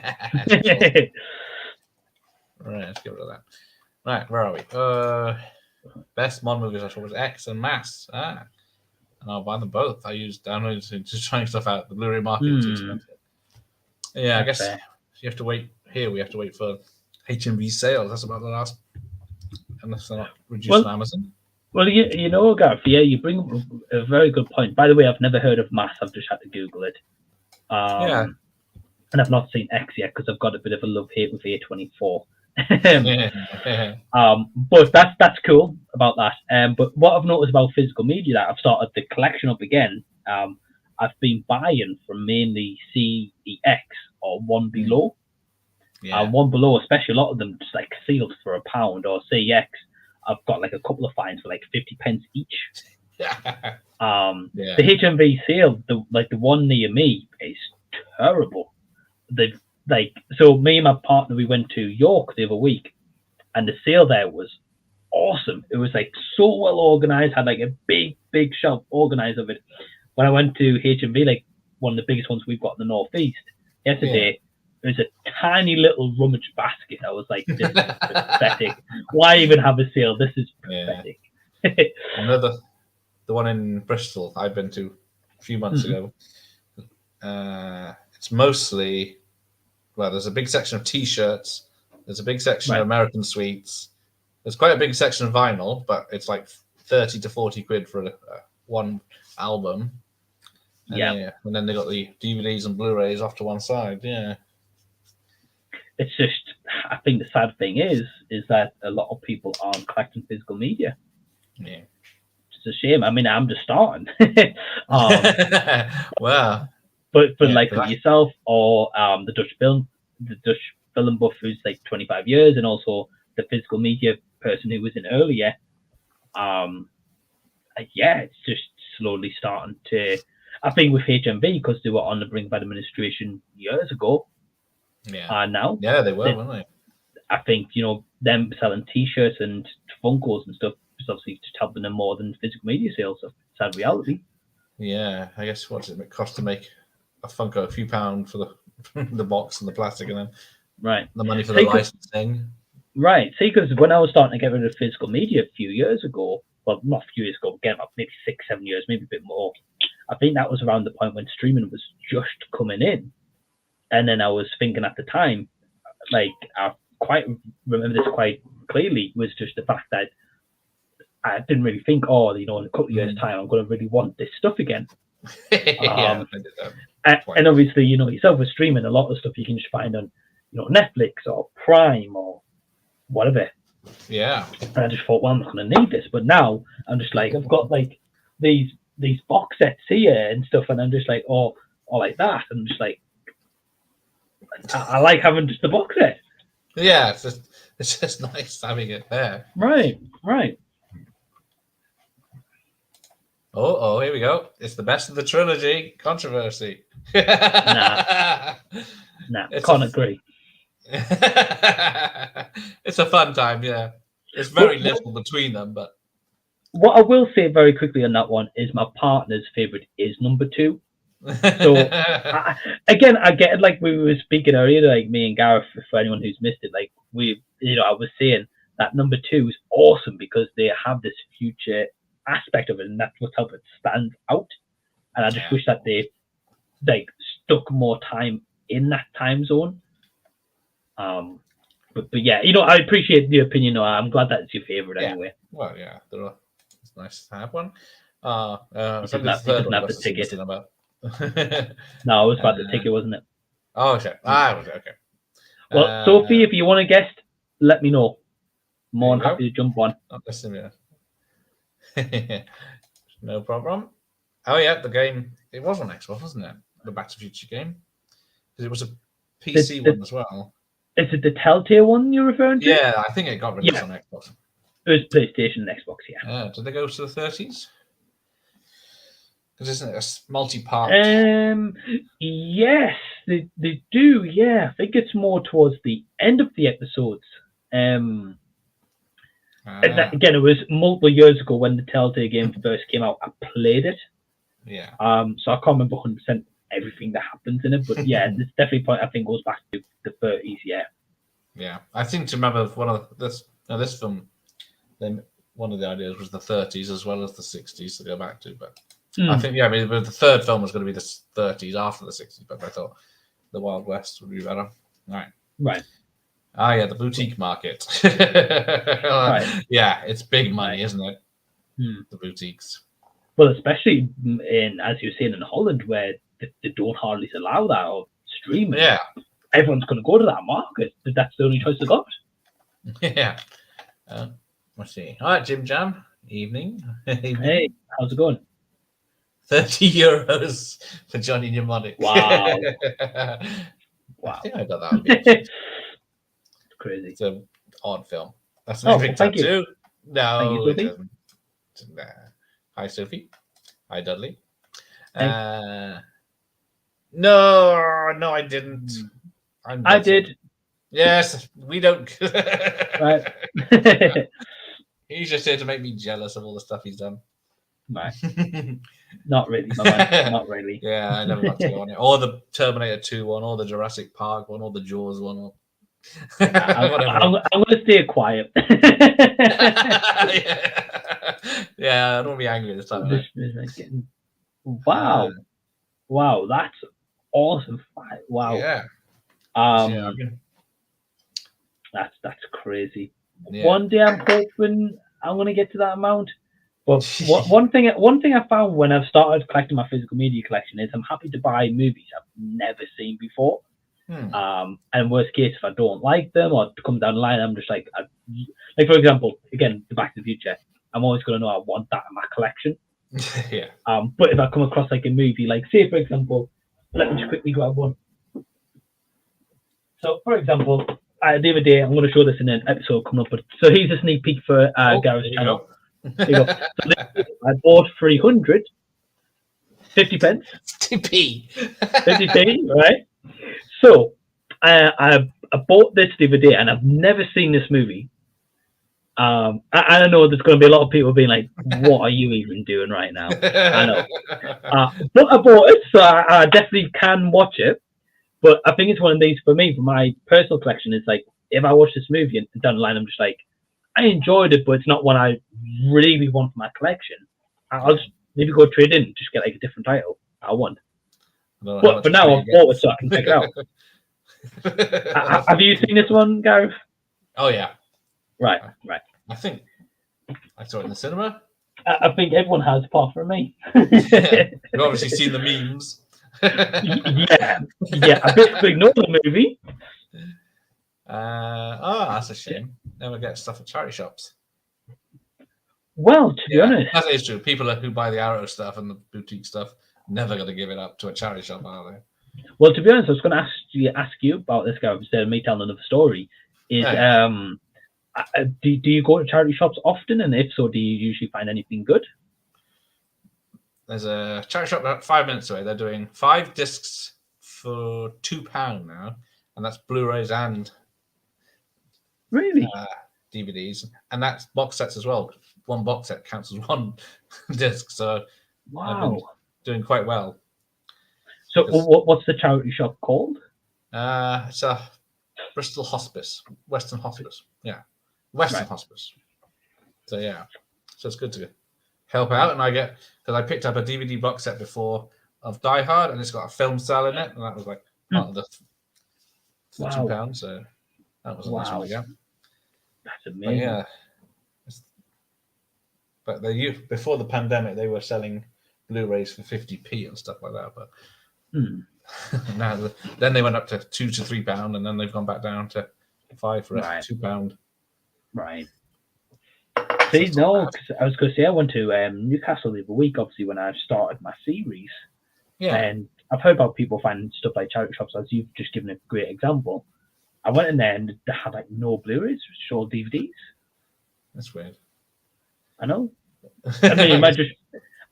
Right, let's get rid of that. Right, where are we? Best mod movies I saw was X and Mass. And I'll buy them both. I use downloads to trying stuff out. The Blu-ray market is too expensive. Yeah, I guess you have to wait. Here we have to wait for HMV sales. That's about the last, unless they're not reduced on Amazon. Well, you know, Gareth, you bring up a very good point. By the way, I've never heard of Mass. I've just had to Google it. And I've not seen X yet because I've got a bit of a love-hate with A24. But that's cool about that. But what I've noticed about physical media, that I've started the collection up again. I've been buying from mainly CEX or One Below. One Below, especially a lot of them just like sealed for £1, or CEX. I've got like a couple of finds for like 50 pence each. The HMV sale, the one near me, is terrible. So me and my partner, we went to York the other week, and the sale there was awesome. It was like so well organized, had like a big shelf organized of it. When I went to HMV, like one of the biggest ones we've got in the Northeast, yesterday, it was a tiny little rummage basket. I was like, this is pathetic. Why even have a sale? This is pathetic. The one in Bristol I've been to a few months ago. It's mostly, well, there's a big section of T-shirts. There's a big section of American sweets. There's quite a big section of vinyl, but it's like 30 to 40 quid for one album. And then they got the DVDs and Blu-rays off to one side. Yeah. It's just, I think the sad thing is that a lot of people aren't collecting physical media. Yeah. It's a shame. I mean, I'm just starting. Wow. But for like yourself or the Dutch film buff who's like 25 years, and also the physical media person who was in earlier, it's just slowly starting to. I think with HMV, because they were on the brink of administration years ago. Now. Yeah, they were, weren't they? I think, them selling T-shirts and Funkos and stuff is obviously just helping them more than physical media sales. That's sad reality. Yeah, I guess what does it cost to make a Funko? A few pounds for the box and the plastic, and then the money for the licensing. Right. See, because when I was starting to get rid of physical media a few years ago, well, not a few years ago, again, maybe 6-7 years, maybe a bit more. I think that was around the point when streaming was just coming in. And then I was thinking at the time, like, I quite remember this quite clearly, was just the fact that I didn't really think, in a couple of years' time, I'm going to really want this stuff again. I did that. And obviously, yourself with streaming, a lot of stuff you can just find on, Netflix or Prime or whatever. Yeah. And I just thought, well, I'm not going to need this. But now I'm just like, I've got like these box sets here and stuff, and I'm just like, or like that. I'm just like, I like having just the box set. Yeah, it's just nice having it there. Right. Oh, here we go. It's the best of the trilogy. Controversy. Nah, can't agree. It's a fun time, yeah. It's very little between them, but what I will say very quickly on that one is my partner's favorite is number 2. So I get it, like we were speaking earlier, like me and Gareth, for anyone who's missed it, like I was saying that number 2 is awesome because they have this future aspect of it, and that's what's helped it stand out. And I just wish that they like stuck more time in that time zone. But yeah, I appreciate the opinion. I'm glad that it's your favorite anyway. Well, yeah, it's nice to have one. It doesn't have the ticket. No, it was about the ticket, wasn't it? Oh, okay. Okay. Well, Sophie, if you want a guest, let me know. More than happy to jump on. Listen, yeah. No problem. Oh yeah, the game. It was on Xbox, wasn't it? The Back to the Future game, because it was a PC one as well. Is it the Telltale one you're referring to? Yeah, I think it got released on Xbox. It was PlayStation and Xbox, yeah. Did they go to the 30s? Because isn't it a multi-part? Yes, they do. Yeah, I think it's more towards the end of the episodes. Again, it was multiple years ago when the Telltale game first came out. I played it. Yeah. So I can't remember 100% everything that happens in it, but yeah, this definitely point I think goes back to the 30s. Yeah. Yeah, I think to remember one of this film. Then one of the ideas was the 30s as well as the 60s to go back to, but I think the third film was going to be the 30s after the 60s, but I thought the Wild West would be better. Right. Ah, yeah, the boutique market. Right. Yeah, it's big money, isn't it? The boutiques. Well, especially as you're saying in Holland, where they don't hardly allow that or streaming. Yeah. Everyone's going to go to that market. That's the only choice they got. Yeah. Let's see. All right, Jim Jam. Evening. Hey, how's it going? 30 euros for Johnny Mnemonic. Wow. Wow. I think I got that on VHS. Crazy. It's an odd film. That's an big tattoo. You. No, thank you, it doesn't. Hi, Sophie. Hi, Dudley. No, I didn't. I did. Yes, we don't. Right. He's just here to make me jealous of all the stuff he's done. Right. Not really, my man. Not really. Yeah, I never got to go on it. Or the Terminator 2 one, or the Jurassic Park one, or the Jaws one. Or... I'm going to stay quiet. Yeah, I don't want to be angry this time. Wow. Wow, that's awesome. Wow. Yeah. That's crazy. Yeah. One day I'm hoping I'm going to get to that amount. But one thing I found when I've started collecting my physical media collection is I'm happy to buy movies I've never seen before. And worst case, if I don't like them or it comes down the line, I'm just like for example, again, the Back to the Future. I'm always going to know I want that in my collection. Yeah. But if I come across like a movie, like say for example, let me just quickly grab one. So for example, the other day, I'm going to show this in an episode coming up. But so here's a sneak peek for Gareth's channel. There you go. So I bought 300, 50 pence. 50p. 50p, right? So I bought this the other day, and I've never seen this movie. I know there's going to be a lot of people being like, "What are you even doing right now?" I know, but I bought it, so I definitely can watch it. But I think it's one of these for me, for my personal collection. It's like if I watch this movie and down the line, I'm just like, I enjoyed it, but it's not one I really want for my collection. I'll just maybe go trade in, just get like a different title I want. But for now, I've bought it so I can check it out. Have you seen this one, Gareth? Oh yeah. Right. I think I saw it in the cinema. I think everyone has, apart from me. You've obviously seen the memes. Yeah. I basically know the movie. That's a shame. Never get stuff at charity shops. Well, to be honest, that is true. People who buy the Arrow stuff and the boutique stuff never going to give it up to a charity shop, are they? Well, to be honest, I was going to ask you about this guy instead of me telling another story. Is do you go to charity shops often, and if so, do you usually find anything good? There's a charity shop about 5 minutes away. They're doing 5 discs for £2 now, and that's Blu-rays and really DVDs, and that's box sets as well. One box set counts as one disc, so wow, doing quite well. So what's the charity shop called? It's a Bristol Hospice, Western Hospice. Yeah, Western Hospice. So yeah, so it's good to help out, and because I picked up a DVD box set before of Die Hard, and it's got a film cell in it, and that was like part of the £2. So that was a nice one to get. That's amazing. But before the pandemic, they were selling Blu-rays for 50p and stuff like that. But now, then they went up to £2 to £3, and then they've gone back down to 5 for £2. Right. See, no, 'cause I was going to say I went to Newcastle the other week, obviously, when I started my series. Yeah. And I've heard about people finding stuff like charity shops, as you've just given a great example. I went in there and they had like no Blu-rays, just all DVDs. That's weird. I know. I mean,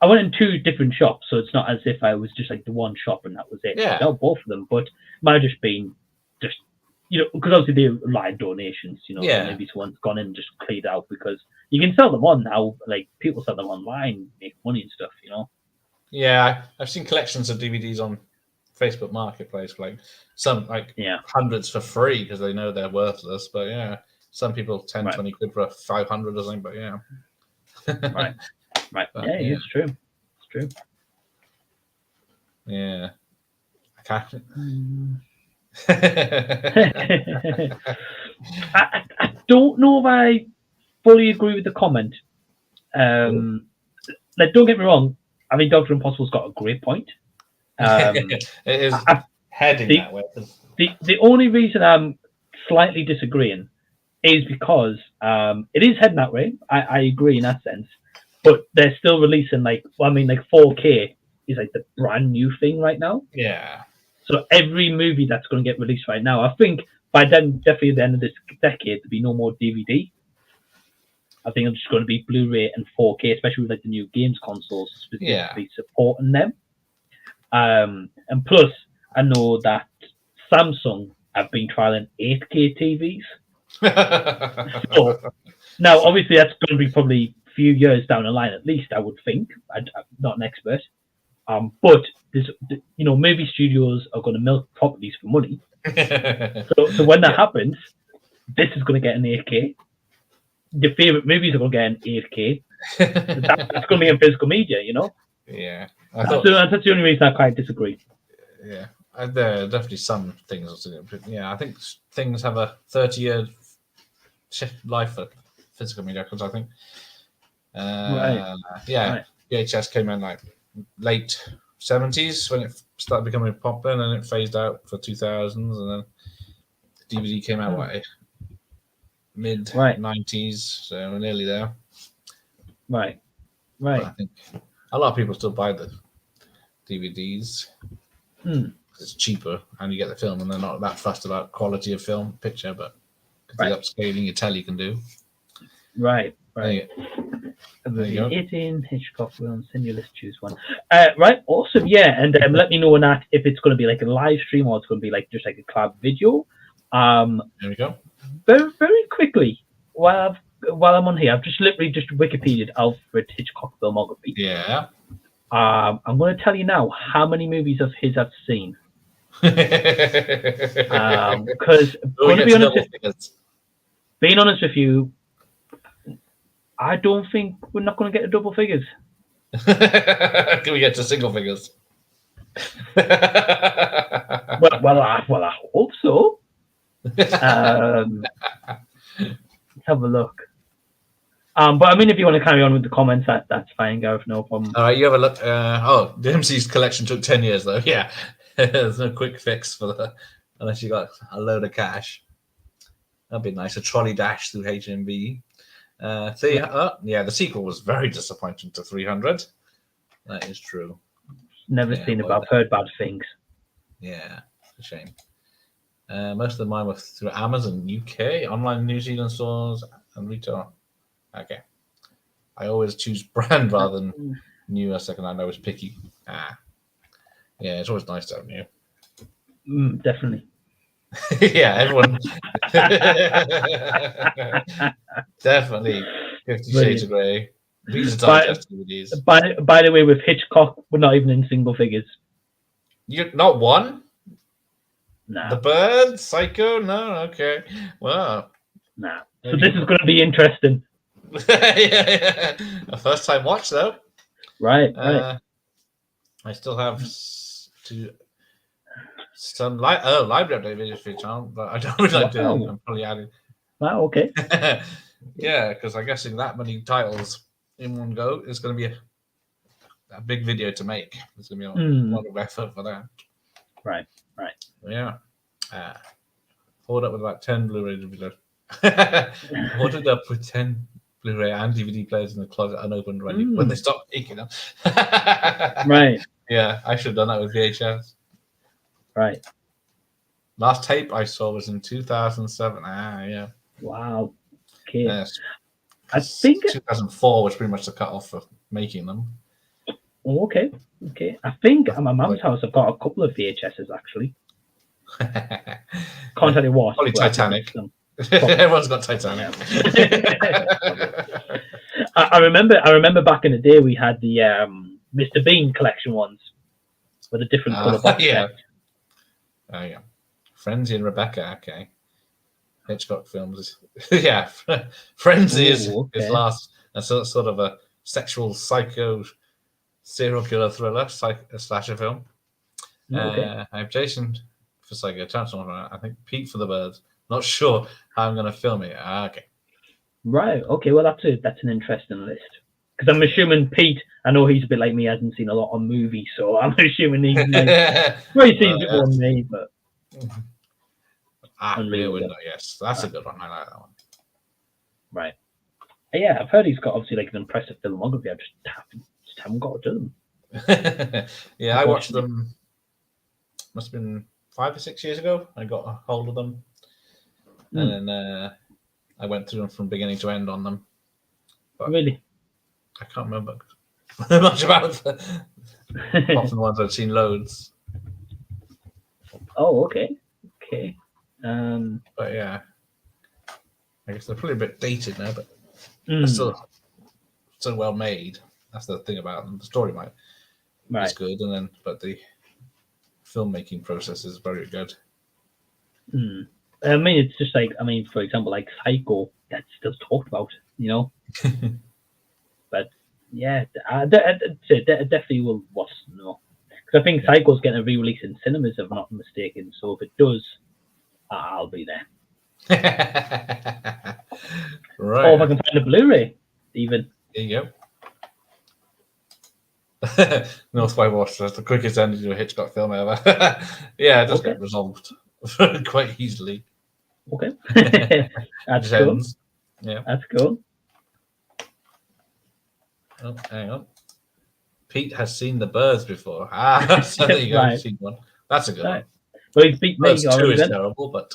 I went in 2 different shops, so it's not as if I was just like the one shop and that was it. Yeah. No, both of them, but it might have just been because obviously they like donations, so maybe someone's gone in and just cleared out, because you can sell them on now, like people sell them online, make money and stuff, Yeah, I've seen collections of DVDs on Facebook Marketplace, like some hundreds for free because they know they're worthless. But yeah, some people 10, Right. 20 quid for 500 or something. But yeah, Right. But, It's true. It's true. Yeah, I can't. I don't know if I fully agree with the comment. Like, don't get me wrong, I think Dr. Impossible's got a great point. It is heading that way. The only reason I'm slightly disagreeing is because it is heading that way. I agree in that sense, but they're still releasing like 4K is like the brand new thing right now. Yeah. So every movie that's going to get released right now, I think by then, definitely at the end of this decade, there'll be no more DVD. I think it's just going to be Blu-ray and 4K, especially with like the new games consoles specifically supporting them. And plus, I know that Samsung have been trialing 8K TVs. So now, obviously, that's going to be probably a few years down the line, at least, I would think. I'm not an expert. But there's, movie studios are going to milk properties for money. So when that happens, this is going to get an 8K. Your favorite movies are going to get an 8K. That's going to be in physical media, Yeah. That's the only reason I quite disagree. Yeah. There are definitely some things. Yeah, I think things have a 30-year life for physical media, because I think VHS came in like late 70s when it started becoming popular, and then it phased out for 2000s, and then DVD came out mid 90s, so we're nearly there. Right. But I think a lot of people still buy the DVDs. It's cheaper, and you get the film, and they're not that fussed about quality of film picture, but the upscaling your telly can do. Right. There you go. 18 Hitchcock will send you a list, choose one. Right, awesome, yeah, and let me know on that if it's going to be like a live stream or it's going to be like just like a club video. There we go. Very, very quickly, while I'm on here, I've just literally just Wikipedia'd Alfred Hitchcock filmography. Yeah. I'm going to tell you now how many movies of his I've seen. Because being honest with you, I don't think we're not going to get to double figures. Can we get to single figures? well, I hope so. Let's have a look. But I mean, if you want to carry on with the comments, that's fine, Gareth. No problem. All right, you have a look. The MC's collection took 10 years, though. Yeah, there's no quick fix for that unless you got a load of cash. That'd be nice. A trolley dash through HMV. The sequel was very disappointing to 300. That is true. Never seen it, but I've heard bad things. Yeah, it's a shame. Most of mine were through Amazon UK, online New Zealand stores, and retail. Okay. I always choose brand rather than new or second-hand. I was picky. Yeah, it's always nice to have new. Definitely. Yeah, everyone. Definitely 50 Shades of Grey. By the way, with Hitchcock, we're not even in single figures. You're not one? Nah. The Bird? Psycho? No? Okay. Wow. Nah. So this is going to be interesting. Yeah. A first time watch, though. Right. I still have some library update videos for your channel, but I don't really like doing them. I'm probably adding. Wow, okay. Yeah, because I'm guessing that many titles in one go is going to be a big video to make. There's going to be a lot of effort for that. Right. Yeah. Hold up with about 10 Blu-ray videos. Ordered up with 10 Blu-ray and DVD players in the closet unopened when they stopped making them. Right. Yeah, I should have done that with VHS. Right. Last tape I saw was in 2007. Yeah. Wow. Okay. Yes. I think 2004 was pretty much the cut-off for making them. Oh, okay. I think at my mum's house I've got a couple of VHSs actually. Can't tell you what. Probably but I Titanic. think Everyone's got Titanic. I remember back in the day we had the Mr. Bean collection ones with a different colour box yeah. set. Oh yeah. Frenzy and Rebecca, okay. Hitchcock films. Yeah. Frenzy is last. And so it's sort of a sexual psycho serial killer thriller, a slasher film. I have Jason for Psycho Transformer. I think Pete for the Birds. Not sure how I'm going to film it. Okay. Right. Okay. Well, that's an interesting list. Because I'm assuming Pete, I know he's a bit like me, hasn't seen a lot of movies, so I'm assuming he's he's seen it more than me, but. Rear Window, yes. That's a good one. I like that one. Right. Yeah, I've heard he's got obviously like an impressive filmography. I just haven't got to do them. Yeah, I watched them. Must have been 5 or 6 years ago. I got a hold of them, and then I went through them from beginning to end on them. But really, I can't remember much about them. Apart from the ones I've seen loads. Oh, okay. But yeah, I guess they're probably a bit dated now, but they're still well made. That's the thing about them. The story is good, but the filmmaking process is very good. I mean, it's just like, for example, like Psycho, that's still talked about, you know. But yeah, I definitely will watch them. Because I think Psycho's getting a re-release in cinemas, if I'm not mistaken. So if it does, I'll be there. Right. Or if I can find a Blu-ray, even. There you go. North by Water, that's the quickest ending to a Hitchcock film ever. Yeah, it does get resolved quite easily. Okay. That's cool. Yeah. That's cool. Oh, hang on. Pete has seen The Birds before. So there you go. Right. Seen one. That's a good one. Well, he's beat me. Birds 2 is terrible, but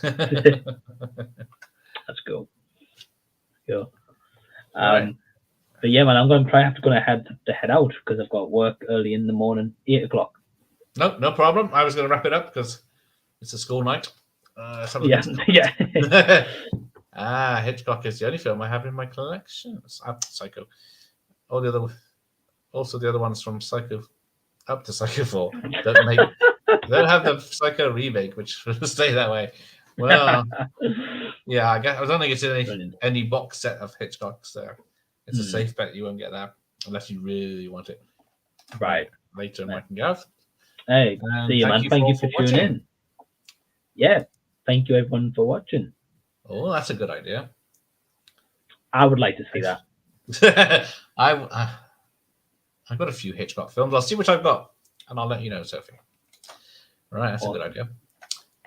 that's cool. Cool. Right. But yeah, man, I'm going to have to head out because I've got work early in the morning, 8 o'clock. No problem. I was going to wrap it up because it's a school night. Yeah. Hitchcock is the only film I have in my collection. Psycho. Also the other ones from Psycho up to Psycho 4 don't have the Psycho remake, which will stay that way. Well, yeah, I guess I don't think it's any box set of Hitchcocks there. It's a safe bet you won't get that unless you really want it. Right. Later in my go. Hey, see you, man. Thank you for tuning in. Yeah. Thank you, everyone, for watching. Oh, that's a good idea. I would like to see that. I've got a few Hitchcock films. I'll see which I've got, and I'll let you know, Sophie. All right, that's a good idea.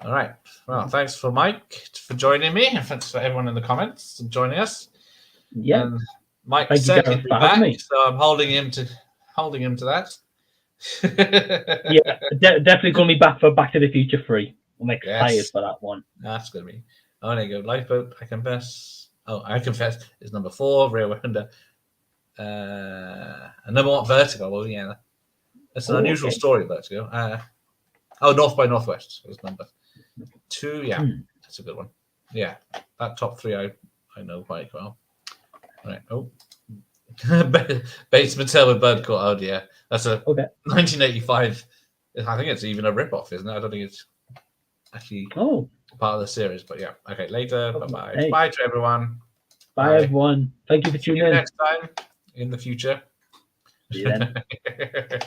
All right. Well, thanks for Mike for joining me, and thanks for everyone in the comments and joining us. Yeah. And Mike said he'd be back, so I'm holding him to that. Yeah, definitely going to be back for Back to the Future 3. I'm excited for that one. That's going to be. Oh, there you go. Lifeboat, I Confess. Oh, I Confess is number 4. Rear Window. And number 1, Vertigo. Well, yeah. It's an unusual story, Vertigo. North by Northwest was number 2. Yeah, that's a good one. Yeah, that top 3 I know quite well. All right. Oh. Bates Motel with Bird Court. Oh, dear. That's a 1985. I think it's even a rip-off, isn't it? I don't think it's actually part of the series, but yeah. Okay, later. Bye-bye. Hey. Bye to everyone. Bye, everyone. Thank you for tuning in. Next time in the future. See you then.